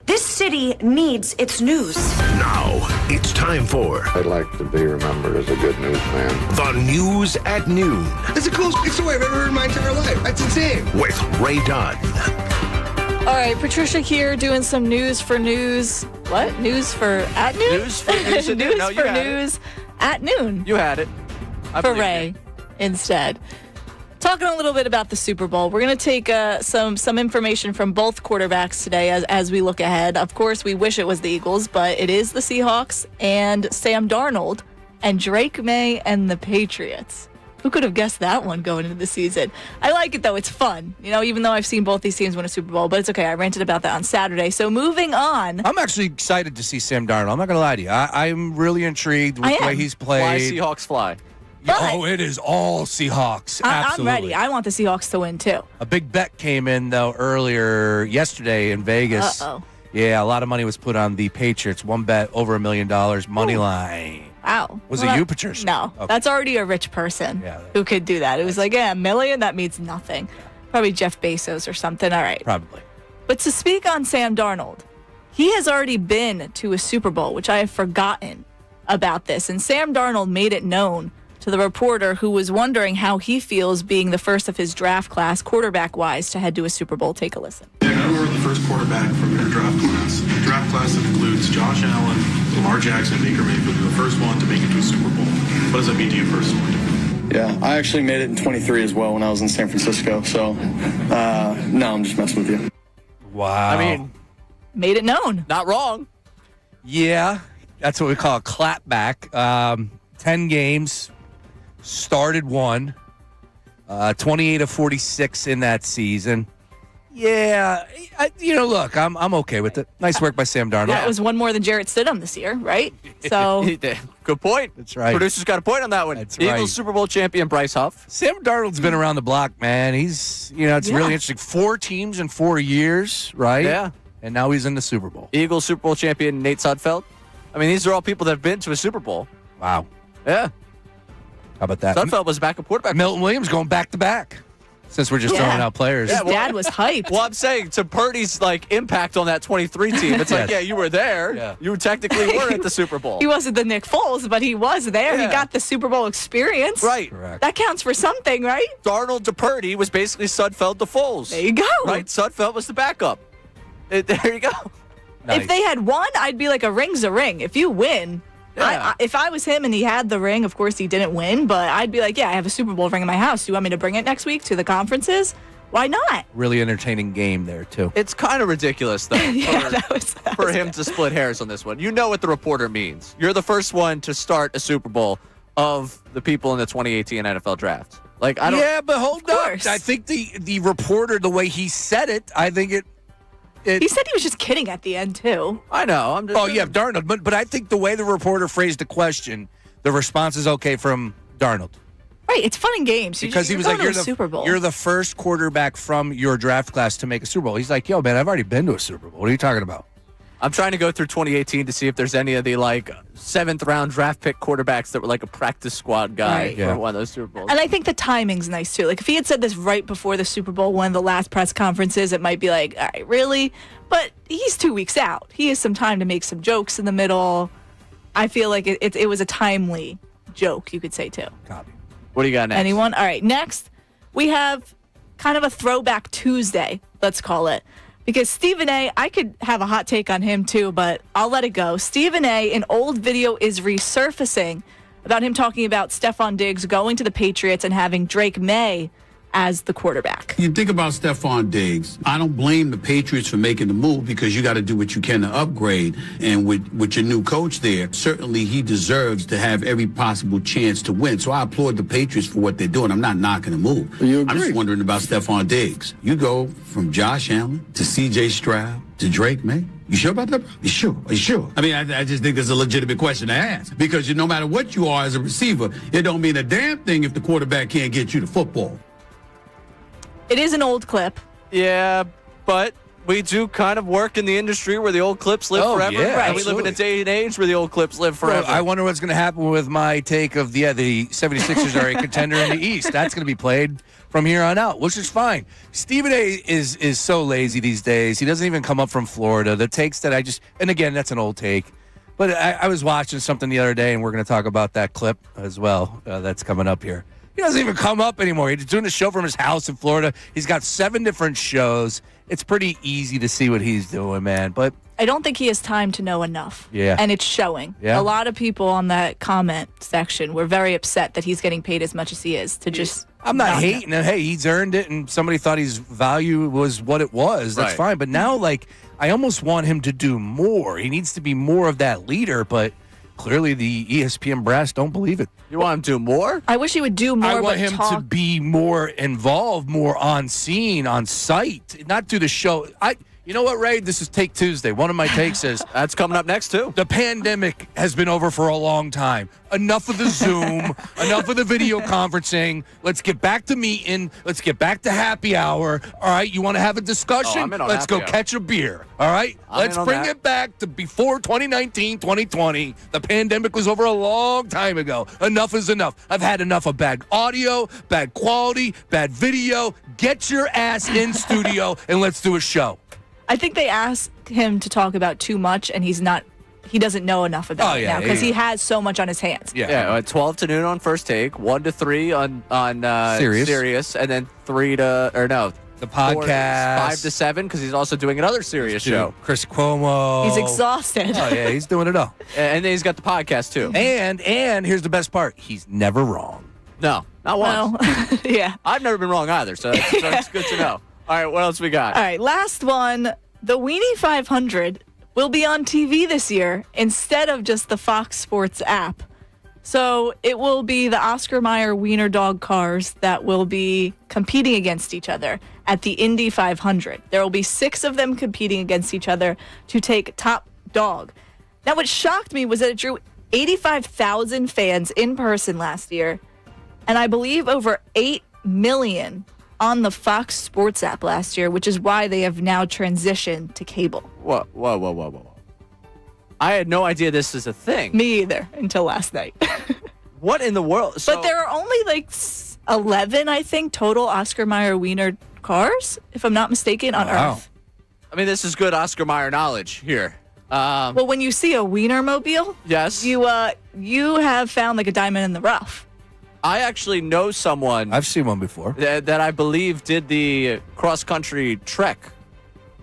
This city needs its news. Now, it's time for I'd like to be remembered as a good newsman. the News at Noon That's the coolest story I've ever heard in my entire life. That's insane. with Ray Dunn. All right, Patricia here doing some news for news. What? News for at noon? News for news at noon. No, you had it. news at noon. You had it. I For believe Ray you. instead. Talking a little bit about the Super Bowl. We're going to take some information from both quarterbacks today as we look ahead. Of course, we wish it was the Eagles, but it is the Seahawks and Sam Darnold and Drake May and the Patriots. Who could have guessed that one going into the season? I like it, though. It's fun. You know, even though I've seen both these teams win a Super Bowl, but it's okay. I ranted about that on Saturday. So moving on. I'm actually excited to see Sam Darnold. I'm not going to lie to you. I'm really intrigued with the way he's played. Why Seahawks fly? Oh, it is all Seahawks. I'm Absolutely. ready. I want the Seahawks to win, too. A big bet came in, though, earlier yesterday in Vegas. Uh-oh. Yeah, a lot of money was put on the Patriots. One bet, over $1 million, money line. Wow. Was it you, Patricia? No. Okay. That's already a rich person who could do that. It was like, $1 million? That means nothing. Probably Jeff Bezos or something. All right. Probably. But to speak on Sam Darnold, he has already been to a Super Bowl, which I have forgotten about this. And Sam Darnold made it known to the reporter who was wondering how he feels being the first of his draft class, quarterback-wise, to head to a Super Bowl. Take a listen. Yeah, you were the first quarterback from your draft class. The draft class includes Josh Allen, Lamar Jackson, Baker Mayfield. You're the first one to make it to a Super Bowl. What does that mean to you personally? Yeah, I actually made it in 23 as well when I was in San Francisco. So, no, I'm just messing with you. Wow. I mean, made it known. Not wrong. Yeah, that's what we call a clapback. 10 games, started one, 28 of 46 in that season. Yeah, look, I'm okay with it. Nice work by Sam Darnold. That was one more than Jarrett Stidham this year, right? So good point. That's right. Producer's got a point on that one. That's Eagles right. Super Bowl champion Bryce Huff. Sam Darnold's been around the block, man. He's, it's really interesting. 4 teams in 4 years, right? Yeah. And now he's in the Super Bowl. Eagles Super Bowl champion Nate Sudfeld. I mean, these are all people that have been to a Super Bowl. Wow. Yeah. How about that? Sudfeld was backup quarterback. Milton Williams going back to back. Since we're just throwing out players. His dad was hyped. Well, I'm saying to Purdy's impact on that 23 team, it's like, you were there. Yeah. You technically were at the Super Bowl. He wasn't the Nick Foles, but he was there. Yeah. He got the Super Bowl experience. Right. Correct. That counts for something, right? Darnold to Purdy was basically Sudfeld to Foles. There you go. Right? Sudfeld was the backup. There you go. If they had won, I'd be like, a ring's a ring. If you win, if I was him and he had the ring, of course he didn't win, but I'd be like, I have a Super Bowl ring in my house. Do you want me to bring it next week to the conferences? Why not? Really entertaining game there, too. It's kind of ridiculous, though, for him to split hairs on this one. You know what the reporter means. You're the first one to start a Super Bowl of the people in the 2018 NFL draft. Yeah, but hold up. I think the reporter, the way he said it, I think it he said he was just kidding at the end, too. I know. I'm just Darnold. But I think the way the reporter phrased the question, the response is okay from Darnold. Right, it's fun and games. Because he was like, you're the first quarterback from your draft class to make a Super Bowl. He's like, yo, man, I've already been to a Super Bowl. What are you talking about? I'm trying to go through 2018 to see if there's any of the 7th round draft pick quarterbacks that were like a practice squad guy for one of those Super Bowls. And I think the timing's nice too. Like if he had said this right before the Super Bowl, one of the last press conferences, it might be like, all right, really? But he's 2 weeks out. He has some time to make some jokes in the middle. I feel like it was a timely joke, you could say too. Copy. What do you got next? Anyone? All right, next we have kind of a throwback Tuesday, let's call it. Because Stephen A., I could have a hot take on him too, but I'll let it go. Stephen A., an old video is resurfacing about him talking about Stephon Diggs going to the Patriots and having Drake May as the quarterback. You think about Stephon Diggs. I don't blame the Patriots for making the move because you got to do what you can to upgrade. And with your new coach there, certainly he deserves to have every possible chance to win. So I applaud the Patriots for what they're doing. I'm not knocking the move. I'm just wondering about Stephon Diggs. You go from Josh Allen to C.J. Stroud to Drake May. You sure about that? You sure? Are you sure? I mean, I just think that's a legitimate question to ask because no matter what you are as a receiver, it don't mean a damn thing if the quarterback can't get you the football. It is an old clip. Yeah, but we do kind of work in the industry where the old clips live forever. Yeah, and we live in a day and age where the old clips live forever. Well, I wonder what's going to happen with my take of the 76ers are a contender in the East. That's going to be played from here on out, which is fine. Stephen A. is so lazy these days. He doesn't even come up from Florida. The takes that and again, that's an old take. But I was watching something the other day, and we're going to talk about that clip as well that's coming up here. He doesn't even come up anymore. He's doing a show from his house in Florida. He's got 7 different shows. It's pretty easy to see what he's doing, man. But I don't think he has time to know enough. Yeah. And it's showing. Yeah. A lot of people on that comment section were very upset that he's getting paid as much as he is to just. I'm not hating him. Hey, he's earned it, and somebody thought his value was what it was. That's Right. fine. But now, I almost want him to do more. He needs to be more of that leader, but clearly the ESPN brass don't believe it. You want him to do more? I wish he would do more. I want but him talk. to be more involved, more on scene, on site, not do the show. You know what, Ray? This is Take Tuesday. One of my takes is that's coming up next too. The pandemic has been over for a long time. Enough of the Zoom, enough of the video conferencing. Let's get back to meeting. Let's get back to happy hour. All right, you want to have a discussion? I'm in on Let's go happy hour. catch a beer. All right, let's in on bring that. it back to before 2019, 2020. The pandemic was over a long time ago. Enough is enough. I've had enough of bad audio, bad quality, bad video. Get your ass in studio and let's do a show. I think they asked him to talk about too much, and he doesn't know enough about it now because he has so much on his hands. Yeah, 12 to noon on First Take, 1 to 3 on Sirius, and then 3 to the podcast 5 to 7 because he's also doing another Sirius show. Chris Cuomo. He's exhausted. Oh yeah, he's doing it all. And then he's got the podcast too. And here's the best part: he's never wrong. No, not once. Well, yeah. I've never been wrong either, so it's good to know. All right, what else we got? All right, last one. The Weenie 500 will be on TV this year instead of just the Fox Sports app. So it will be the Oscar Mayer Wiener Dog cars that will be competing against each other at the Indy 500. There will be 6 of them competing against each other to take top dog. Now, what shocked me was that it drew 85,000 fans in person last year, and I believe over 8 million on the Fox Sports app last year, which is why they have now transitioned to cable. Whoa. I had no idea this is a thing. Me either, until last night. What in the world? But there are only 11, I think, total Oscar Mayer Wiener cars, if I'm not mistaken, on Earth. I mean, this is good Oscar Mayer knowledge here. Well, when you see a Wienermobile, yes, you have found a diamond in the rough. I actually know someone. I've seen one before. That I believe did the cross-country trek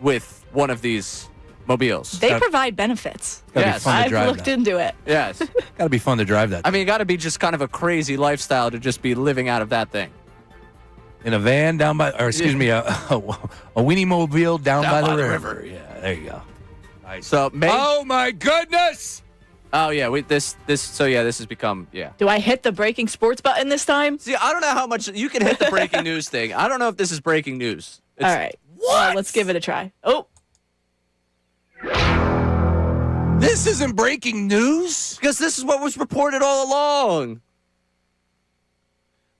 with one of these mobiles. They provide benefits. Yes, I've looked into it. Yes. Got to be fun to drive that. I mean, it got to be just kind of a crazy lifestyle to just be living out of that thing. In a van a Weenie Mobile down by the river. Yeah, there you go. Nice. So oh my goodness! Oh yeah, this has become Do I hit the breaking sports button this time? See, I don't know how much you can hit the breaking news thing. I don't know if this is breaking news. All right. Well, let's give it a try. Oh. This isn't breaking news? Because this is what was reported all along.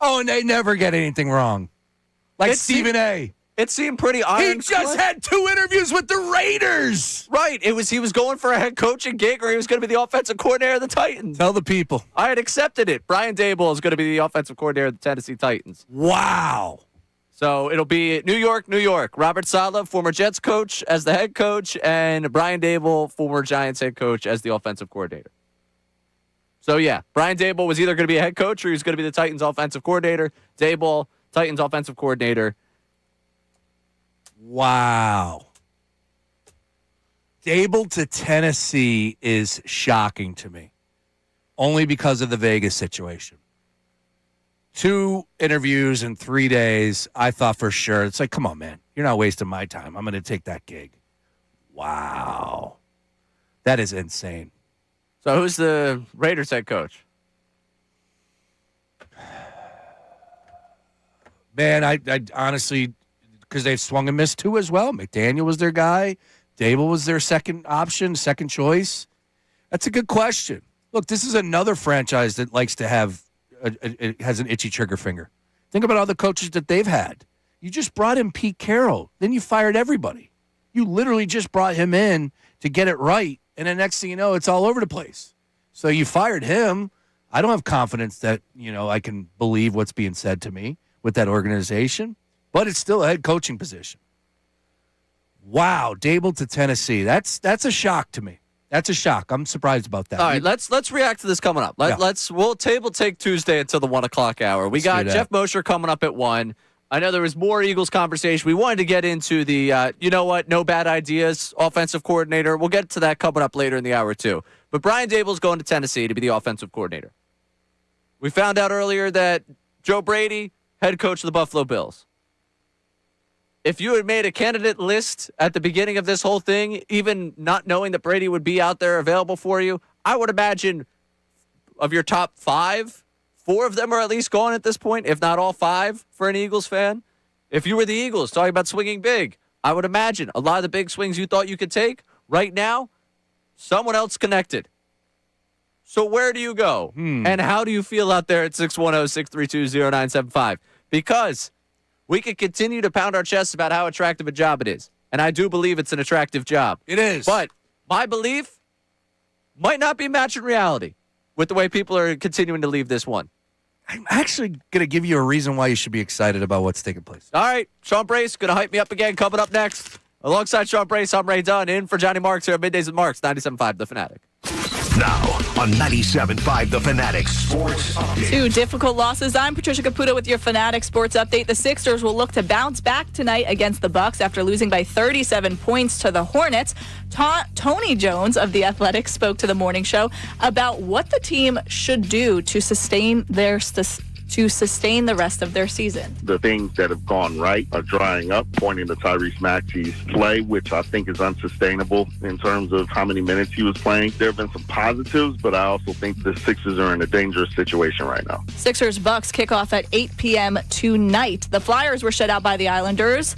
Oh, and they never get anything wrong. Like Stephen A. It seemed pretty iron. He just had 2 interviews with the Raiders. Right. He was going for a head coaching gig, or he was going to be the offensive coordinator of the Titans. Tell the people. I had accepted it. Brian Daboll is going to be the offensive coordinator of the Tennessee Titans. Wow. So it'll be New York, New York. Robert Saleh, former Jets coach, as the head coach, and Brian Daboll, former Giants head coach, as the offensive coordinator. So, yeah, Brian Daboll was either going to be a head coach or he was going to be the Titans offensive coordinator. Daboll, Titans offensive coordinator. Wow. Daboll to Tennessee is shocking to me, only because of the Vegas situation. 2 interviews in 3 days, I thought for sure. It's like, come on, man. You're not wasting my time. I'm going to take that gig. Wow. That is insane. So who's the Raiders head coach? Man, I honestly, because they've swung and missed 2 as well. McDaniel was their guy. Daboll was their second option, second choice. That's a good question. Look, this is another franchise that likes to have, it has an itchy trigger finger. Think about all the coaches that they've had. You just brought in Pete Carroll. Then you fired everybody. You literally just brought him in to get it right, and the next thing you know, it's all over the place. So you fired him. I don't have confidence that, I can believe what's being said to me with that organization, but it's still a head coaching position. Wow, Dable to Tennessee. That's a shock to me. That's a shock. I'm surprised about that. All right, let's react to this coming up. We'll table take Tuesday until the 1 o'clock hour. We got Jeff Mosher coming up at 1. I know there was more Eagles conversation. We wanted to get into the, no bad ideas, offensive coordinator. We'll get to that coming up later in the hour, too. But Brian Dable's going to Tennessee to be the offensive coordinator. We found out earlier that Joe Brady, head coach of the Buffalo Bills. If you had made a candidate list at the beginning of this whole thing, even not knowing that Brady would be out there available for you, I would imagine of your top 5, 4 of them are at least gone at this point, if not all 5 for an Eagles fan. If you were the Eagles talking about swinging big, I would imagine a lot of the big swings you thought you could take, right now, someone else connected. So where do you go? And how do you feel out there at 610-632-0975? Because we could continue to pound our chests about how attractive a job it is. And I do believe it's an attractive job. It is. But my belief might not be matching reality with the way people are continuing to leave this one. I'm actually going to give you a reason why you should be excited about what's taking place. All right, Sean Brace going to hype me up again coming up next. Alongside Sean Brace, I'm Ray Dunn, in for Johnny Marks here at Middays with Marks, 97.5 The Fanatic. Now on 97.5 The Fanatic Sports Update. 2 difficult losses. I'm Patricia Caputo with your Fanatic Sports Update. The Sixers will look to bounce back tonight against the Bucks after losing by 37 points to the Hornets. Tony Jones of The Athletic spoke to the morning show about what the team should do to sustain the rest of their season. The things that have gone right are drying up, pointing to Tyrese Maxey's play, which I think is unsustainable in terms of how many minutes he was playing. There have been some positives, but I also think the Sixers are in a dangerous situation right now. Sixers-Bucks kick off at 8 p.m. tonight. The Flyers were shut out by the Islanders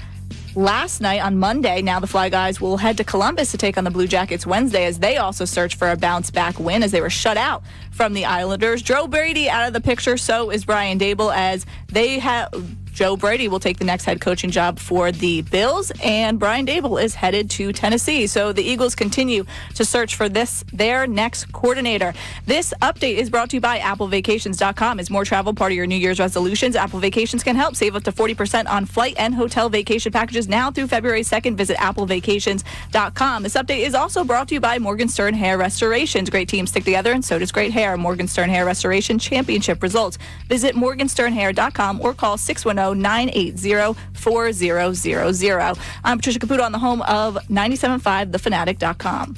last night on Monday. Now the Fly Guys will head to Columbus to take on the Blue Jackets Wednesday as they also search for a bounce-back win as they were shut out from the Islanders. Joe Brady out of the picture, so is Brian Dable, as they have Joe Brady will take the next head coaching job for the Bills, and Brian Dable is headed to Tennessee. So the Eagles continue to search for their next coordinator. This update is brought to you by AppleVacations.com. Is more travel part of your New Year's resolutions? Apple Vacations can help. Save up to 40% on flight and hotel vacation packages now through February 2nd. Visit AppleVacations.com. This update is also brought to you by Morgan Stern Hair Restorations. Great teams stick together, and so does great hair. Morgan Stern Hair Restoration championship results. Visit MorganSternHair.com or call 610-980-4000. I'm Patricia Caputo on the home of 97.5 thefanatic.com.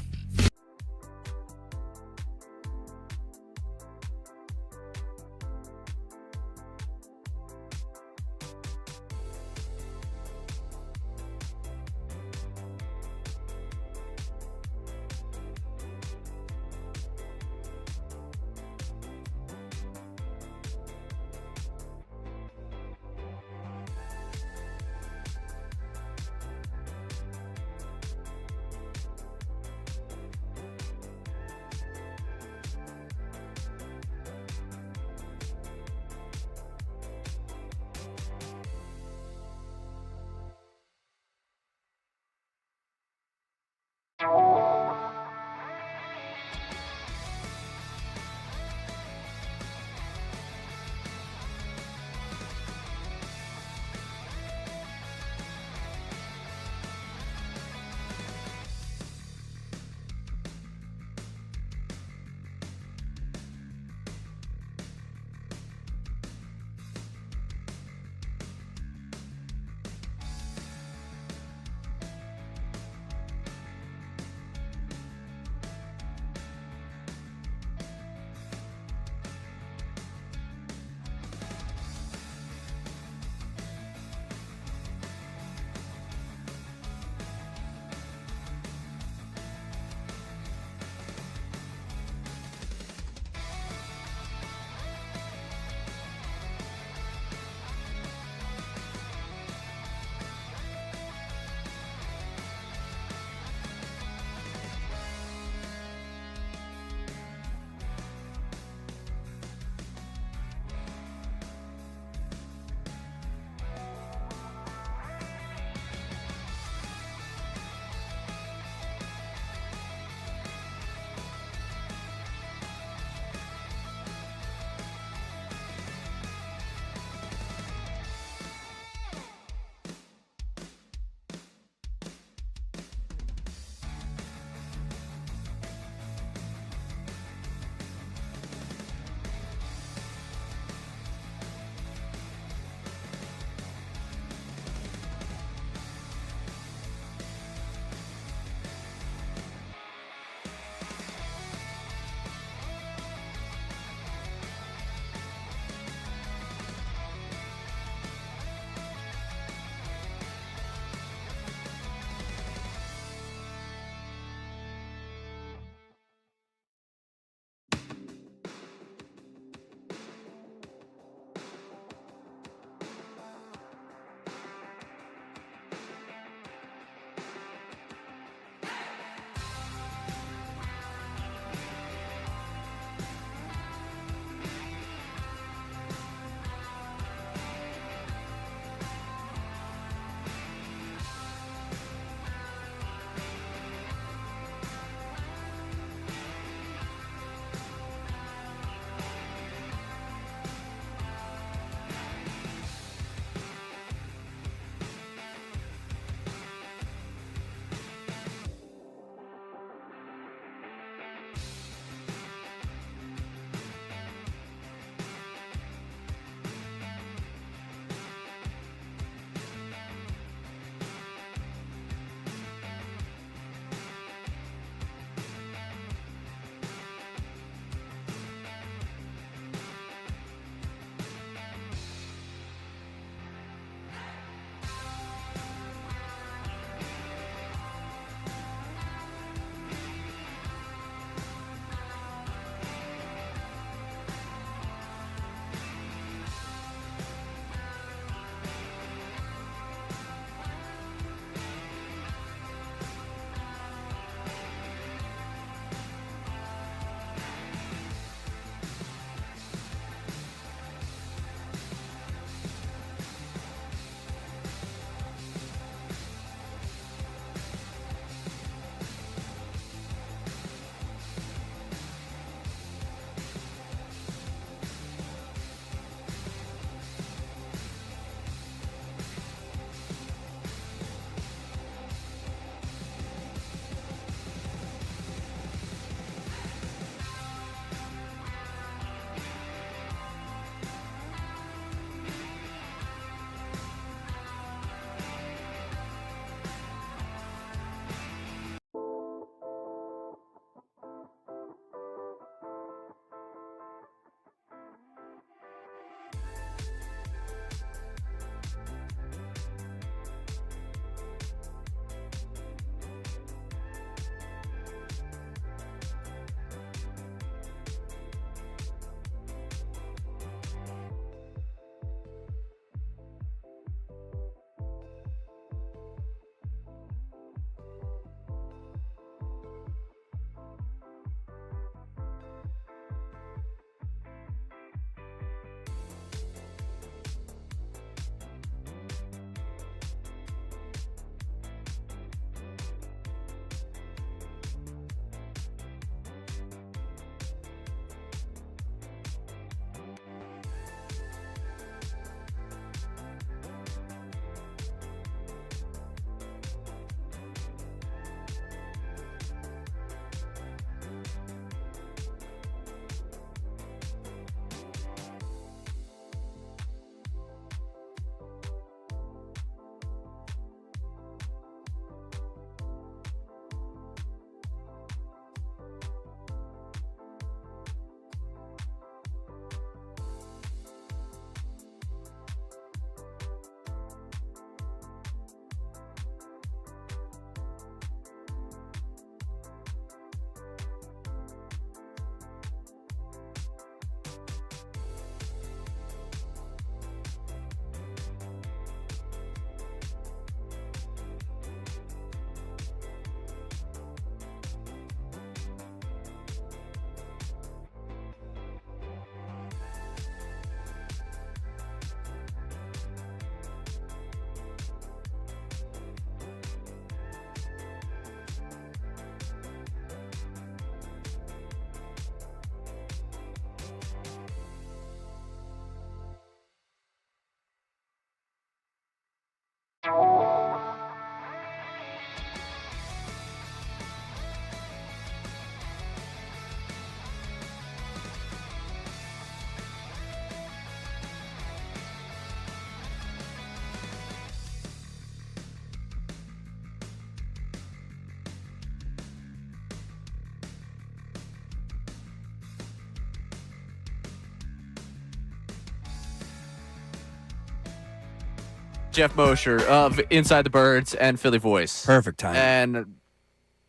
Jeff Mosher of Inside the Birds and Philly Voice. Perfect time. And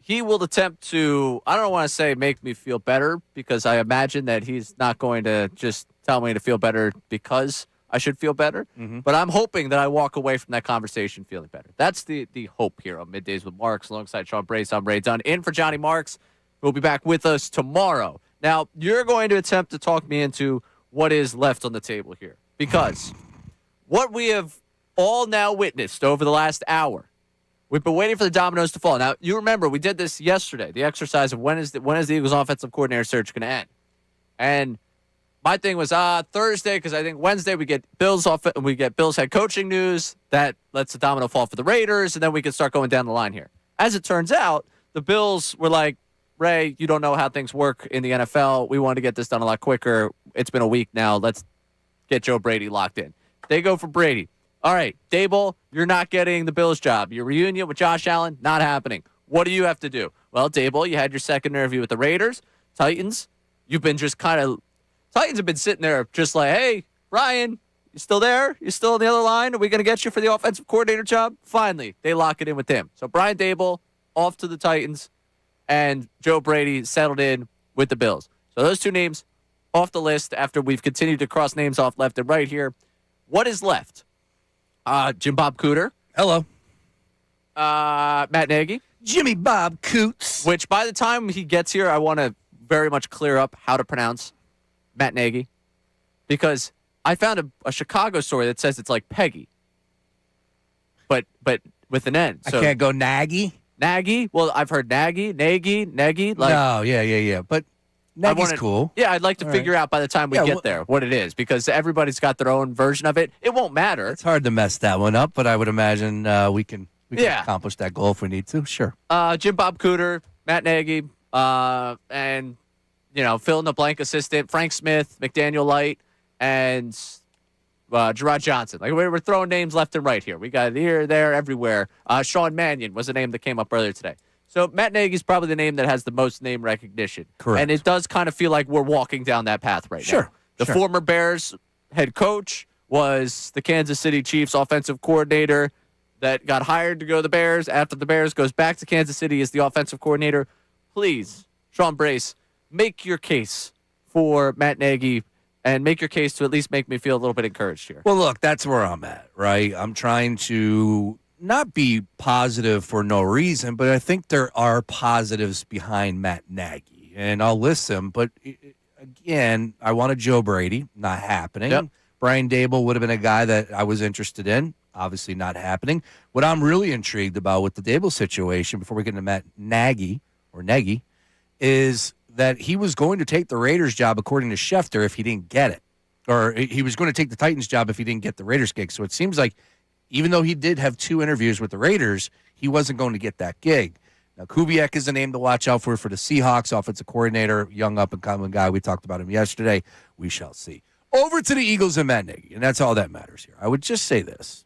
he will attempt to, I don't want to say make me feel better, because I imagine that he's not going to just tell me to feel better because I should feel better. But I'm hoping that I walk away from that conversation feeling better. That's the hope here on Middays with Marks alongside Sean Brace. I'm Ray Dunn in for Johnny Marks, who will be back with us tomorrow. Now, you're going to attempt to talk me into what is left on the table here, because what we have all now witnessed over the last hour, we've been waiting for the dominoes to fall. Now, you remember, we did this yesterday, the exercise of when is the Eagles offensive coordinator search going to end? And my thing was Thursday, because I think Wednesday we get Bills head coaching news. That lets the domino fall for the Raiders, and then we can start going down the line here. As it turns out, the Bills were like, Ray, you don't know how things work in the NFL. We want to get this done a lot quicker. It's been a week now. Let's get Joe Brady locked in. They go for Brady. All right, Dable, you're not getting the Bills job. Your reunion with Josh Allen, not happening. What do you have to do? Well, Dable, you had your second interview with the Raiders. Titans, Titans have been sitting there just like, hey, Ryan, you still there? You still on the other line? Are we going to get you for the offensive coordinator job? Finally, they lock it in with him. So Brian Dable off to the Titans, and Joe Brady settled in with the Bills. So those two names off the list after we've continued to cross names off left and right here. What is left? Jim Bob Cooter. Hello. Matt Nagy. Jimmy Bob Coots. Which by the time he gets here, I want to very much clear up how to pronounce Matt Nagy, because I found a Chicago story that says it's like Peggy, but with an N. So I can't go Nagy. Nagy? Well, I've heard Nagy. Like, no, yeah. But Nagy's cool. Yeah, I'd like to figure out by the time we get there what it is, because everybody's got their own version of it. It won't matter. It's hard to mess that one up, but I would imagine we can accomplish that goal if we need to. Sure. Jim Bob Cooter, Matt Nagy, and fill in the blank assistant, Frank Smith, McDaniel Light, and Gerard Johnson. Like, we're throwing names left and right here. We got here, there, everywhere. Sean Mannion was a name that came up earlier today. So Matt Nagy's probably the name that has the most name recognition. Correct. And it does kind of feel like we're walking down that path right now. The former Bears head coach was the Kansas City Chiefs offensive coordinator that got hired to go to the Bears. After the Bears goes back to Kansas City as the offensive coordinator. Please, Sean Brace, make your case for Matt Nagy and make your case to at least make me feel a little bit encouraged here. Well, look, that's where I'm at, right? I'm trying to not be positive for no reason, but I think there are positives behind Matt Nagy, and I'll list them. But again, I wanted Joe Brady, not happening. Yep. Brian Dable would have been a guy that I was interested in, obviously not happening. What I'm really intrigued about with the Dable situation, before we get into Matt Nagy, is that he was going to take the Raiders job, according to Schefter, if he didn't get it. Or he was going to take the Titans job if he didn't get the Raiders gig. So it seems like even though he did have 2 interviews with the Raiders, he wasn't going to get that gig. Now, Kubiak is a name to watch out for the Seahawks, offensive coordinator, young up-and-coming guy. We talked about him yesterday. We shall see. Over to the Eagles and Matt Nagy, and that's all that matters here. I would just say this.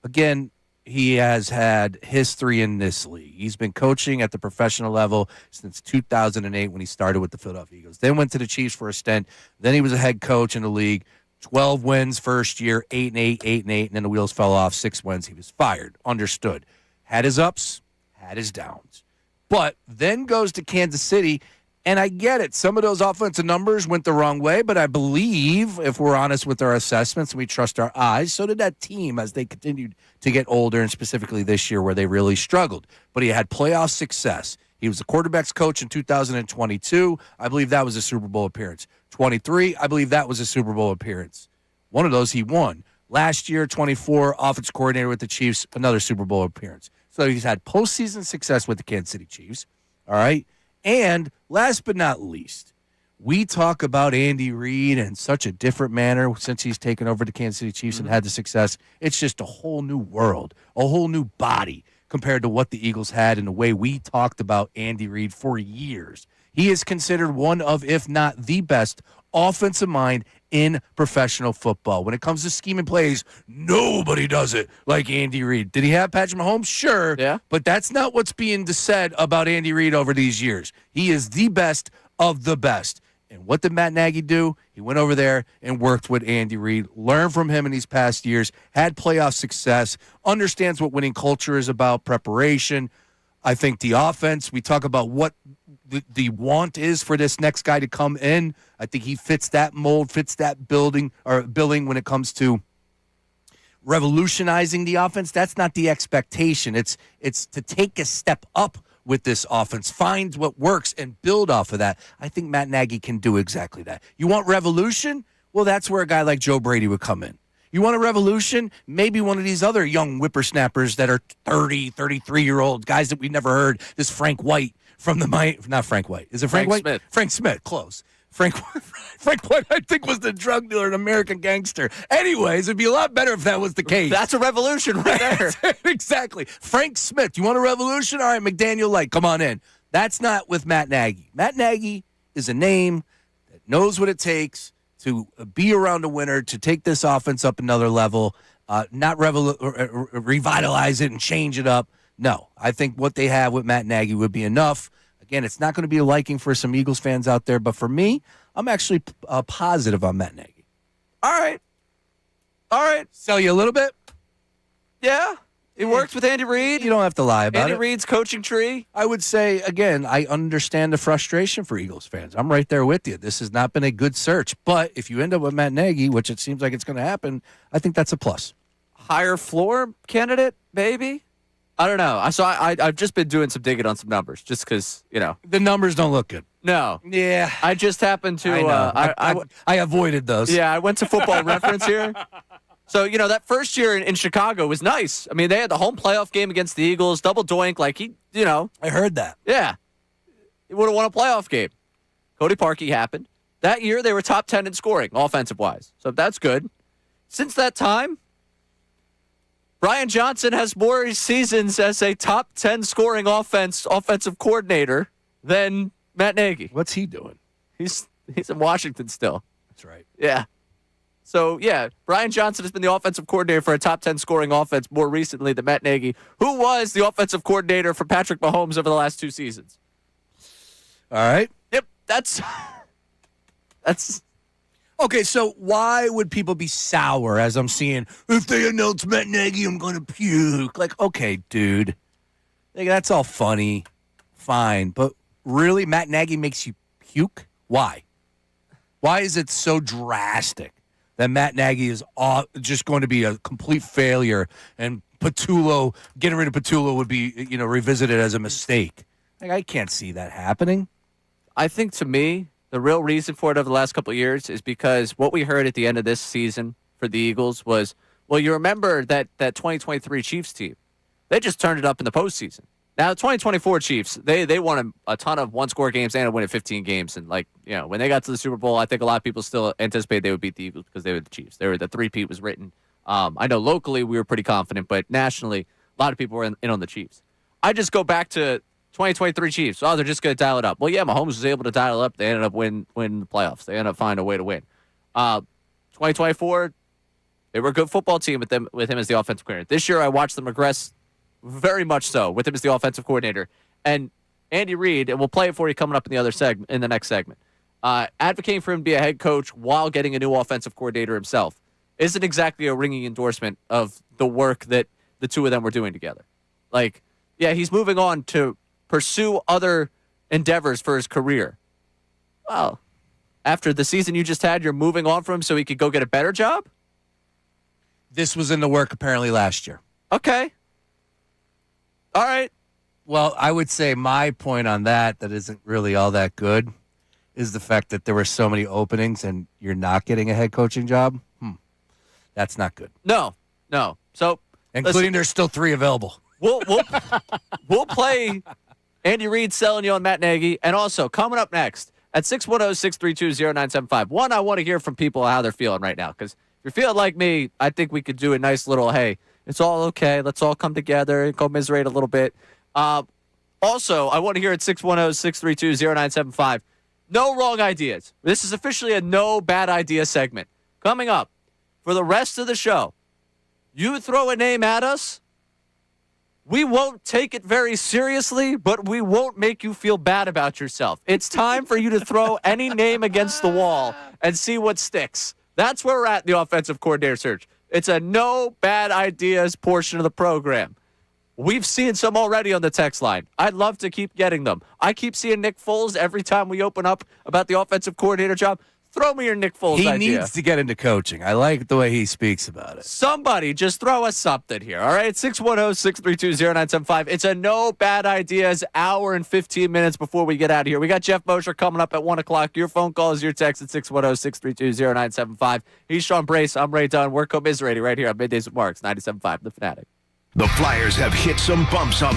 Again, he has had history in this league. He's been coaching at the professional level since 2008 when he started with the Philadelphia Eagles. Then went to the Chiefs for a stint. Then he was a head coach in the league. 12 wins first year, 8-8, 8-8, and then the wheels fell off. 6 wins. He was fired. Understood. Had his ups, had his downs. But then goes to Kansas City, and I get it. Some of those offensive numbers went the wrong way, but I believe, if we're honest with our assessments and we trust our eyes, so did that team as they continued to get older, and specifically this year where they really struggled. But he had playoff success. He was the quarterback's coach in 2022. I believe that was a Super Bowl appearance. 23, I believe that was a Super Bowl appearance. One of those he won. Last year, 24, offensive coordinator with the Chiefs, another Super Bowl appearance. So he's had postseason success with the Kansas City Chiefs. All right. And last but not least, we talk about Andy Reid in such a different manner since he's taken over the Kansas City Chiefs and had the success. It's just a whole new world, a whole new body compared to what the Eagles had and the way we talked about Andy Reid for years. He is considered one of, if not the best, offensive mind in professional football. When it comes to scheming plays, nobody does it like Andy Reid. Did he have Patrick Mahomes? Sure. Yeah. But that's not what's being said about Andy Reid over these years. He is the best of the best. And what did Matt Nagy do? He went over there and worked with Andy Reid, learned from him in these past years, had playoff success, understands what winning culture is about, preparation. I think the offense, we talk about what the want is for this next guy to come in. I think he fits that mold, fits that billing when it comes to revolutionizing the offense. That's not the expectation. It's to take a step up with this offense, find what works and build off of that. I think Matt Nagy can do exactly that. You want revolution? Well, that's where a guy like Joe Brady would come in. You want a revolution? Maybe one of these other young whippersnappers that are 30, 33-year-old guys that we've never heard. This Frank White from not Frank White. Is it Frank White? Smith. Frank Smith, close. Frank White, I think, was the drug dealer, an American gangster. Anyways, it'd be a lot better if that was the case. That's a revolution right there. Exactly. Frank Smith, you want a revolution? All right, McDaniel Light, come on in. That's not with Matt Nagy. Matt Nagy is a name that knows what it takes to be around a winner, to take this offense up another level, not revitalize it and change it up. No, I think what they have with Matt Nagy would be enough. Again, it's not going to be a liking for some Eagles fans out there, but for me, I'm actually positive on Matt Nagy. All right. Sell you a little bit? Yeah. It worked with Andy Reid. You don't have to lie about Andy it. Reid's coaching tree. I would say, again, I understand the frustration for Eagles fans. I'm right there with you. This has not been a good search. But if you end up with Matt Nagy, which it seems like it's going to happen, I think that's a plus. Higher floor candidate, maybe? I don't know. I've just been doing some digging on some numbers just because, The numbers don't look good. No. Yeah. I just happened to. I avoided those. Yeah, I went to Football Reference here. So, that first year in Chicago was nice. I mean, they had the home playoff game against the Eagles, double doink, I heard that. Yeah. He would have won a playoff game. Cody Parkey happened. That year, they were top 10 in scoring, offensive-wise. So that's good. Since that time, Brian Johnson has more seasons as a top 10 scoring offensive coordinator than Matt Nagy. What's he doing? He's in Washington still. That's right. Yeah. So, Brian Johnson has been the offensive coordinator for a top 10 scoring offense more recently than Matt Nagy, who was the offensive coordinator for Patrick Mahomes over the last 2 seasons. All right. Yep, that's okay. So why would people be sour as I'm seeing, if they announce Matt Nagy, I'm going to puke? Like, okay, dude, that's all funny, fine. But really, Matt Nagy makes you puke? Why? Why is it so drastic that Matt Nagy is just going to be a complete failure and getting rid of Patullo would be, revisited as a mistake? I can't see that happening. I think, to me, the real reason for it over the last couple of years is because what we heard at the end of this season for the Eagles was, well, you remember that 2023 Chiefs team. They just turned it up in the postseason. Now, the 2024 Chiefs, they won a ton of one-score games and won 15 games. And, when they got to the Super Bowl, I think a lot of people still anticipated they would beat the Eagles because they were the Chiefs. The three-peat was written. I know locally we were pretty confident, but nationally, a lot of people were in on the Chiefs. I just go back to 2023 Chiefs. Oh, they're just going to dial it up. Well, yeah, Mahomes was able to dial it up. They ended up winning the playoffs. They ended up finding a way to win. 2024, they were a good football team with him as the offensive coordinator. This year, I watched them regress very much so with him as the offensive coordinator. And Andy Reid, and we'll play it for you coming up in the next segment, advocating for him to be a head coach while getting a new offensive coordinator himself isn't exactly a ringing endorsement of the work that the two of them were doing together. He's moving on to pursue other endeavors for his career. Well, after the season you just had, you're moving on from him so he could go get a better job? This was in the work apparently last year. Okay. All right. Well, I would say my point on that isn't really all that good is the fact that there were so many openings and you're not getting a head coaching job. That's not good. No. So, including there's still 3 available. We'll play Andy Reid selling you on Matt Nagy. And also, coming up next at 610-632-0975. One, I want to hear from people how they're feeling right now. Because if you're feeling like me, I think we could do a nice little, hey, it's all okay. Let's all come together and commiserate a little bit. Also, I want to hear at 610-632-0975. No wrong ideas. This is officially a no bad idea segment. Coming up for the rest of the show, you throw a name at us, We won't take it very seriously, but we won't make you feel bad about yourself. It's time for you to throw any name against the wall and see what sticks. That's where we're at in the offensive coordinator search. It's a no bad ideas portion of the program. We've seen some already on the text line. I'd love to keep getting them. I keep seeing Nick Foles every time we open up about the offensive coordinator job. Throw me your Nick Foles idea. He needs to get into coaching. I like the way he speaks about it. Somebody just throw us something here, all right? 610-632-0975. It's a no bad ideas hour and 15 minutes before we get out of here. We got Jeff Mosher coming up at 1 o'clock. Your phone call is your text at 610-632-0975. He's Sean Brace. I'm Ray Dunn. We're commiserating right here on Middays with Marks, 97.5, The Fanatic. The Flyers have hit some bumps on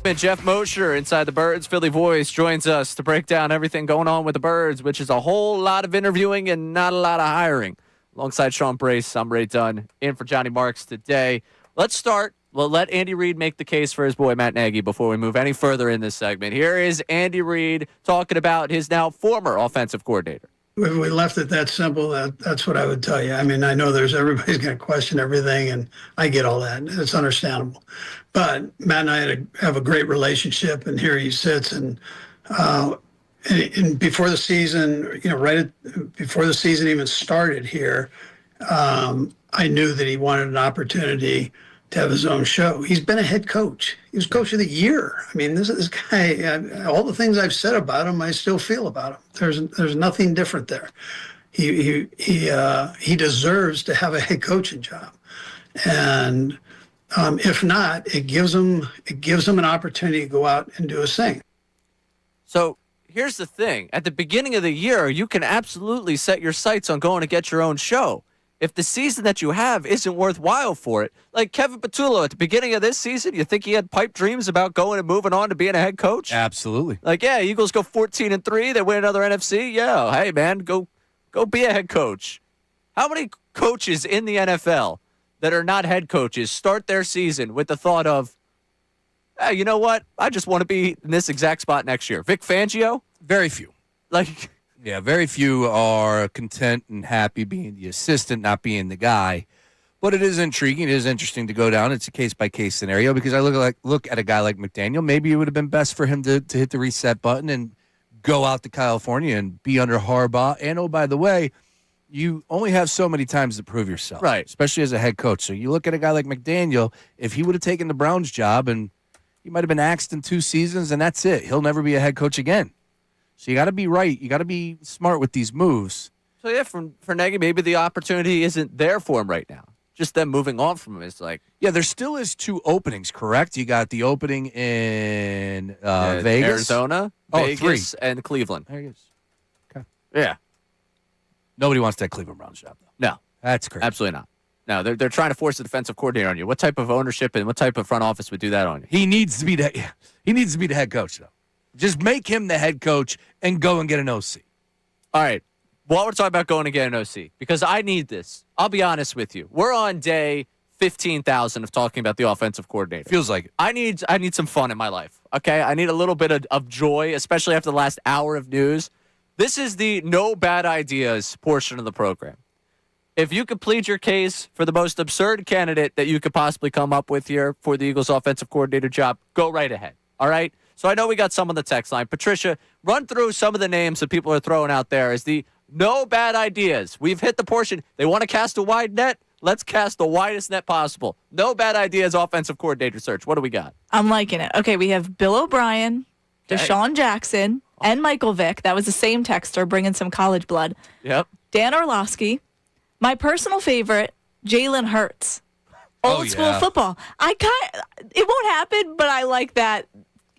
segment, Jeff Mosher, Inside the Birds, Philly Voice, joins us to break down everything going on with the Birds, which is a whole lot of interviewing and not a lot of hiring. Alongside Sean Brace, I'm Ray Dunn, in for Johnny Marks today. Let's start. We'll let Andy Reid make the case for his boy Matt Nagy before we move any further in this segment. Here is Andy Reid talking about his now former offensive coordinator. If we left it that simple, that's what I would tell you. I mean, I know everybody's going to question everything, and I get all that. It's understandable. But Matt and I have a great relationship, and here he sits. And before the season, before the season even started here, I knew that he wanted an opportunity to have his own show. He's been a head coach. He was coach of the year. I mean, this guy, all the things I've said about him, I still feel about him. There's nothing different there. He deserves to have a head coaching job. And if not, it gives him an opportunity to go out and do his thing. So here's the thing. At the beginning of the year, you can absolutely set your sights on going to get your own show. If the season that you have isn't worthwhile for it, like Kevin Patullo at the beginning of this season, you think he had pipe dreams about going and moving on to being a head coach? Absolutely. Like, yeah, Eagles go 14-3, they win another NFC. Yeah, hey man, go be a head coach. How many coaches in the NFL that are not head coaches start their season with the thought of, hey, you know what? I just want to be in this exact spot next year. Vic Fangio? Very few. Like. Yeah, very few are content and happy being the assistant, not being the guy. But it is intriguing. It is interesting to go down. It's a case-by-case scenario because I look at a guy like McDaniel. Maybe it would have been best for him to hit the reset button and go out to California and be under Harbaugh. And, oh, by the way, you only have so many times to prove yourself. Right. Especially as a head coach. So you look at a guy like McDaniel, if he would have taken the Browns job and he might have been axed in 2 seasons and that's it. He'll never be a head coach again. So you got to be right. You got to be smart with these moves. So, yeah, for Nagy, maybe the opportunity isn't there for him right now. Just them moving on from him is like... Yeah, there still is 2 openings, correct? You got the opening in Vegas. Arizona, Vegas, 3. and Cleveland. There he is. Okay. Yeah. Nobody wants that Cleveland Browns job, though. No. That's crazy. Absolutely not. No, they're trying to force a defensive coordinator on you. What type of ownership and what type of front office would do that on you? He needs to be the head coach, though. Just make him the head coach and go and get an OC. All right. While we're talking about going to get an OC, because I need this. I'll be honest with you. We're on day 15,000 of talking about the offensive coordinator. Feels like it. I need some fun in my life, okay? I need a little bit of joy, especially after the last hour of news. This is the no bad ideas portion of the program. If you could plead your case for the most absurd candidate that you could possibly come up with here for the Eagles offensive coordinator job, go right ahead, all right? So I know we got some on the text line. Patricia, run through some of the names that people are throwing out there as the no bad ideas. We've hit the portion. They want to cast a wide net. Let's cast the widest net possible. No bad ideas offensive coordinator search. What do we got? I'm liking it. Okay, we have Bill O'Brien, Deshaun Jackson, and Michael Vick. That was the same texter bringing some college blood. Yep. Dan Orlovsky. My personal favorite, Jalen Hurts. Old school football. It won't happen, but I like that.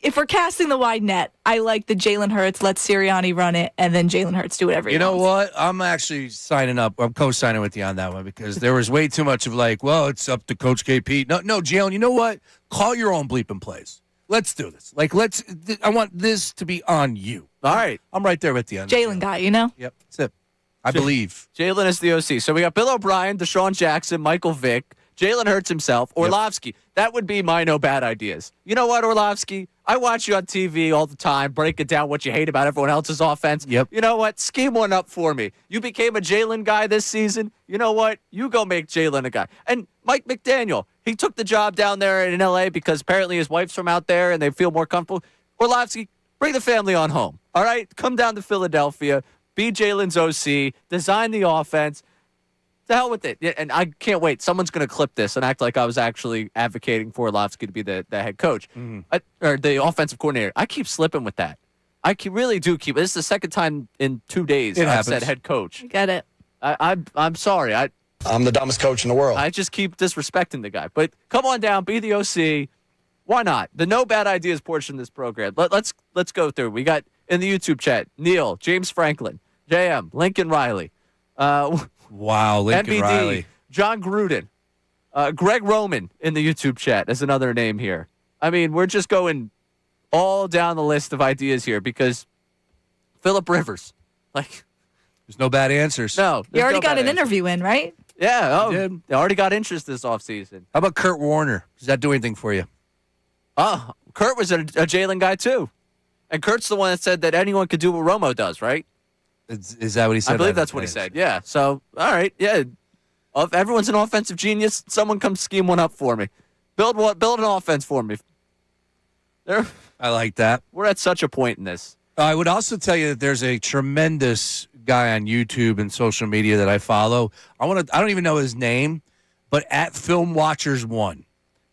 If we're casting the wide net, I like the Jalen Hurts, let Sirianni run it, and then Jalen Hurts do whatever he wants. You know what? I'm actually signing up. I'm co-signing with you on that one because there was way too much of like, well, it's up to Coach KP. No, Jalen, you know what? Call your own bleeping plays. Let's do this. I want this to be on you. All right. I'm right there with you. Jalen guy, you know? Yep, that's it. I believe. Jalen is the OC. So we got Bill O'Brien, Deshaun Jackson, Michael Vick, Jalen Hurts himself, Orlovsky. Yep. That would be my no bad ideas. You know what, Orlovsky? I watch you on TV all the time, breaking down what you hate about everyone else's offense. Yep. You know what? Scheme one up for me. You became a Jalen guy this season. You know what? You go make Jalen a guy. And Mike McDaniel, he took the job down there in L.A. because apparently his wife's from out there and they feel more comfortable. Orlovsky, bring the family on home. All right? Come down to Philadelphia. Be Jalen's OC. Design the offense. The hell with it. Yeah, and I can't wait. Someone's going to clip this and act like I was actually advocating for Orlovsky to be the head coach or the offensive coordinator. I keep slipping with that. Really do keep. This is the second time in 2 days I've said head coach. Get it. I'm sorry. I'm the dumbest coach in the world. I just keep disrespecting the guy. But come on down. Be the OC. Why not? The no bad ideas portion of this program. Let's go through. We got in the YouTube chat, Neil, James Franklin, JM, Lincoln Riley. Wow, Lincoln MBD, Riley. John Gruden. Greg Roman in the YouTube chat is another name here. I mean, we're just going all down the list of ideas here because Phillip Rivers, like, there's no bad answers. No. You already got an answer. interview in, right? Yeah. Oh, did. they already got interest this offseason. How about Kurt Warner? Does that do anything for you? Oh, Kurt was a Jalen guy, too. And Kurt's the one that said that anyone could do what Romo does, right? Is that what he said? I believe that's what he said. Yeah. So, all right. Yeah. If everyone's an offensive genius, someone come scheme one up for me. Build an offense for me. I like that. We're at such a point in this. I would also tell you that there's a tremendous guy on YouTube and social media that I follow. I don't even know his name, but at Film Watchers 1.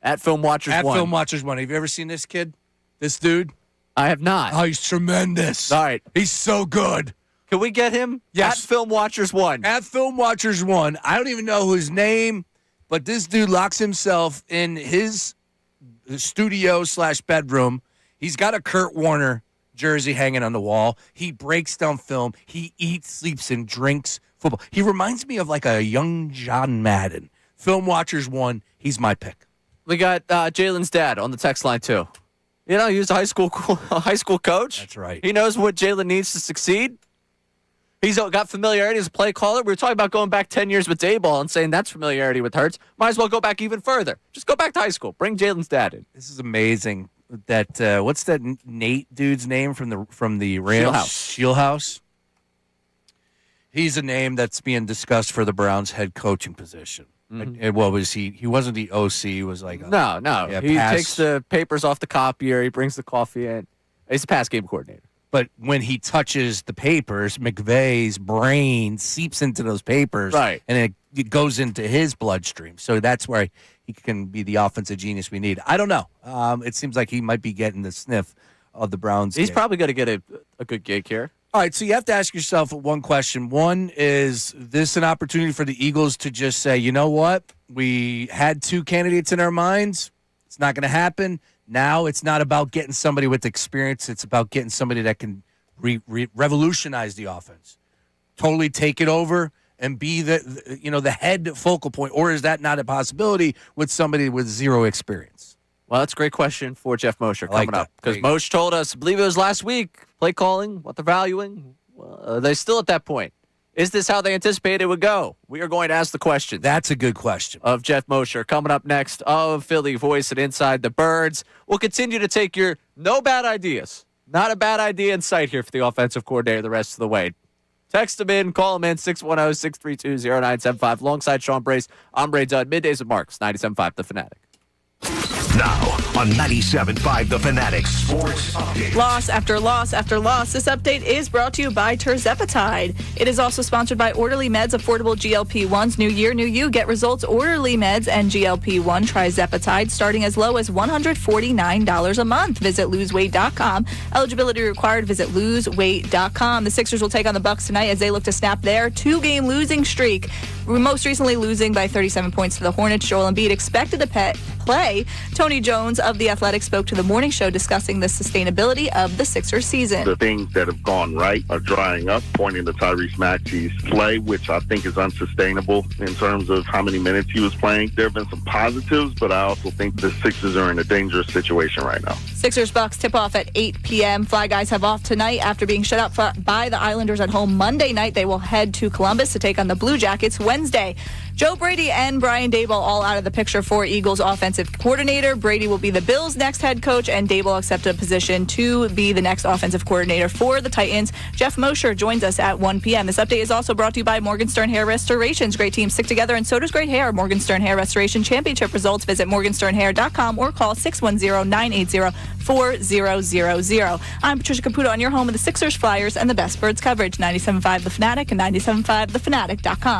At Film Watchers 1. At Film Watchers 1. Have you ever seen this kid? This dude? I have not. Oh, he's tremendous. All right. He's so good. Can we get him? Yes. At Film Watchers 1. At Film Watchers 1. I don't even know his name, but this dude locks himself in his studio/bedroom. He's got a Kurt Warner jersey hanging on the wall. He breaks down film. He eats, sleeps, and drinks football. He reminds me of like a young John Madden. Film Watchers 1. He's my pick. We got Jalen's dad on the text line, too. You know, he was a high school coach. That's right. He knows what Jalen needs to succeed. He's got familiarity as a play caller. We were talking about going back 10 years with Dayball and saying that's familiarity with Hurts. Might as well go back even further. Just go back to high school. Bring Jalen's dad in. This is amazing. That what's that Nate dude's name from the Rams? Shieldhouse. He's a name that's being discussed for the Browns head coaching position. Mm-hmm. And what was he? He wasn't the OC. He was like No. He takes the papers off the copier. He brings the coffee in. He's a pass game coordinator. But when he touches the papers, McVay's brain seeps into those papers, right, and it goes into his bloodstream. So that's where he can be the offensive genius we need. I don't know. It seems like he might be getting the sniff of the Browns. He's probably going to get a good gig here. All right, so you have to ask yourself one question. One, is this an opportunity for the Eagles to just say, you know what? We had two candidates in our minds. It's not going to happen. Now it's not about getting somebody with experience. It's about getting somebody that can revolutionize the offense, totally take it over and be the head focal point. Or is that not a possibility with somebody with zero experience? Well, that's a great question for Jeff Mosher coming up. Because Mosher told us, I believe it was last week, play calling, what they're valuing. Well, they're still at that point. Is this how they anticipated it would go? We are going to ask the question. That's a good question. Of Jeff Mosher. Coming up next of Philly Voice and Inside the Birds. We'll continue to take your no bad ideas. Not a bad idea in sight here for the offensive coordinator the rest of the way. Text him in, call him in, 610-632-0975. Alongside Sean Brace, I'm Ray Dunn. Middays with Marks, 97.5 The Fanatic. Now on 97.5 The Fanatic Sports Update. Loss after loss after loss. This update is brought to you by Tirzepatide. It is also sponsored by Orderly Meds, affordable GLP-1s. New year, new you. Get results. Orderly Meds and GLP-1 Tirzepatide starting as low as $149 a month. Visit loseweight.com. Eligibility required. Visit loseweight.com. The Sixers will take on the Bucks tonight as they look to snap their two-game losing streak. Most recently losing by 37 points to the Hornets. Joel Embiid expected to play. Tony Jones of The Athletic spoke to the morning show discussing the sustainability of the Sixers season. The things that have gone right are drying up, pointing to Tyrese Maxey's play, which I think is unsustainable in terms of how many minutes he was playing. There have been some positives, but I also think the Sixers are in a dangerous situation right now. Sixers Bucks tip off at 8 p.m. Fly Guys have off tonight after being shut out by the Islanders at home Monday night. They will head to Columbus to take on the Blue Jackets Wednesday. Joe Brady and Brian Daboll all out of the picture for Eagles offensive coordinator. Brady will be the Bills' next head coach, and Daboll accepted a position to be the next offensive coordinator for the Titans. Jeff Mosher joins us at 1 p.m. This update is also brought to you by Morgenstern Hair Restorations. Great teams stick together, and so does great hair. Morgenstern Hair Restoration Championship results. Visit morgensternhair.com or call 610-980-4000. I'm Patricia Caputo on your home of the Sixers, Flyers, and the Best Birds coverage. 97.5 The Fanatic and 97.5thefanatic.com.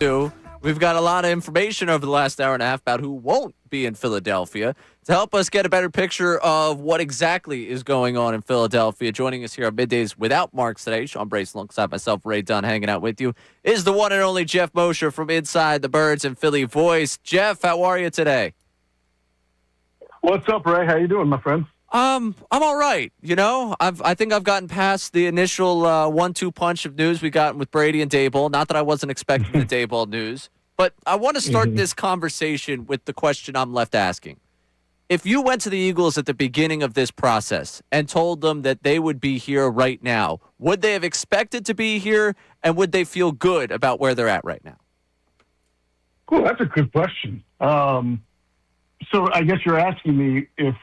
We've got a lot of information over the last hour and a half about who won't be in Philadelphia. To help us get a better picture of what exactly is going on in Philadelphia, joining us here on Middays without Marks today, Sean Brace alongside myself, Ray Dunn, hanging out with you, is the one and only Jeff Mosher from Inside the Birds and Philly Voice. Jeff, how are you today? What's up, Ray? How you doing, my friend? I'm all right. You know, I think I've gotten past the initial 1-2 punch of news we got with Brady and Daboll. Not that I wasn't expecting the Daboll news, but I want to start this conversation with the question I'm left asking. If you went to the Eagles at the beginning of this process and told them that they would be here right now, would they have expected to be here, and would they feel good about where they're at right now? Cool, that's a good question. So I guess you're asking me if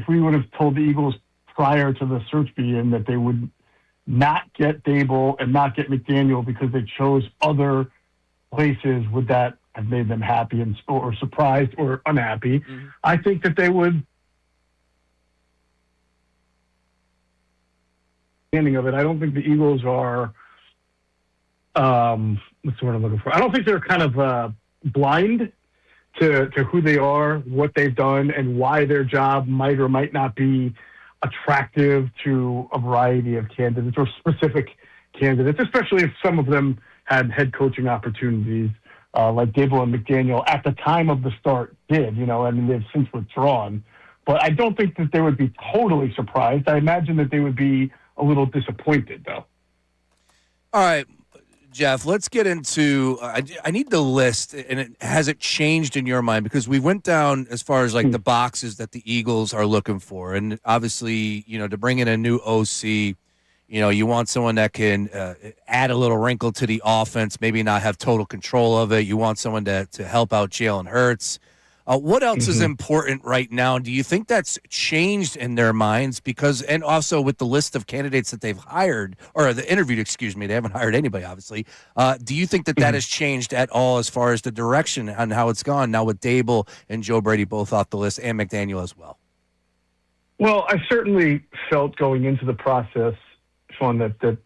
we would have told the Eagles prior to the search being that they would not get Daboll and not get McDaniel because they chose other places, would that have made them happy or surprised or unhappy? Mm-hmm. I think that they would. Of it, I don't think the Eagles are. What's the word I'm looking for? I don't think they're kind of blind to who they are, what they've done, and why their job might or might not be attractive to a variety of candidates or specific candidates, especially if some of them had head coaching opportunities like Daboll and McDaniel at the time of the start did. You know, I mean, they've since withdrawn. But I don't think that they would be totally surprised. I imagine that they would be a little disappointed, though. All right. Jeff, let's get into I need the list, and has it changed in your mind? Because we went down as far as like the boxes that the Eagles are looking for. And obviously, you know, to bring in a new OC, you know, you want someone that can add a little wrinkle to the offense, maybe not have total control of it. You want someone to help out Jalen Hurts. What else is important right now? Do you think that's changed in their minds? Because, and also with the list of candidates that they've hired, or the interviewed, excuse me, they haven't hired anybody, obviously. Do you think that that has changed at all as far as the direction and how it's gone now with Daboll and Joe Brady both off the list and McDaniel as well? Well, I certainly felt going into the process, Sean, that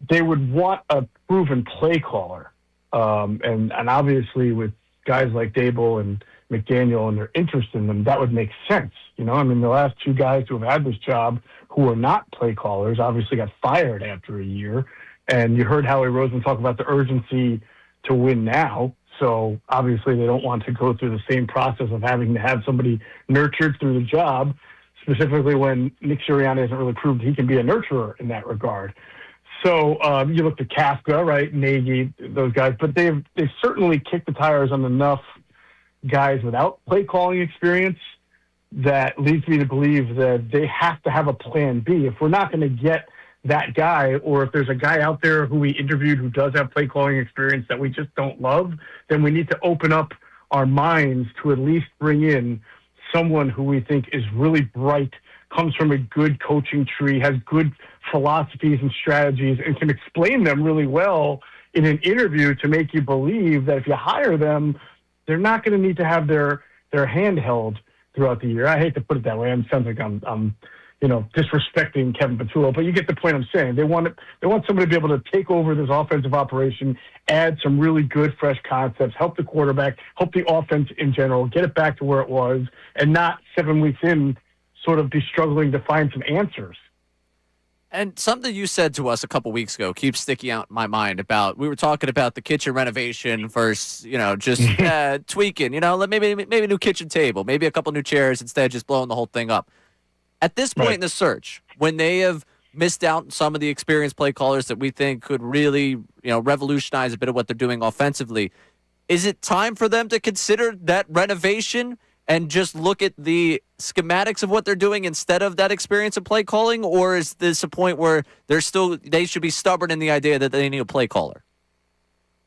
they would want a proven play caller. And obviously with guys like Daboll and McDaniel and their interest in them, that would make sense. You know, I mean, the last two guys who have had this job who are not play callers obviously got fired after a year. And you heard Howie Roseman talk about the urgency to win now. So obviously they don't want to go through the same process of having to have somebody nurtured through the job, specifically when Nick Sirianni hasn't really proved he can be a nurturer in that regard. So you look at Kafka, right, Nagy, those guys, but they've certainly kicked the tires on enough guys without play calling experience that leads me to believe that they have to have a plan B. If we're not going to get that guy, or if there's a guy out there who we interviewed who does have play calling experience that we just don't love, then we need to open up our minds to at least bring in someone who we think is really bright, comes from a good coaching tree, has good philosophies and strategies, and can explain them really well in an interview to make you believe that if you hire them, they're not going to need to have their hand held throughout the year. I hate to put it that way. It sounds like I'm disrespecting Kevin Patullo, but you get the point I'm saying. They want somebody to be able to take over this offensive operation, add some really good, fresh concepts, help the quarterback, help the offense in general, get it back to where it was, and not 7 weeks in sort of be struggling to find some answers. And something you said to us a couple weeks ago keeps sticking out in my mind about, we were talking about the kitchen renovation versus, you know, just tweaking, you know, maybe a new kitchen table, maybe a couple new chairs instead of just blowing the whole thing up. At this point in the search, when they have missed out on some of the experienced play callers that we think could really, you know, revolutionize a bit of what they're doing offensively, is it time for them to consider that renovation and just look at the schematics of what they're doing instead of that experience of play calling? Or is this a point where they should be stubborn in the idea that they need a play caller?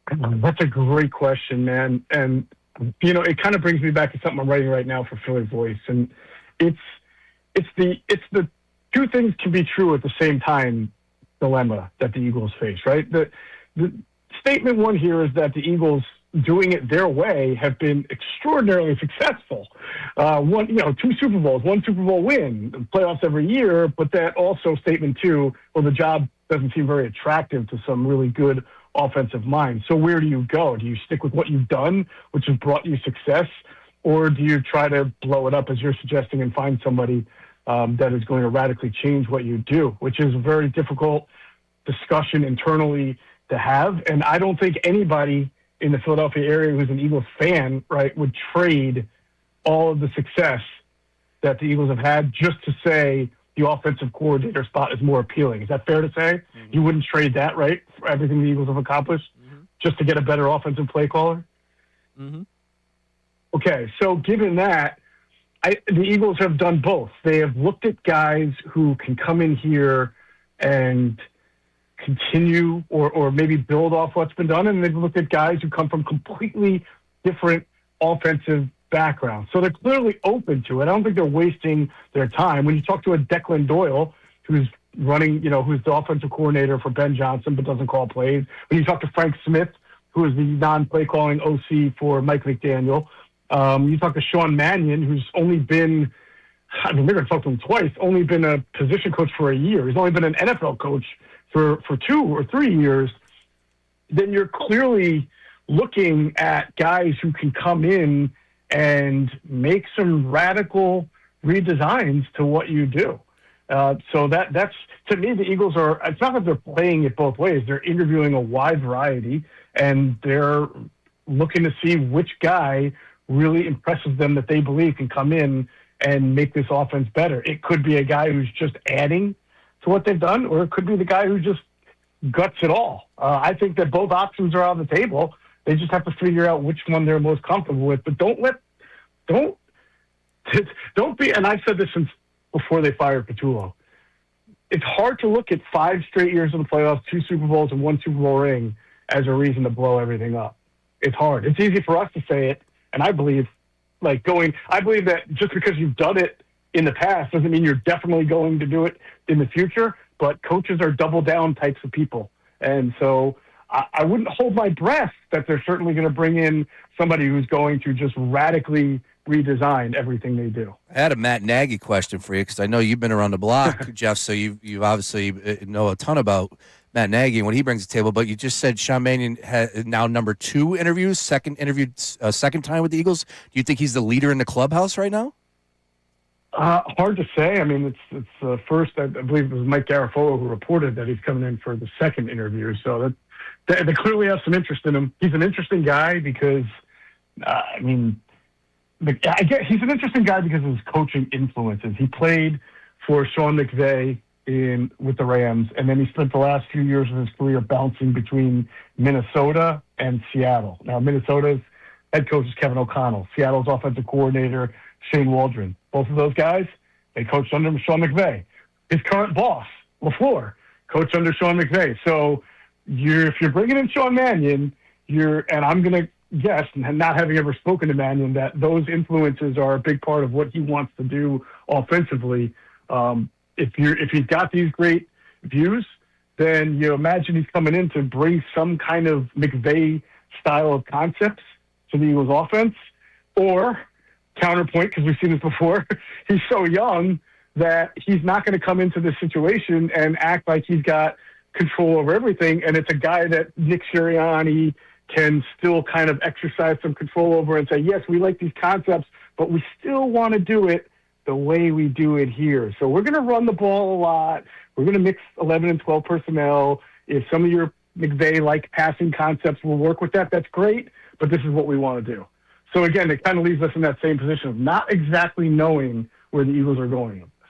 That's a great question, man. And, you know, it kind of brings me back to something I'm writing right now for Philly Voice. And it's the two things can be true at the same time dilemma that the Eagles face, right? The statement one here is that the Eagles, doing it their way, have been extraordinarily successful. 2 Super Bowls, 1 Super Bowl win, playoffs every year, but that also statement two, well, the job doesn't seem very attractive to some really good offensive mind. So where do you go? Do you stick with what you've done, which has brought you success, or do you try to blow it up, as you're suggesting, and find somebody that is going to radically change what you do, which is a very difficult discussion internally to have. And I don't think anybody in the Philadelphia area who's an Eagles fan, right, would trade all of the success that the Eagles have had just to say the offensive coordinator spot is more appealing. Is that fair to say? Mm-hmm. You wouldn't trade that, right, for everything the Eagles have accomplished, just to get a better offensive play caller? Mm-hmm. Okay, so given that, the Eagles have done both. They have looked at guys who can come in here and continue or maybe build off what's been done, and they've looked at guys who come from completely different offensive backgrounds. So they're clearly open to it. I don't think they're wasting their time. When you talk to a Declan Doyle, who's running, who's the offensive coordinator for Ben Johnson but doesn't call plays, when you talk to Frank Smith, who is the non-play calling OC for Mike McDaniel, you talk to Sean Mannion, who's only been, they're going to talk to him twice, only been a position coach for a year. He's only been an NFL coach for 2 or 3 years. Then you're clearly looking at guys who can come in and make some radical redesigns to what you do. So that's, to me, the Eagles are, it's not that they're playing it both ways. They're interviewing a wide variety, and they're looking to see which guy really impresses them that they believe can come in and make this offense better. It could be a guy who's just adding to what they've done, or it could be the guy who just guts it all. I think that both options are on the table. They just have to figure out which one they're most comfortable with. But don't be, and I've said this since before they fired Patullo, it's hard to look at 5 straight years in the playoffs, 2 Super Bowls, and 1 Super Bowl ring as a reason to blow everything up. It's hard. It's easy for us to say it, and I believe that just because you've done it in the past doesn't mean you're definitely going to do it in the future, but coaches are double down types of people. And so I wouldn't hold my breath that they're certainly going to bring in somebody who's going to just radically redesign everything they do. I had a Matt Nagy question for you because I know you've been around the block, Jeff, so you obviously know a ton about Matt Nagy and what he brings to the table, but you just said Sean Mannion had now number 2 interviews, second time with the Eagles. Do you think he's the leader in the clubhouse right now? Hard to say. I mean, it's first, I believe it was Mike Garafolo who reported that he's coming in for the second interview, so that they clearly have some interest in him. He's an interesting guy because, he's an interesting guy because of his coaching influences. He played for Sean McVay with the Rams, and then he spent the last few years of his career bouncing between Minnesota and Seattle. Now, Minnesota's head coach is Kevin O'Connell. Seattle's offensive coordinator, Shane Waldron. Both of those guys, they coached under Sean McVay. His current boss, LaFleur, coached under Sean McVay. So if you're bringing in Sean Mannion, and I'm going to guess, and not having ever spoken to Mannion, that those influences are a big part of what he wants to do offensively. If he's got these great views, then you imagine he's coming in to bring some kind of McVay style of concepts to the Eagles offense. Or counterpoint, because we've seen this before, he's so young that he's not going to come into this situation and act like he's got control over everything. And it's a guy that Nick Sirianni can still kind of exercise some control over and say, yes, we like these concepts, but we still want to do it the way we do it here. So we're going to run the ball a lot. We're going to mix 11 and 12 personnel. If some of your McVay-like passing concepts will work with that, that's great, but this is what we want to do. So again, it kind of leaves us in that same position of not exactly knowing where the Eagles are going with this.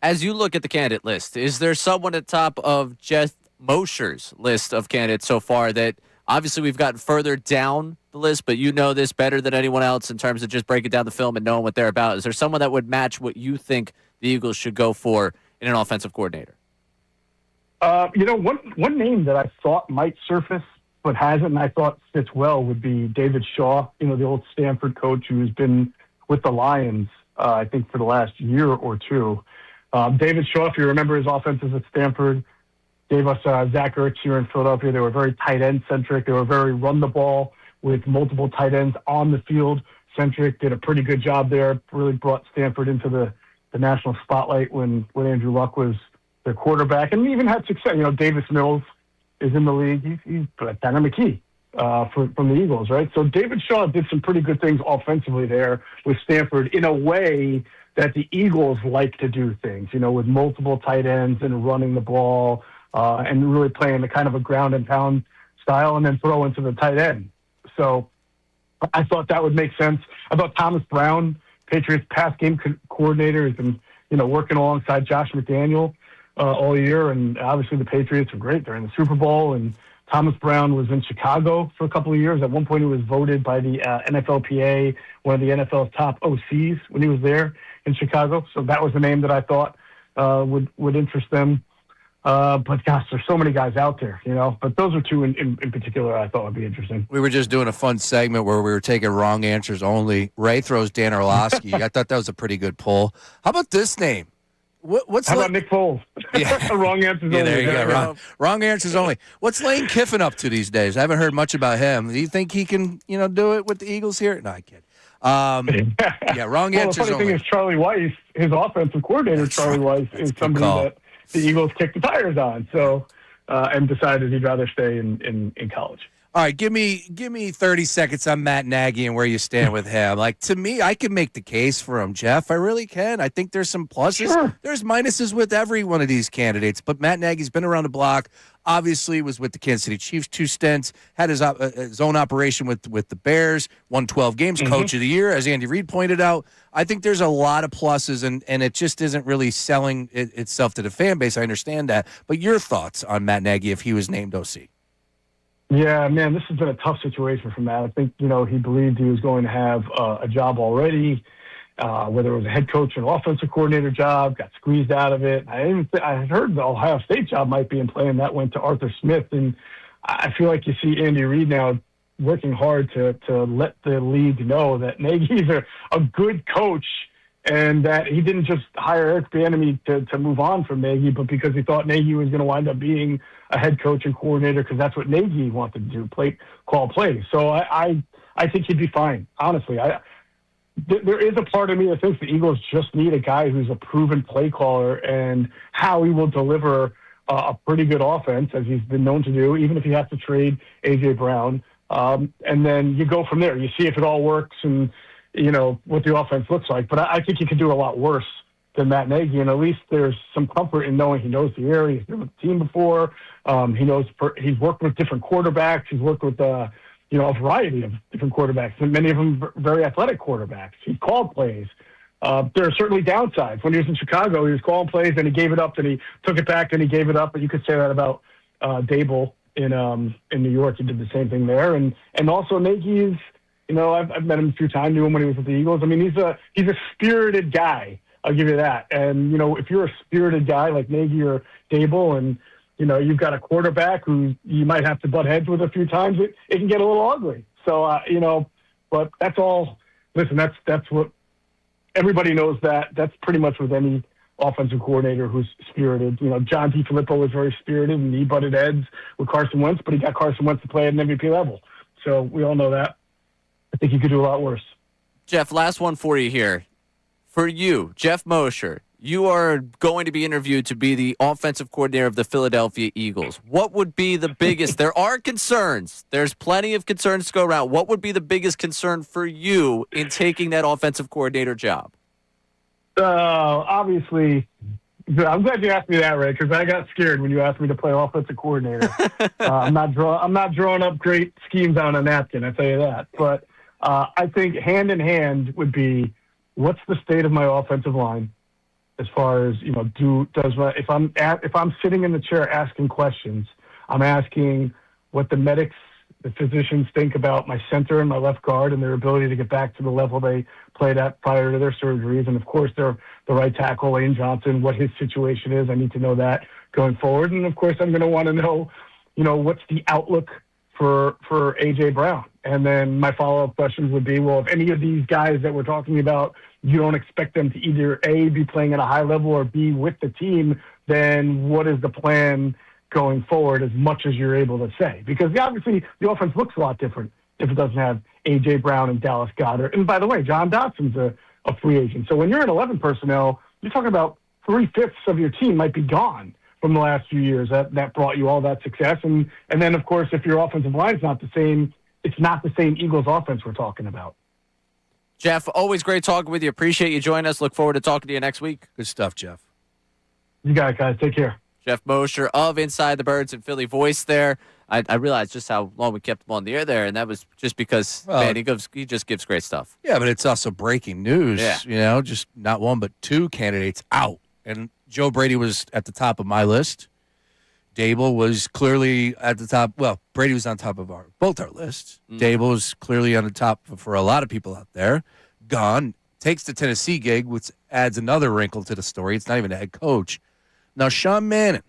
As you look at the candidate list, is there someone at top of Jeff Mosher's list of candidates so far that obviously we've gotten further down the list, but you know this better than anyone else in terms of just breaking down the film and knowing what they're about? Is there someone that would match what you think the Eagles should go for in an offensive coordinator? One name that I thought might surface but hasn't, and I thought fits well, would be David Shaw, the old Stanford coach who's been with the Lions, I think, for the last year or two. David Shaw, if you remember his offenses at Stanford, gave us Zach Ertz here in Philadelphia. They were very tight end centric. They were very run the ball with multiple tight ends on the field centric. Did a pretty good job there. Really brought Stanford into the national spotlight when Andrew Luck was their quarterback, and even had success. Davis Mills is in the league. He's Tanner McKee from the Eagles, right? So David Shaw did some pretty good things offensively there with Stanford in a way that the Eagles like to do things, with multiple tight ends and running the ball and really playing the kind of a ground and pound style and then throw into the tight end. So I thought that would make sense. I thought Thomas Brown, Patriots pass game coordinator, has been, working alongside Josh McDaniel all year. And obviously the Patriots are great. They're in the Super Bowl. And Thomas Brown was in Chicago for a couple of years. At one point he was voted by the NFLPA, one of the NFL's top OCs when he was there in Chicago. So that was a name that I thought would interest them. But gosh, there's so many guys out there, But those are two in particular I thought would be interesting. We were just doing a fun segment where we were taking wrong answers only. Ray throws Dan Orlovsky. I thought that was a pretty good pull. How about this name? What's How about Nick Foles? Yeah. Wrong answers only. There you go. Wrong answers only. What's Lane Kiffin up to these days? I haven't heard much about him. Do you think he can, do it with the Eagles here? No, I kid. Wrong answers only. The funny thing is Charlie Weiss, his offensive coordinator, Charlie Weiss, is somebody that the Eagles kicked the tires on, and decided he'd rather stay in college. All right, give me 30 seconds on Matt Nagy and where you stand with him. Like, to me, I can make the case for him, Jeff. I really can. I think there's some pluses. Sure. There's minuses with every one of these candidates, but Matt Nagy's been around the block. Obviously, was with the Kansas City Chiefs 2 stints, had his own operation with the Bears, won 12 games, Coach of the Year, as Andy Reid pointed out. I think there's a lot of pluses, and it just isn't really selling itself to the fan base. I understand that. But your thoughts on Matt Nagy if he was named OC? Yeah, man, this has been a tough situation for Matt. I think, he believed he was going to have a job already, whether it was a head coach or an offensive coordinator job, got squeezed out of it. I heard the Ohio State job might be in play, and that went to Arthur Smith. And I feel like you see Andy Reid now working hard to let the league know that Nagy's a good coach and that he didn't just hire Eric Bieniemy to move on from Nagy, but because he thought Nagy was going to wind up being a head coach and coordinator because that's what Nagy wanted to do, call plays. So I think he'd be fine, honestly. There is a part of me that thinks the Eagles just need a guy who's a proven play caller and how he will deliver a pretty good offense, as he's been known to do, even if he has to trade A.J. Brown. And then you go from there. You see if it all works and, what the offense looks like. But I think he could do a lot worse than Matt Nagy, and at least there's some comfort in knowing he knows the area. He's been with the team before. He knows he's worked with different quarterbacks. He's worked with a variety of different quarterbacks, and many of them very athletic quarterbacks. He's called plays. There are certainly downsides. When he was in Chicago, he was calling plays, and he gave it up, then he took it back, then he gave it up. But you could say that about Dable in New York. He did the same thing there, and also Nagy is. I've met him a few times. Knew him when he was with the Eagles. I mean, he's a spirited guy. I'll give you that. And, if you're a spirited guy like Nagy or Dable and, you've got a quarterback who you might have to butt heads with a few times, it can get a little ugly. So, but that's all. Listen, that's what everybody knows that. That's pretty much with any offensive coordinator who's spirited. John DeFilippo was very spirited and he butted heads with Carson Wentz, but he got Carson Wentz to play at an MVP level. So we all know that. I think he could do a lot worse. Jeff, last one for you here. For you, Jeff Mosher, you are going to be interviewed to be the offensive coordinator of the Philadelphia Eagles. What would be the biggest? There are concerns. There's plenty of concerns to go around. What would be the biggest concern for you in taking that offensive coordinator job? Obviously, I'm glad you asked me that, Ray, because I got scared when you asked me to play offensive coordinator. I'm not drawing up great schemes on a napkin, I tell you that. But I think hand in hand would be, what's the state of my offensive line as far as, if I'm sitting in the chair asking questions, I'm asking what the medics, the physicians think about my center and my left guard and their ability to get back to the level they played at prior to their surgeries. And of course, the right tackle, Lane Johnson, what his situation is. I need to know that going forward. And of course, I'm going to want to know, what's the outlook for A.J. Brown. And then my follow-up questions would be, well, if any of these guys that we're talking about, you don't expect them to either A, be playing at a high level or B, with the team, then what is the plan going forward, as much as you're able to say? Because obviously the offense looks a lot different if it doesn't have A.J. Brown and Dallas Goedert. And by the way, John Dotson's a free agent. So when you're at 11 personnel, you're talking about 3/5 of your team might be gone from the last few years that brought you all that success. And then, of course, if your offensive line is not the same, it's not the same Eagles offense we're talking about. Jeff, always great talking with you. Appreciate you joining us. Look forward to talking to you next week. Good stuff, Jeff. You got it, guys. Take care. Jeff Mosher of Inside the Birds and Philly Voice there. I realized just how long we kept him on the air there, and that was just because, man, he just gives great stuff. Yeah, but it's also breaking news. Yeah. Just not one but two candidates out. And Joe Brady was at the top of my list. Dable was clearly at the top. Well, Brady was on top of both our lists. Dable was clearly on the top for a lot of people out there. Gone. Takes the Tennessee gig, which adds another wrinkle to the story. It's not even a head coach. Now, Sean Mannon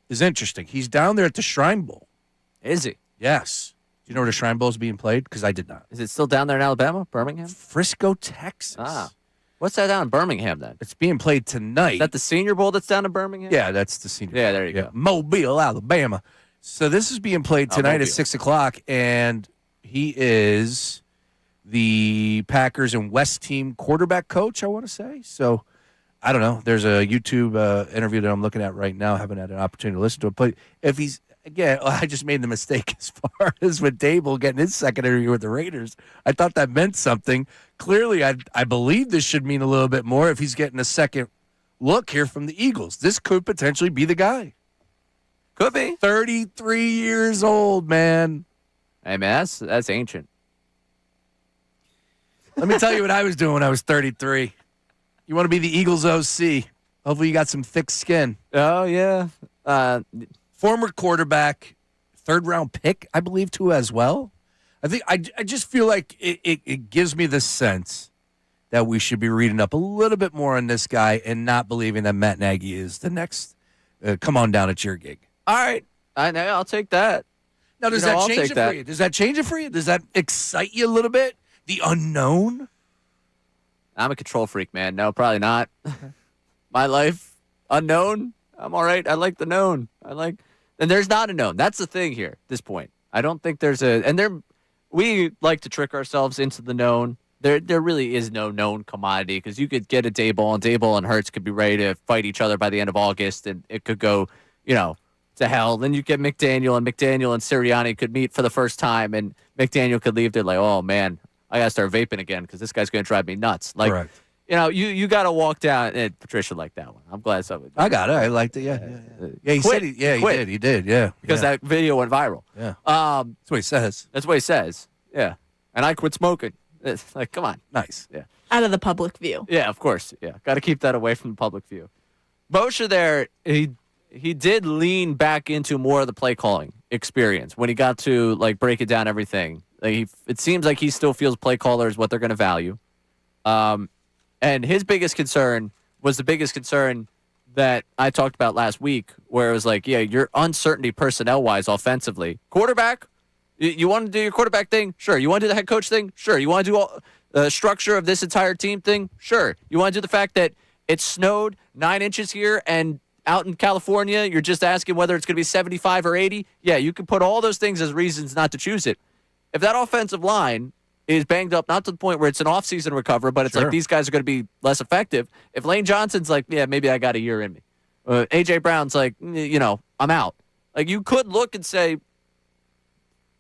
is interesting. He's down there at the Shrine Bowl. Is he? Yes. Do you know where the Shrine Bowl is being played? Because I did not. Is it still down there in Alabama, Birmingham? Frisco, Texas. Ah. What's that down in Birmingham, then? It's being played tonight. Is that the Senior Bowl that's down in Birmingham? Yeah, that's the Senior Bowl. Yeah, there you go. Mobile, Alabama. So this is being played tonight at 6 o'clock, and he is the Packers and West team quarterback coach, I want to say. So I don't know. There's a YouTube interview that I'm looking at right now. I haven't had an opportunity to listen to it. But if he's, again, I just made the mistake as far as with Dable getting his second interview with the Raiders. I thought that meant something. Clearly, I believe this should mean a little bit more if he's getting a second look here from the Eagles. This could potentially be the guy. Could be. 33 years old, man. Hey, man, that's ancient. Let me tell you what I was doing when I was 33. You want to be the Eagles OC. Hopefully you got some thick skin. Oh, yeah. Former quarterback, third-round pick, I believe, too, as well. I think I just feel like it gives me the sense that we should be reading up a little bit more on this guy and not believing that Matt Nagy is the next come on down at your gig. All right. I know. I'll take that. Now, does that change it for you? Does that change it for you? Does that excite you a little bit? The unknown? I'm a control freak, man. No, probably not. My life, unknown. I'm all right. I like the known. And there's not a known. That's the thing here at this point. I don't think there's we like to trick ourselves into the known. There really is no known commodity because you could get a Dable and Hurts could be ready to fight each other by the end of August, and it could go, to hell. Then you get McDaniel and Sirianni could meet for the first time, and McDaniel could leave there like, oh, man, I got to start vaping again because this guy's going to drive me nuts. Like, correct. You got to walk down. And Patricia liked that one. I'm glad somebody. I got it. I liked it. Yeah. He said he did. He did. Yeah. Because that video went viral. Yeah. That's what he says. That's what he says. Yeah. And I quit smoking. It's like, come on. Nice. Yeah. Out of the public view. Yeah, of course. Yeah. Got to keep that away from the public view. Moshe there, he did lean back into more of the play calling experience when he got to break it down everything. It seems like he still feels play callers what they're going to value. And his biggest concern was the biggest concern that I talked about last week, where it was like, yeah, your uncertainty personnel-wise offensively. Quarterback, you want to do your quarterback thing? Sure. You want to do the head coach thing? Sure. You want to do all the structure of this entire team thing? Sure. You want to do the fact that it snowed 9 inches here and out in California, you're just asking whether it's going to be 75 or 80? Yeah, you can put all those things as reasons not to choose it. If that offensive line is banged up, not to the point where it's an off-season recover, but it's like these guys are going to be less effective. If Lane Johnson's like, yeah, maybe I got a year in me. A.J. Brown's like, I'm out. Like, you could look and say,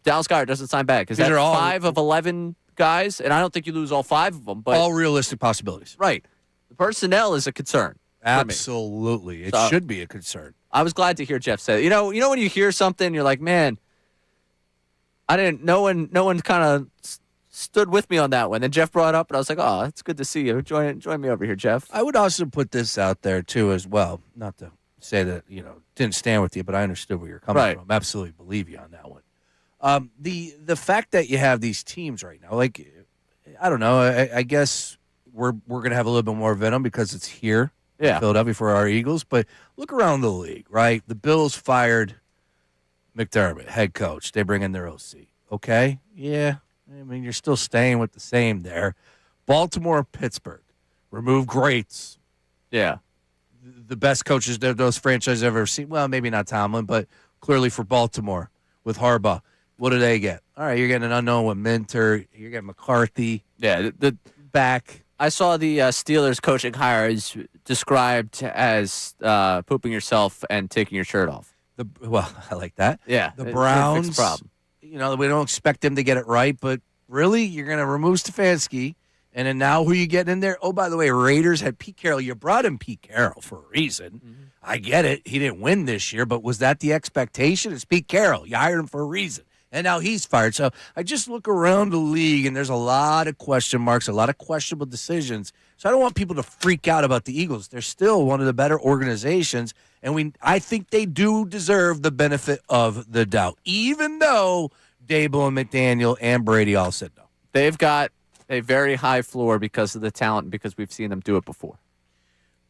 Dallas Goedert doesn't sign back. Because that's 5 of 11 guys, and I don't think you lose all 5 of them. But all realistic possibilities. Right. The personnel is a concern. Absolutely. It should be a concern. I was glad to hear Jeff say it. When you hear something, you're like, man, no one kind of stood with me on that one. Then Jeff brought it up, and I was like, oh, it's good to see you. Join me over here, Jeff. I would also put this out there, too, as well. Not to say that, didn't stand with you, but I understood where you're coming from. Absolutely believe you on that one. The fact that you have these teams right now, I don't know, I guess we're going to have a little bit more venom because it's here in Philadelphia for our Eagles. But look around the league, right? The Bills fired McDermott, head coach. They bring in their OC. Okay? Yeah. I mean, you're still staying with the same there. Baltimore, Pittsburgh. Remove greats. Yeah. The best coaches that those franchises have ever seen. Well, maybe not Tomlin, but clearly for Baltimore with Harbaugh. What do they get? All right, you're getting an unknown with Minter. You're getting McCarthy. Yeah, the back. I saw the Steelers coaching hire is described as pooping yourself and taking your shirt off. Well, I like that. Yeah. The it Browns, fixed the problem. We don't expect them to get it right, but really, you're going to remove Stefanski, and then now who you getting in there? Oh, by the way, Raiders had Pete Carroll. You brought in Pete Carroll for a reason. Mm-hmm. I get it. He didn't win this year, but was that the expectation? It's Pete Carroll. You hired him for a reason. And now he's fired. So I just look around the league, and there's a lot of question marks, a lot of questionable decisions. So I don't want people to freak out about the Eagles. They're still one of the better organizations, and I think they do deserve the benefit of the doubt, even though Dable and McDaniel and Brady all said no. They've got a very high floor because of the talent and because we've seen them do it before.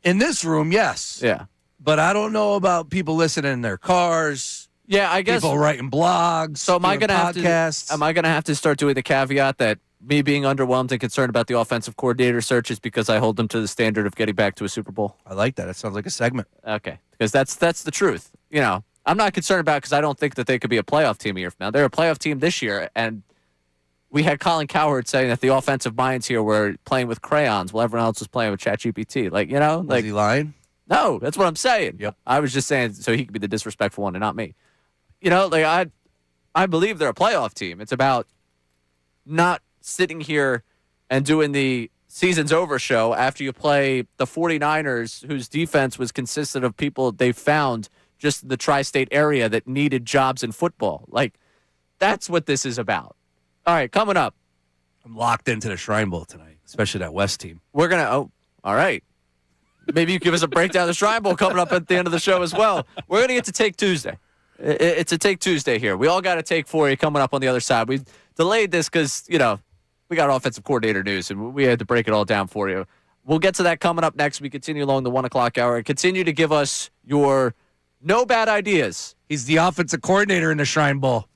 In this room, yes. Yeah. But I don't know about people listening in their cars. Yeah, I guess people writing blogs. So am I going to have to start doing the caveat that me being underwhelmed and concerned about the offensive coordinator search is because I hold them to the standard of getting back to a Super Bowl? I like that. That sounds like a segment. Okay, because that's the truth. I'm not concerned about it because I don't think that they could be a playoff team a year from now. They're a playoff team this year, and we had Colin Cowherd saying that the offensive minds here were playing with crayons while everyone else was playing with ChatGPT. Was he lying? No, that's what I'm saying. Yep. I was just saying so he could be the disrespectful one and not me. I believe they're a playoff team. It's about not sitting here and doing the season's over show after you play the 49ers, whose defense was consistent of people they found just in the tri-state area that needed jobs in football. That's what this is about. All right, coming up. I'm locked into the Shrine Bowl tonight, especially that West team. We're going to, all right. Maybe you give us a breakdown of the Shrine Bowl coming up at the end of the show as well. We're going to get to Take Tuesday. It's a Take Tuesday here. We all got a take for you coming up on the other side. We delayed this because, we got offensive coordinator news, and we had to break it all down for you. We'll get to that coming up next. We continue along the 1 o'clock hour and continue to give us your no bad ideas. He's the offensive coordinator in the Shrine Bowl.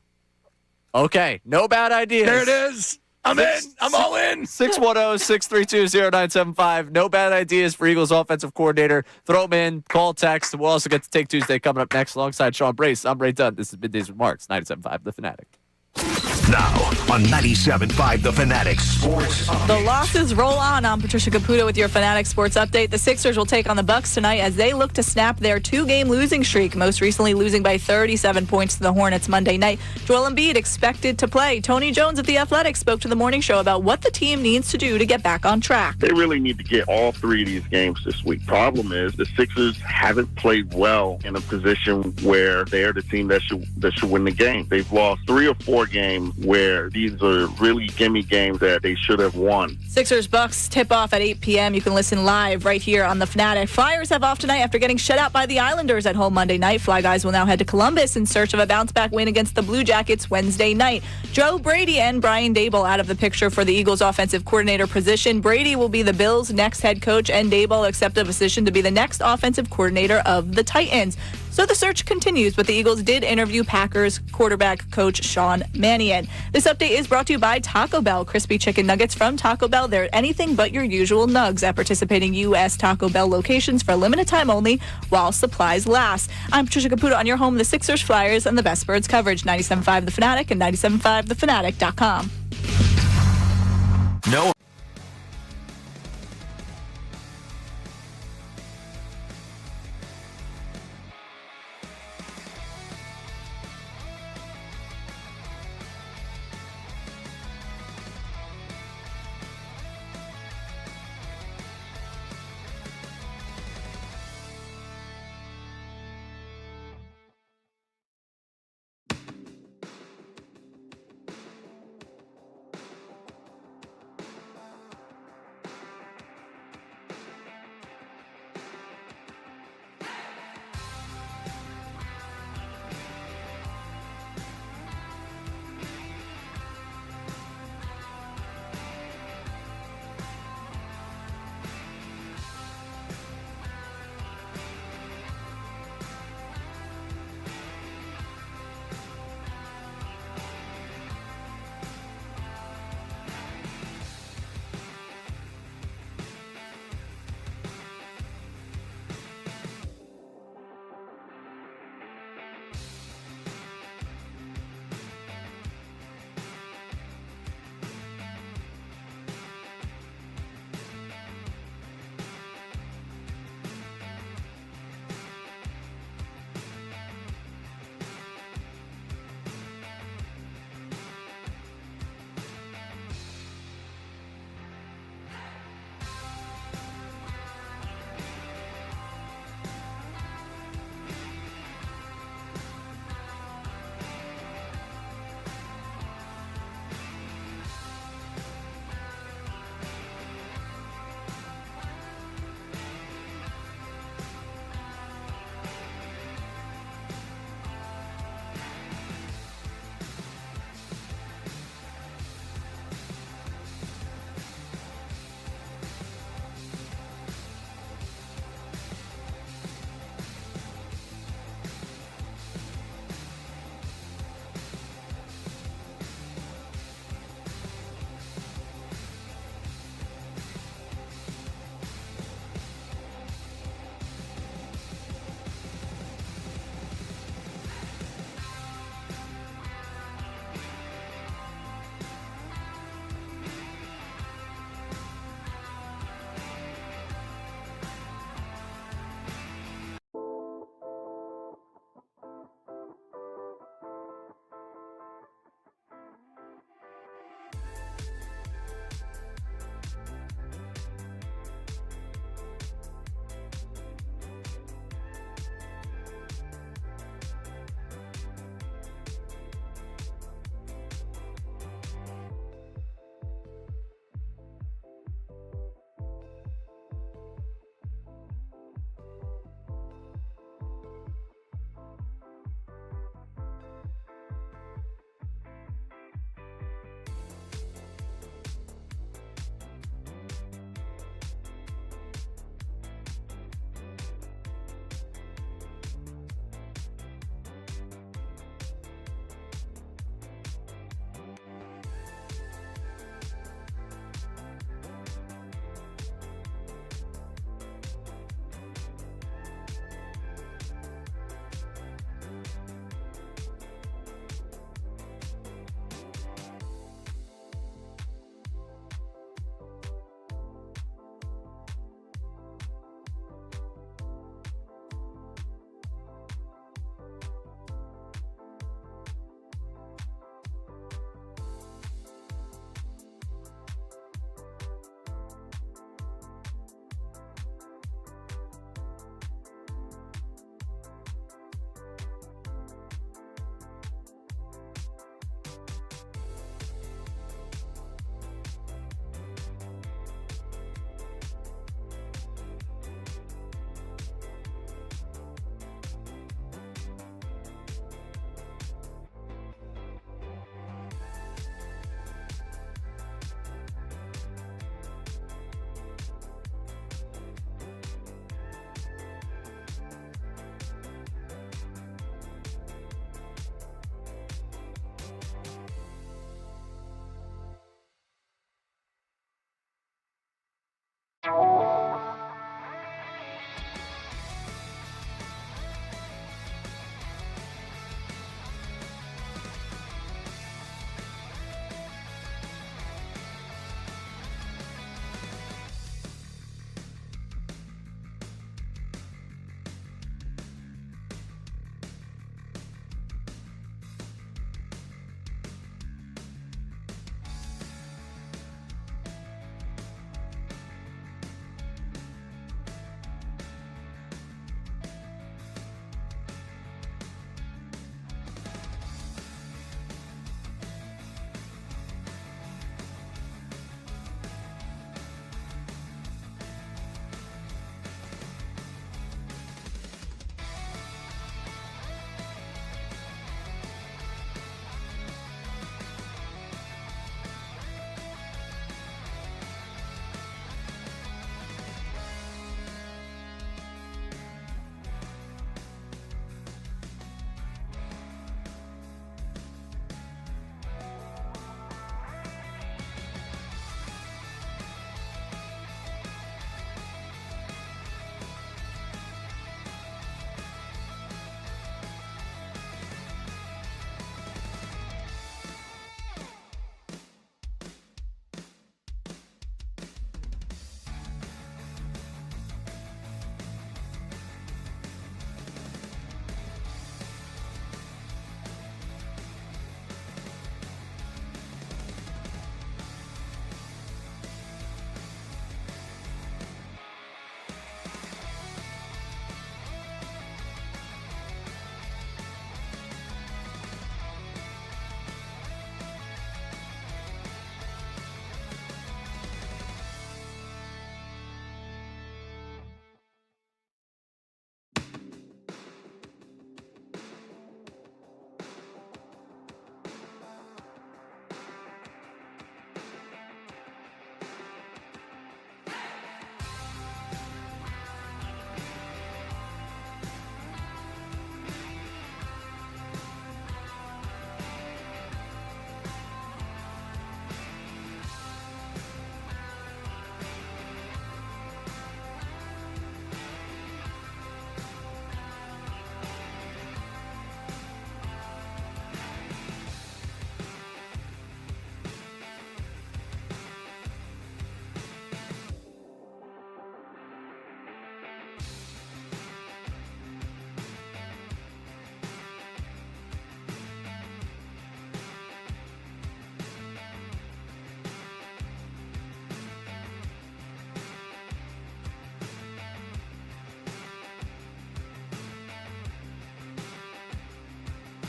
Okay, no bad ideas. There it is. I'm in. I'm all in. 610-632-0975. No bad ideas for Eagles offensive coordinator. Throw them in. Call, text. We'll also get to Take Tuesday coming up next alongside Sean Brace. I'm Ray Dunn. This is Middays with Marks, 97.5 The Fanatic. Now on 97.5 The Fanatic Sports Update. The losses roll on. I'm Patricia Caputo with your Fanatic Sports Update. The Sixers will take on the Bucks tonight as they look to snap their 2-game losing streak, most recently losing by 37 points to the Hornets Monday night. Joel Embiid expected to play. Tony Jones of The Athletic spoke to the morning show about what the team needs to do to get back on track. They really need to get all three of these games this week. Problem is the Sixers haven't played well in a position where they're the team that should win the game. They've lost 3 or 4 games where these are really gimme games that they should have won. Sixers Bucks tip off at 8 p.m. You can listen live right here on the Fanatic. Flyers have off tonight after getting shut out by the Islanders at home Monday night. Fly Guys will now head to Columbus in search of a bounce-back win against the Blue Jackets Wednesday night. Joe Brady and Brian Dable out of the picture for the Eagles offensive coordinator position. Brady will be the Bills' next head coach, and Dable accepted a position to be the next offensive coordinator of the Titans. So the search continues, but the Eagles did interview Packers quarterback coach Sean Mannion. This update is brought to you by Taco Bell. Crispy chicken nuggets from Taco Bell. They're anything but your usual nugs at participating U.S. Taco Bell locations for a limited time only while supplies last. I'm Patricia Caputo on your home, the Sixers, Flyers, and the Best Birds coverage. 97.5 The Fanatic and 97.5thefanatic.com. No.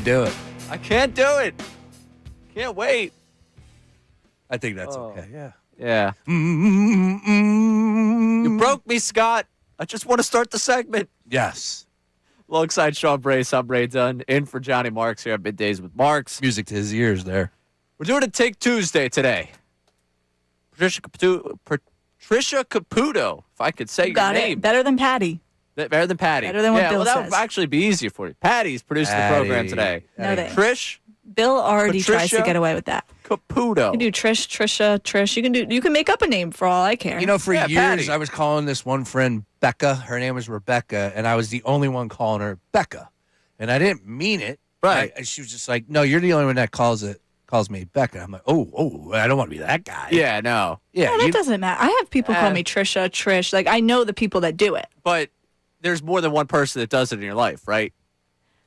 do it. I can't do it. Can't wait. I think that's okay. Yeah. Yeah. You broke me, Scott. I just want to start the segment. Yes. Alongside Sean Brace, I'm Ray Dunn, in for Johnny Marks here at Middays with Marks. Music to his ears there. We're doing a Take Tuesday today. Patricia Caputo, if I could say your name. Better than Patty. Better than Patty. Better than what Bill that says. would actually be easier for you. Patty's producing the program today. No, they. Trish Bill already tries Patricia to get away with that. Caputo. You can do Trish, Trisha, Trish. You can make up a name for all I care. You know, for years, Patty. I was calling this one friend Becca. Her name was Rebecca, and I was the only one calling her Becca. And I didn't mean it. Right. She was just like, no, you're the only one that calls me Becca. I'm like, oh, I don't want to be that guy. Yeah, no. Yeah, that doesn't matter. I have people call me Trisha, Trish. Like, I know the people that do it. But there's more than one person that does it in your life, right?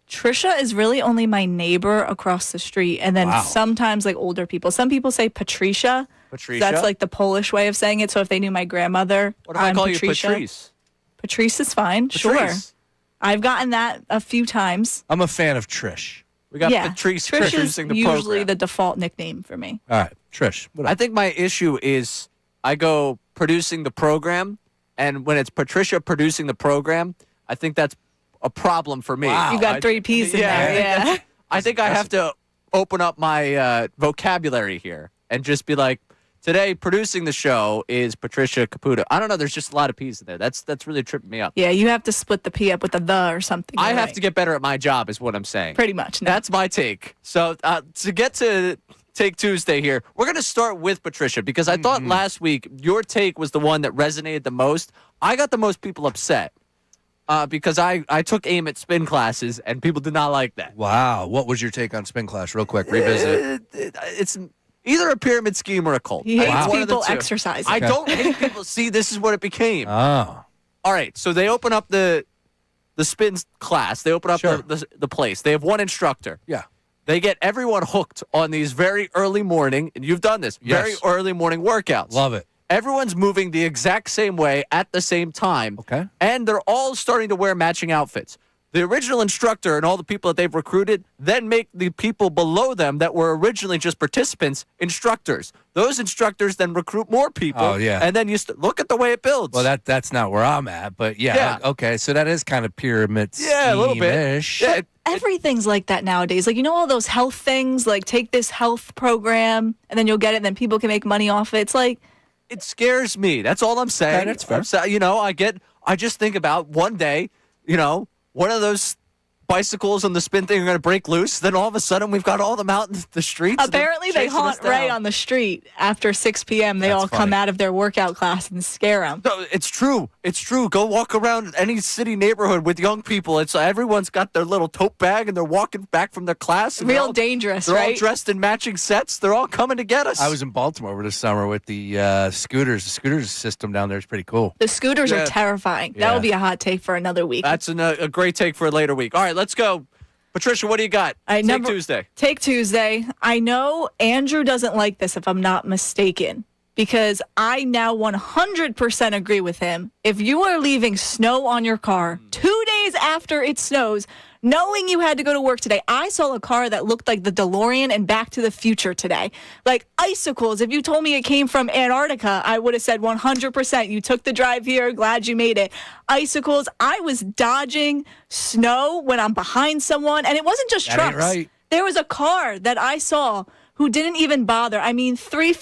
Trisha is really only my neighbor across the street. And then sometimes, like, older people. Some people say Patricia. Patricia? That's, like, the Polish way of saying it. So if they knew my grandmother, What if I call you Patrice? Patrice is fine. Patrice. Sure. I've gotten that a few times. I'm a fan of Trish. We got Patrice Trish producing is the usually program. the default nickname for me. All right, Trish. I think my issue is I go producing the program, and when it's Patricia producing the program, I think that's a problem for me. Wow. You got three P's in there. Yeah. I think I have to open up my vocabulary here and just be like, today producing the show is Patricia Caputo. I don't know. There's just a lot of P's in there. That's really tripping me up. Yeah, you have to split the P up with a the or something. I have to get better at my job is what I'm saying. Pretty much. No. That's my take. So to get to Take Tuesday here, we're going to start with Patricia because I thought last week your take was the one that resonated the most. I got the most people upset because I took aim at spin classes and people did not like that. Wow. What was your take on spin class? Real quick, revisit. It's either a pyramid scheme or a cult. He hates One of the people two. exercising. I don't hate people. See, this is what it became. Oh. All right, so they open up the spin class. They open up the place. They have one instructor. Yeah. They get everyone hooked on these very early morning, and you've done this, very early morning workouts. Love it. Everyone's moving the exact same way at the same time. Okay. And they're all starting to wear matching outfits. The original instructor and all the people that they've recruited then make the people below them that were originally just participants instructors. Those instructors then recruit more people. Oh, yeah. And then you look at the way it builds. Well, that's not where I'm at, but yeah. Okay, so that is kind of pyramid Yeah, a little bit. scheme-ish. Yeah, Everything's like that nowadays. Like, you know all those health things? Like, take this health program, and then you'll get it, and then people can make money off it. It's like... It scares me. That's all I'm saying. Okay, that's fair. I just think about one day, one of those bicycles on the spin thing are going to break loose. Then all of a sudden, we've got all them out in the streets. Apparently, they haunt Ray on the street after 6 p.m. They all come out of their workout class and scare him. No, it's true. It's true. Go walk around any city neighborhood with young people. It's everyone's got their little tote bag and they're walking back from their class. And Real dangerous, they're right? all dressed in matching sets. They're all coming to get us. I was in Baltimore over the summer with the scooters. The scooters system down there is pretty cool. The scooters are terrifying. That would be a hot take for another week. That's a great take for a later week. All right, let's go. Patricia, what do you got? Take Tuesday. Take Tuesday. I know Andrew doesn't like this if I'm not mistaken, because I now 100% agree with him. If you are leaving snow on your car 2 days after it snows, knowing you had to go to work today, I saw a car that looked like the DeLorean and Back to the Future today. Like icicles. If you told me it came from Antarctica, I would have said 100%. You took the drive here. Glad you made it. Icicles. I was dodging snow when I'm behind someone. And it wasn't just trucks. Right. There was a car that I saw who didn't even bother. I mean, 3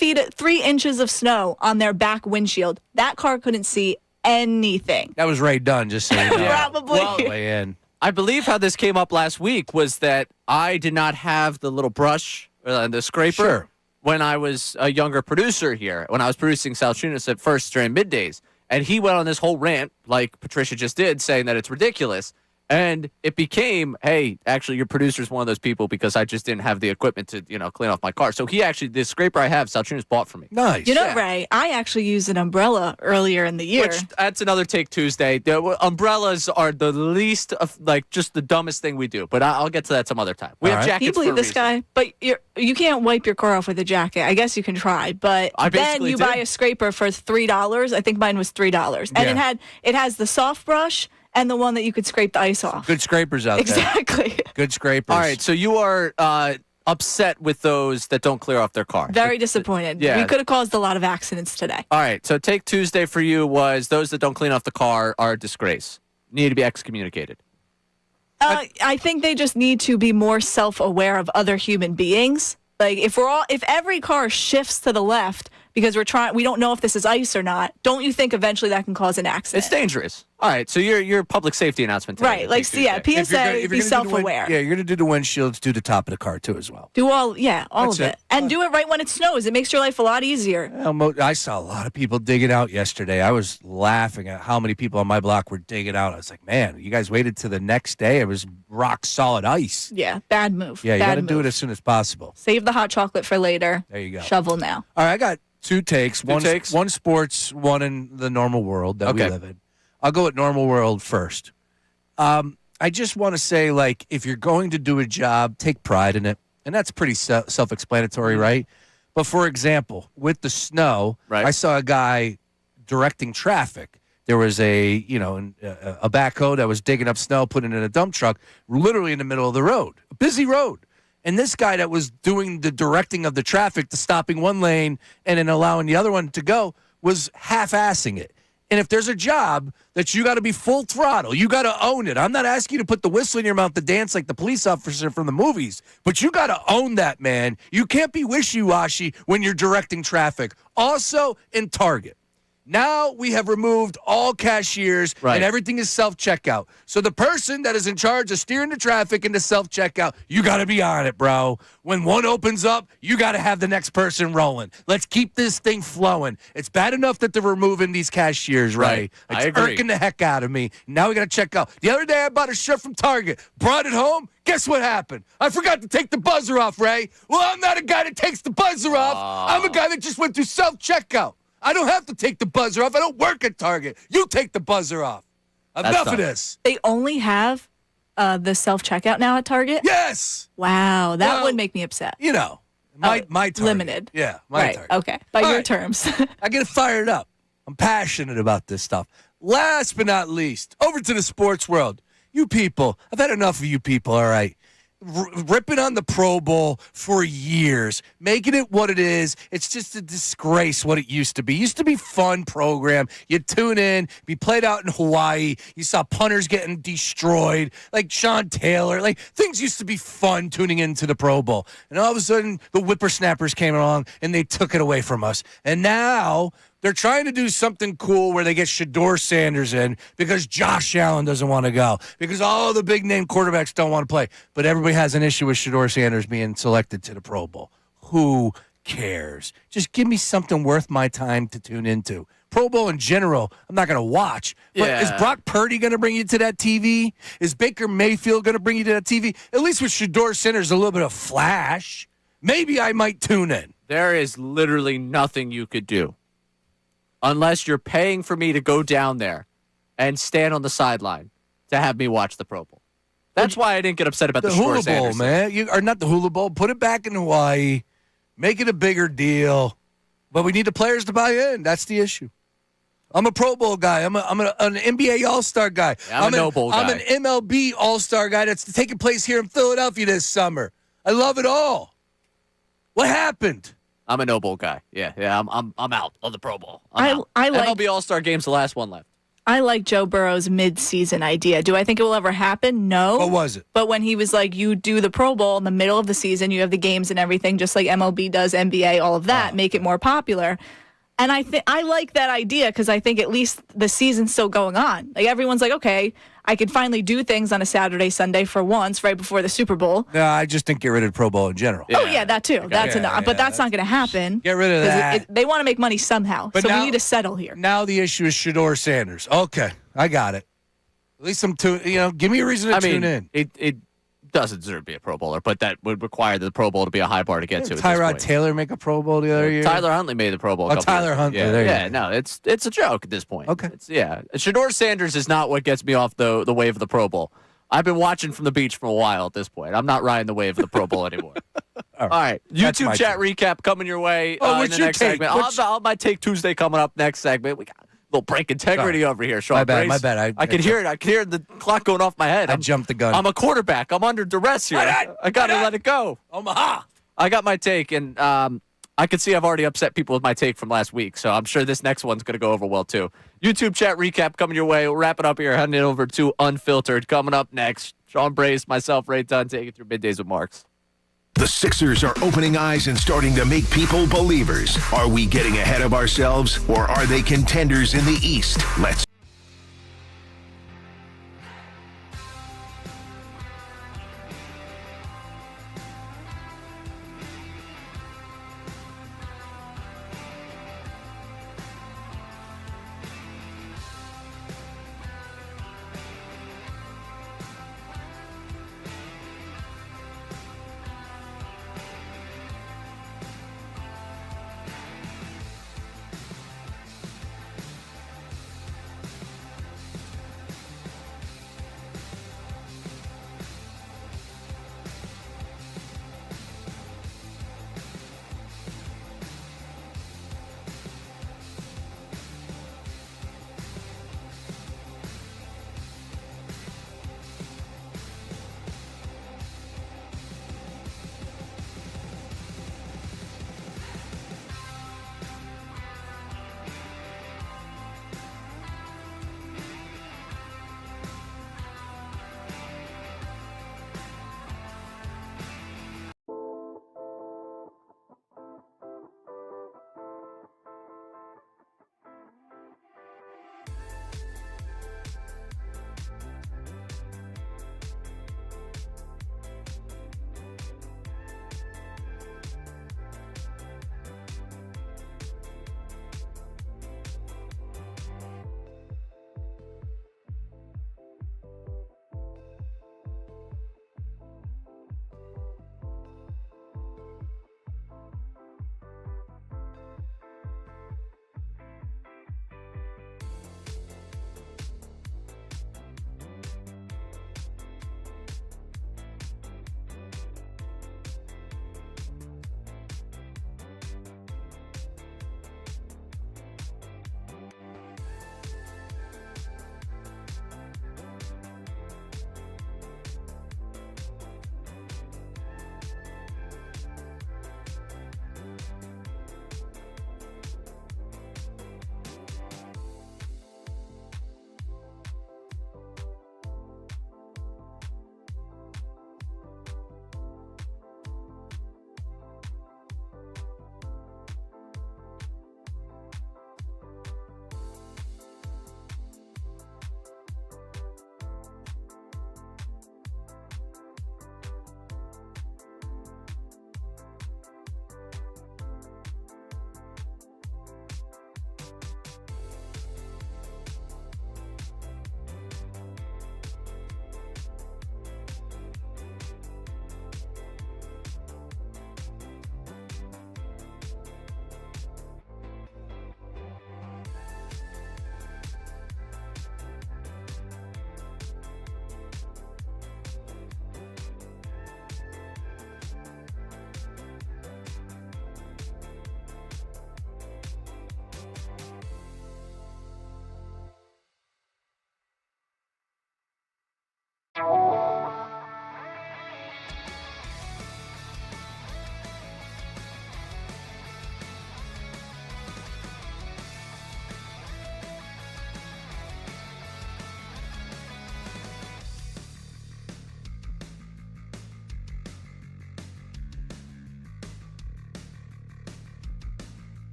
inches of snow on their back windshield. That car couldn't see anything. That was Ray Dunn, just so you know. Probably. Way in. I believe how this came up last week was that I did not have the little brush, the scraper, when I was a younger producer here, when I was producing Salciunas at first during Middays. And he went on this whole rant, like Patricia just did, saying that it's ridiculous. And it became, hey, actually, your producer's one of those people because I just didn't have the equipment to, clean off my car. So he actually, the scraper I have, Salciunas bought for me. Nice. Ray, I actually used an umbrella earlier in the year. Which, that's another Take Tuesday. The umbrellas are the least of, just the dumbest thing we do. But I'll get to that some other time. We have jackets. Can you believe this guy? But you can't wipe your car off with a jacket. I guess you can try, but then you buy a scraper for $3. I think mine was $3, and it has the soft brush. and the one that you could scrape the ice off. Good scrapers out there. Exactly. Good scrapers. All right, so you are upset with those that don't clear off their car. Very disappointed. Yeah. We could have caused a lot of accidents today. All right, so take Tuesday for you was those that don't clean off the car are a disgrace. Need to be excommunicated. I think they just need to be more self-aware of other human beings. Like if every car shifts to the left because we don't know if this is ice or not, don't you think eventually that can cause an accident? It's dangerous. All right, so your public safety announcement today. Right, like Tuesday. PSA, be self-aware. You're going to do the windshields, do the top of the car too as well. Do all of That's it. And do it right when it snows. It makes your life a lot easier. I saw a lot of people digging out yesterday. I was laughing at how many people on my block were digging out. I was like, man, you guys waited to the next day. It was rock solid ice. Yeah, bad move. Yeah, you got to do it as soon as possible. Save the hot chocolate for later. There you go. Shovel now. All right, I got two takes. One sports, one in the normal world that we live in. I'll go with normal world first. I just want to say, like, if you're going to do a job, take pride in it. And that's pretty self-explanatory, right? But, for example, with the snow, I saw a guy directing traffic. There was a backhoe that was digging up snow, putting it in a dump truck, literally in the middle of the road, a busy road. And this guy that was doing the directing of the traffic to stopping one lane and then allowing the other one to go was half-assing it. And if there's a job that you got to be full throttle, you got to own it. I'm not asking you to put the whistle in your mouth to dance like the police officer from the movies, but you got to own that, man. You can't be wishy-washy when you're directing traffic. Also, in Target. Now we have removed all cashiers and everything is self-checkout. So the person that is in charge of steering the traffic into self-checkout, you got to be on it, bro. When one opens up, you got to have the next person rolling. Let's keep this thing flowing. It's bad enough that they're removing these cashiers, right? I It's agree. irking the heck out of me. Now we got to check out. The other day I bought a shirt from Target, brought it home. Guess what happened? I forgot to take the buzzer off, Ray. Well, I'm not a guy that takes the buzzer off. I'm a guy that just went through self-checkout. I don't have to take the buzzer off. I don't work at Target. You take the buzzer off. Enough of this. They only have the self-checkout now at Target? Yes. Wow, that would make me upset. You know, my Target. Limited. Yeah, my Target. Okay, by All your right. terms. I get fired up. I'm passionate about this stuff. Last but not least, over to the sports world. You people, I've had enough of you people, all right? Ripping on the Pro Bowl for years, making it what it is. It's just a disgrace what it used to be. It used to be fun program. You tune in, be played out in Hawaii. You saw punters getting destroyed, like Sean Taylor. Like things used to be fun tuning into the Pro Bowl. And all of a sudden, the whippersnappers came along and they took it away from us. And now they're trying to do something cool where they get Shedeur Sanders in because Josh Allen doesn't want to go, because all the big-name quarterbacks don't want to play. But everybody has an issue with Shedeur Sanders being selected to the Pro Bowl. Who cares? Just give me something worth my time to tune into. Pro Bowl in general, I'm not going to watch. But is Brock Purdy going to bring you to that TV? Is Baker Mayfield going to bring you to that TV? At least with Shedeur Sanders, a little bit of flash. Maybe I might tune in. There is literally nothing you could do unless you're paying for me to go down there and stand on the sideline to have me watch the Pro Bowl. That's why I didn't get upset about the Hula Shedeur Bowl, Sanders man. Or not the Hula Bowl. Put it back in Hawaii. Make it a bigger deal. But we need the players to buy in. That's the issue. I'm a Pro Bowl guy. I'm an NBA All-Star guy. Yeah, I'm a no bowl guy. I'm an MLB All-Star guy that's taking place here in Philadelphia this summer. I love it all. What happened? I'm a no bowl guy. Yeah, I'm out of the Pro Bowl. I like MLB All-Star Game's the last one left. I like Joe Burrow's mid-season idea. Do I think it will ever happen? No. What was it? But when he was like, you do the Pro Bowl in the middle of the season, you have the games and everything, just like MLB does, NBA, all of that, make it more popular. And I like that idea because I think at least the season's still going on. Like everyone's like, okay, I can finally do things on a Saturday, Sunday for once, right before the Super Bowl. No, I just think get rid of the Pro Bowl in general. Oh yeah, that too. That's enough. But that's not going to happen. Get rid of that. They want to make money somehow. But so now, we need to settle here. Now the issue is Shedeur Sanders. Okay, I got it. At least I'm give me a reason to tune in. It doesn't deserve to be a Pro Bowler, but that would require the Pro Bowl to be a high bar to get to. Tyrod Taylor make a Pro Bowl the other year? Tyler Huntley made the Pro Bowl. Tyler Huntley. Yeah, no, it's a joke at this point. Okay. Shedeur Sanders is not what gets me off the wave of the Pro Bowl. I've been watching from the beach for a while at this point. I'm not riding the wave of the Pro Bowl anymore. All right. That's YouTube my chat recap coming your way Oh, in what's the your next take? segment. I'll my Take Tuesday coming up next segment. We got little break integrity over here, Sean. My bad. I can hear it. I can hear the clock going off my head. I jumped the gun. I'm a quarterback. I'm under duress here. I got to let it go. Omaha. I got my take, and I can see I've already upset people with my take from last week, so I'm sure this next one's going to go over well, too. YouTube chat recap coming your way. We'll wrap it up here, heading it over to Unfiltered. Coming up next, Sean Brace, myself, Ray Dunn, taking you through Middays with Marks. The Sixers are opening eyes and starting to make people believers. Are we getting ahead of ourselves, or are they contenders in the East? Let's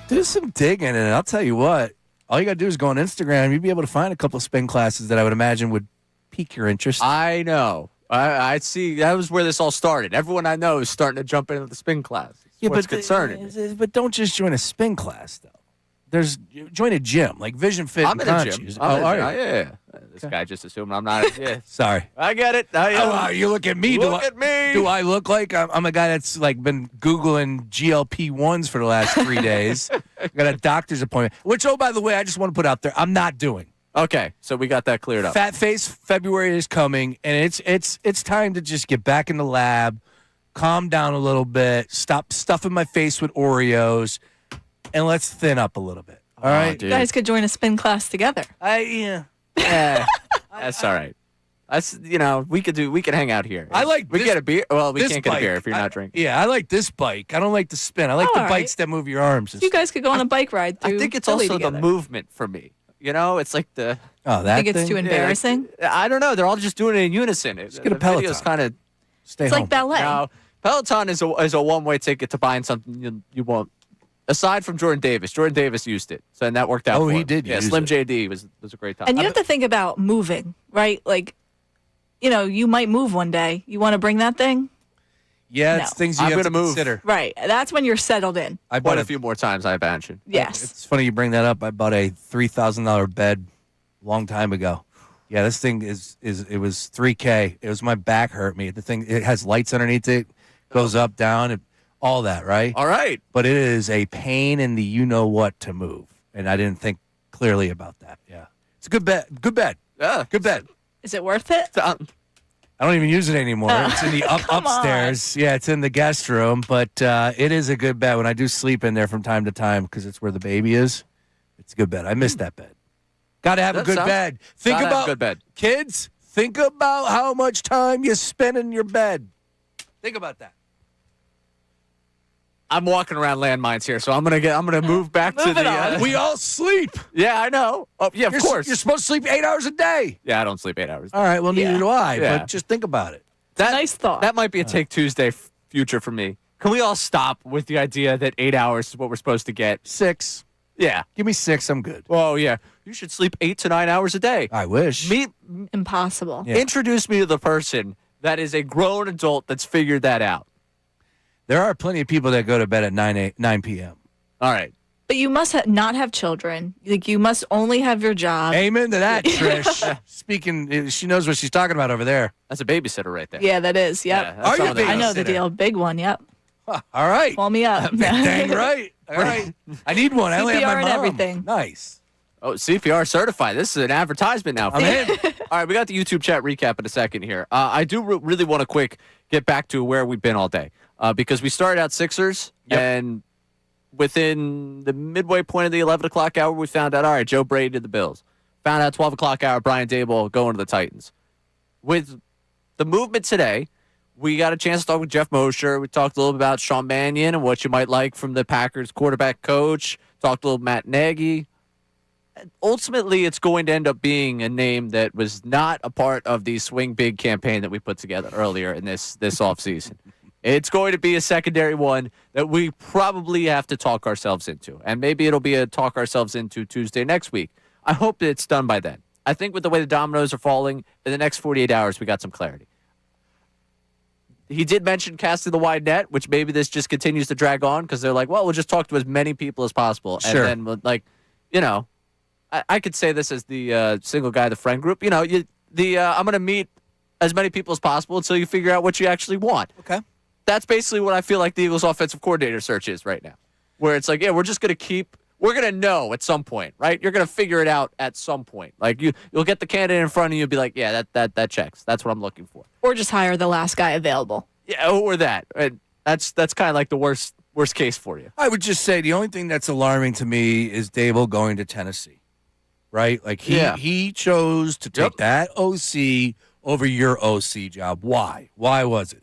Do some digging, and I'll tell you what. All you got to do is go on Instagram. You'd be able to find a couple of spin classes that I would imagine would pique your interest. I know. I see. That was where this all started. Everyone I know is starting to jump into the spin class. What's concerning. But don't just join a spin class, though. Join a gym, like Vision Fit. I'm in a gym. Yeah. This guy just assumed I'm not. Yeah. Sorry. I get it. You look at me. Look at me. Do I look like I'm a guy that's like been Googling GLP-1s for the last 3 days? Got a doctor's appointment, which, oh, by the way, I just want to put out there, I'm not doing. Okay, so we got that cleared up. Fat Face February is coming, and it's time to just get back in the lab, calm down a little bit, stop stuffing my face with Oreos, and let's thin up a little bit. All right, dude. You guys could join a spin class together. Yeah, that's all right. We could hang out here. We get a beer. Well, we can't get a beer if you're not drinking. Yeah, I like this bike. I don't like the spin. I like the bikes that move your arms. You guys could go on a bike ride through I think it's Philly also together. the movement for me. It's like the. Oh, that think it's too embarrassing? I don't know. They're all just doing it in unison. Just get a Peloton. Video's kind of stay it's home. like ballet. Now, Peloton is a one-way ticket to buying something you won't. Aside from Jordan Davis used it, so and that worked out. Oh, for he him. did. Yeah, use Slim it. JD was a great time. And you have to think about moving, right? Like, you might move one day. You want to bring that thing? Yeah, No. it's things you I'm have to gonna move. consider. Right. That's when you're settled in. I Quite bought a few more times, I imagine. Yes. It's funny you bring that up. I bought a $3,000 bed a long time ago. Yeah, this thing it was $3K. It was my back hurt me. The thing, it has lights underneath it, goes up, down, all that, right? All right. But it is a pain in the you-know-what to move. And I didn't think clearly about that. Yeah. It's a good bed. Good bed. Yeah. Good bed. Is it worth it? I don't even use it anymore. It's in the upstairs. Yeah, it's in the guest room. But it is a good bed. When I do sleep in there from time to time because it's where the baby is, it's a good bed. I miss that bed. Got to have a good bed. Think about good bed. Kids, think about how much time you spend in your bed. Think about that. I'm walking around landmines here, so I'm gonna move back to the. We all sleep. Yeah, I know. Oh, yeah, of course. You're supposed to sleep 8 hours a day. Yeah, I don't sleep 8 hours. All right, well, neither do I. Yeah. But just think about it. Nice thought. That might be a Take Tuesday future for me. Can we all stop with the idea that 8 hours is what we're supposed to get? 6. Yeah. Give me 6. I'm good. Oh, yeah. You should sleep 8 to 9 hours a day. I wish. Impossible. Yeah. Introduce me to the person that is a grown adult that's figured that out. There are plenty of people that go to bed at 9 p.m. All right. But you must not have children. Like, you must only have your job. Amen to that, Trish. Speaking, she knows what she's talking about over there. That's a babysitter right there. Yeah, that is. Yep. Yeah, that's some of the I know the babysitter? deal. Big one. Yep. Huh, all right. Call me up. Dang right. All right. I need one. I only have CPR my and mom. everything. Nice. Oh, CPR certified. This is an advertisement now. I'm in. All right, we got the YouTube chat recap in a second here. I do really want to get back to where we've been all day because we started out Sixers, and within the midway point of the 11 o'clock hour, we found out, all right, Joe Brady to the Bills. Found out 12 o'clock hour, Brian Daboll going to the Titans. With the movement today, we got a chance to talk with Jeff Mosher. We talked a little bit about Sean Mannion and what you might like from the Packers quarterback coach. Talked a little Matt Nagy. Ultimately, it's going to end up being a name that was not a part of the Swing Big campaign that we put together earlier in this offseason. It's going to be a secondary one that we probably have to talk ourselves into. And maybe it'll be a talk ourselves into Tuesday next week. I hope that it's done by then. I think with the way the dominoes are falling, in the next 48 hours, we got some clarity. He did mention casting the wide net, which maybe this just continues to drag on because they're like, well, we'll just talk to as many people as possible. Sure. And then, I could say this as the single guy, the friend group. I'm going to meet as many people as possible until you figure out what you actually want. Okay. That's basically what I feel like the Eagles' offensive coordinator search is right now, where it's like, yeah, we're going to know at some point, right? You're going to figure it out at some point. Like you'll get the candidate in front of you and be like, yeah, that checks. That's what I'm looking for. Or just hire the last guy available. Yeah, or that. And that's kind of like the worst case for you. I would just say the only thing that's alarming to me is Daboll going to Tennessee, right? Like he chose to take that OC over your OC job. Why? Why was it?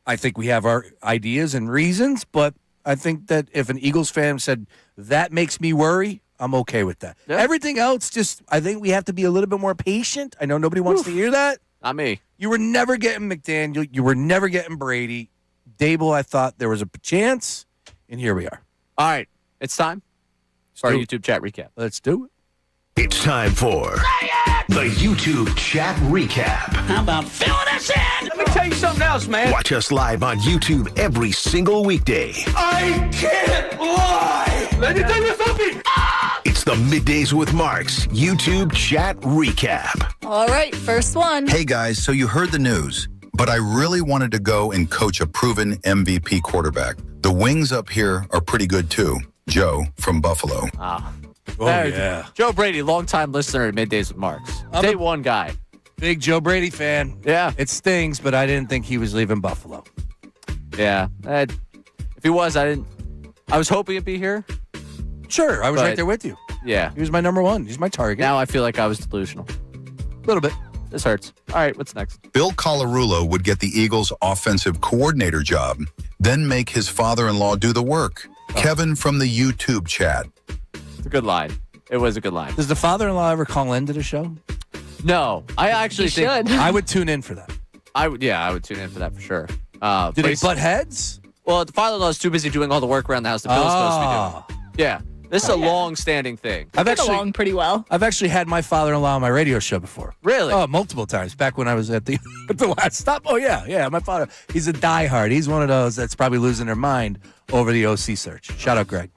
I think we have our ideas and reasons, but I think that if an Eagles fan said, that makes me worry, I'm okay with that. Yeah. Everything else, I think we have to be a little bit more patient. I know nobody wants to hear that. Not me. You were never getting McDaniel. You were never getting Brady. Daboll, I thought there was a chance, and here we are. All right. It's time. for our YouTube chat recap. Let's do it. It's time for the YouTube chat recap. How about filling us in? Let me tell you something else, man. Watch us live on YouTube every single weekday. I can't lie. Let me tell you something. It's the Middays with Marks YouTube chat recap. All right, first one. Hey guys, so you heard the news, but I really wanted to go and coach a proven MVP quarterback. The wings up here are pretty good too. Joe from Buffalo. Oh, yeah. Joe Brady, longtime listener to Middays with Marks. Day one guy. Big Joe Brady fan. Yeah. It stings, but I didn't think he was leaving Buffalo. Yeah. If he was, I was hoping he'd be here. Sure, I was right there with you. Yeah. He was my number one. He's my target. Now I feel like I was delusional. A little bit. This hurts. All right, what's next? Bill Colarulo would get the Eagles' offensive coordinator job, then make his father-in-law do the work. Kevin from the YouTube chat. It's a good line. It was a good line. Does the father-in-law ever call into the show? No. I actually think I would tune in for that. I would tune in for that for sure. Do they butt heads? Well, the father-in-law is too busy doing all the work around the house the Bill's supposed to be doing. Yeah. This is a long-standing thing. I've get along pretty well. I've actually had my father-in-law on my radio show before. Really? Oh, multiple times. Back when I was at the last stop. Oh, yeah. My father, he's a diehard. He's one of those that's probably losing their mind over the OC search. Shout out, Greg.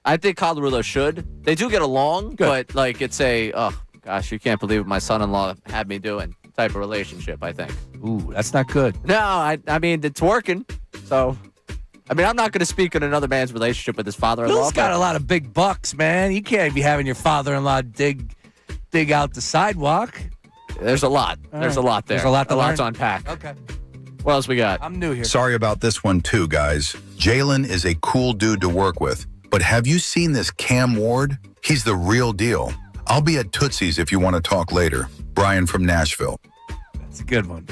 I think Colarulo should. They do get along, but like it's oh gosh, you can't believe what my son-in-law had me doing type of relationship, I think. Ooh, that's not good. No, I mean, it's working. So, I mean, I'm not going to speak on another man's relationship with his father-in-law. Bill's got a lot of big bucks, man. You can't be having your father-in-law dig out the sidewalk. There's a lot. There's a lot there. There's a lot to learn. to unpack. Okay. What else we got? I'm new here. Sorry about this one too, guys. Jalen is a cool dude to work with. But have you seen this Cam Ward? He's the real deal. I'll be at Tootsie's if you want to talk later. Brian from Nashville. That's a good one.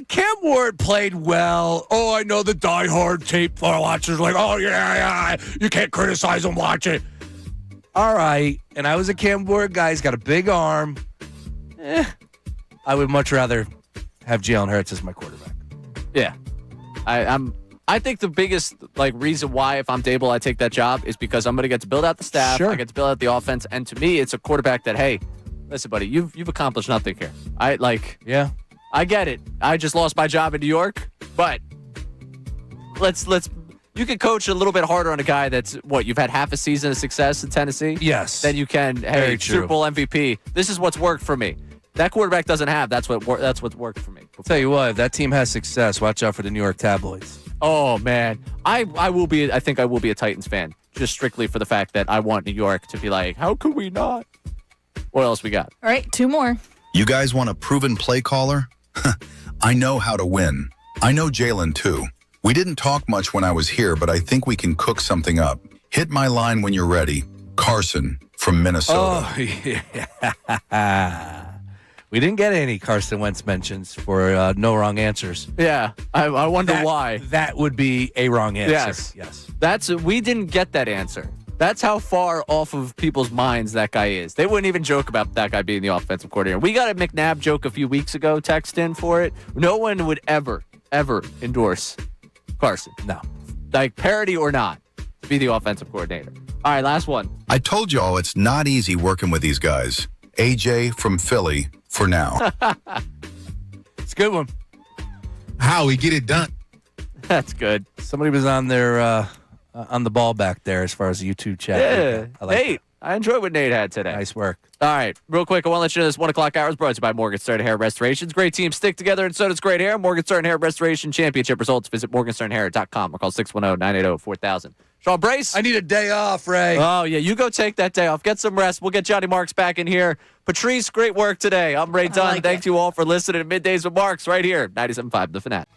Cam Ward played well. Oh, I know the diehard tape for watchers like, oh, yeah, you can't criticize him, watch it. All right. And I was a Cam Ward guy. He's got a big arm. I would much rather have Jalen Hurts as my quarterback. Yeah. I think the biggest reason why, if I'm Dable, I take that job is because I'm going to get to build out the staff. Sure. I get to build out the offense, and to me, it's a quarterback that, hey, listen, buddy, you've accomplished nothing here. Yeah, I get it. I just lost my job in New York, but let's. You can coach a little bit harder on a guy that's you've had half a season of success in Tennessee. Yes, then you can. Hey, Super Bowl MVP. This is what's worked for me. That quarterback doesn't have. That's what's worked for me. I'll tell you what, if that team has success, watch out for the New York tabloids. Oh man, I will be. I think I will be a Titans fan just strictly for the fact that I want New York to be like, how could we not? What else we got? All right, two more. You guys want a proven play caller? I know how to win. I know Jalen too. We didn't talk much when I was here, but I think we can cook something up. Hit my line when you're ready. Carson from Minnesota. Oh, yeah. We didn't get any Carson Wentz mentions for no wrong answers. Yeah, I wonder why. That would be a wrong answer. Yes. We didn't get that answer. That's how far off of people's minds that guy is. They wouldn't even joke about that guy being the offensive coordinator. We got a McNabb joke a few weeks ago, text in for it. No one would ever endorse Carson. No. Parody or not, be the offensive coordinator. All right, last one. I told y'all it's not easy working with these guys. AJ from Philly for now. It's a good one. How we get it done. That's good. Somebody was on their on the ball back there as far as the YouTube chat. Yeah, I like Nate. I enjoyed what Nate had today. Nice work. All right, real quick, I want to let you know this 1 o'clock hour is brought to you by Morgenstern Hair Restorations. Great teams stick together, and so does great hair. Morgenstern Hair Restoration Championship results. Visit morgensternhair.com or call 610-980-4000. Sean Brace. I need a day off, Ray. Oh, yeah, you go take that day off. Get some rest. We'll get Johnny Marks back in here. Patrice, great work today. I'm Ray Dunn. Thank you all for listening to Middays with Marks right here, 97.5 The Fanatic.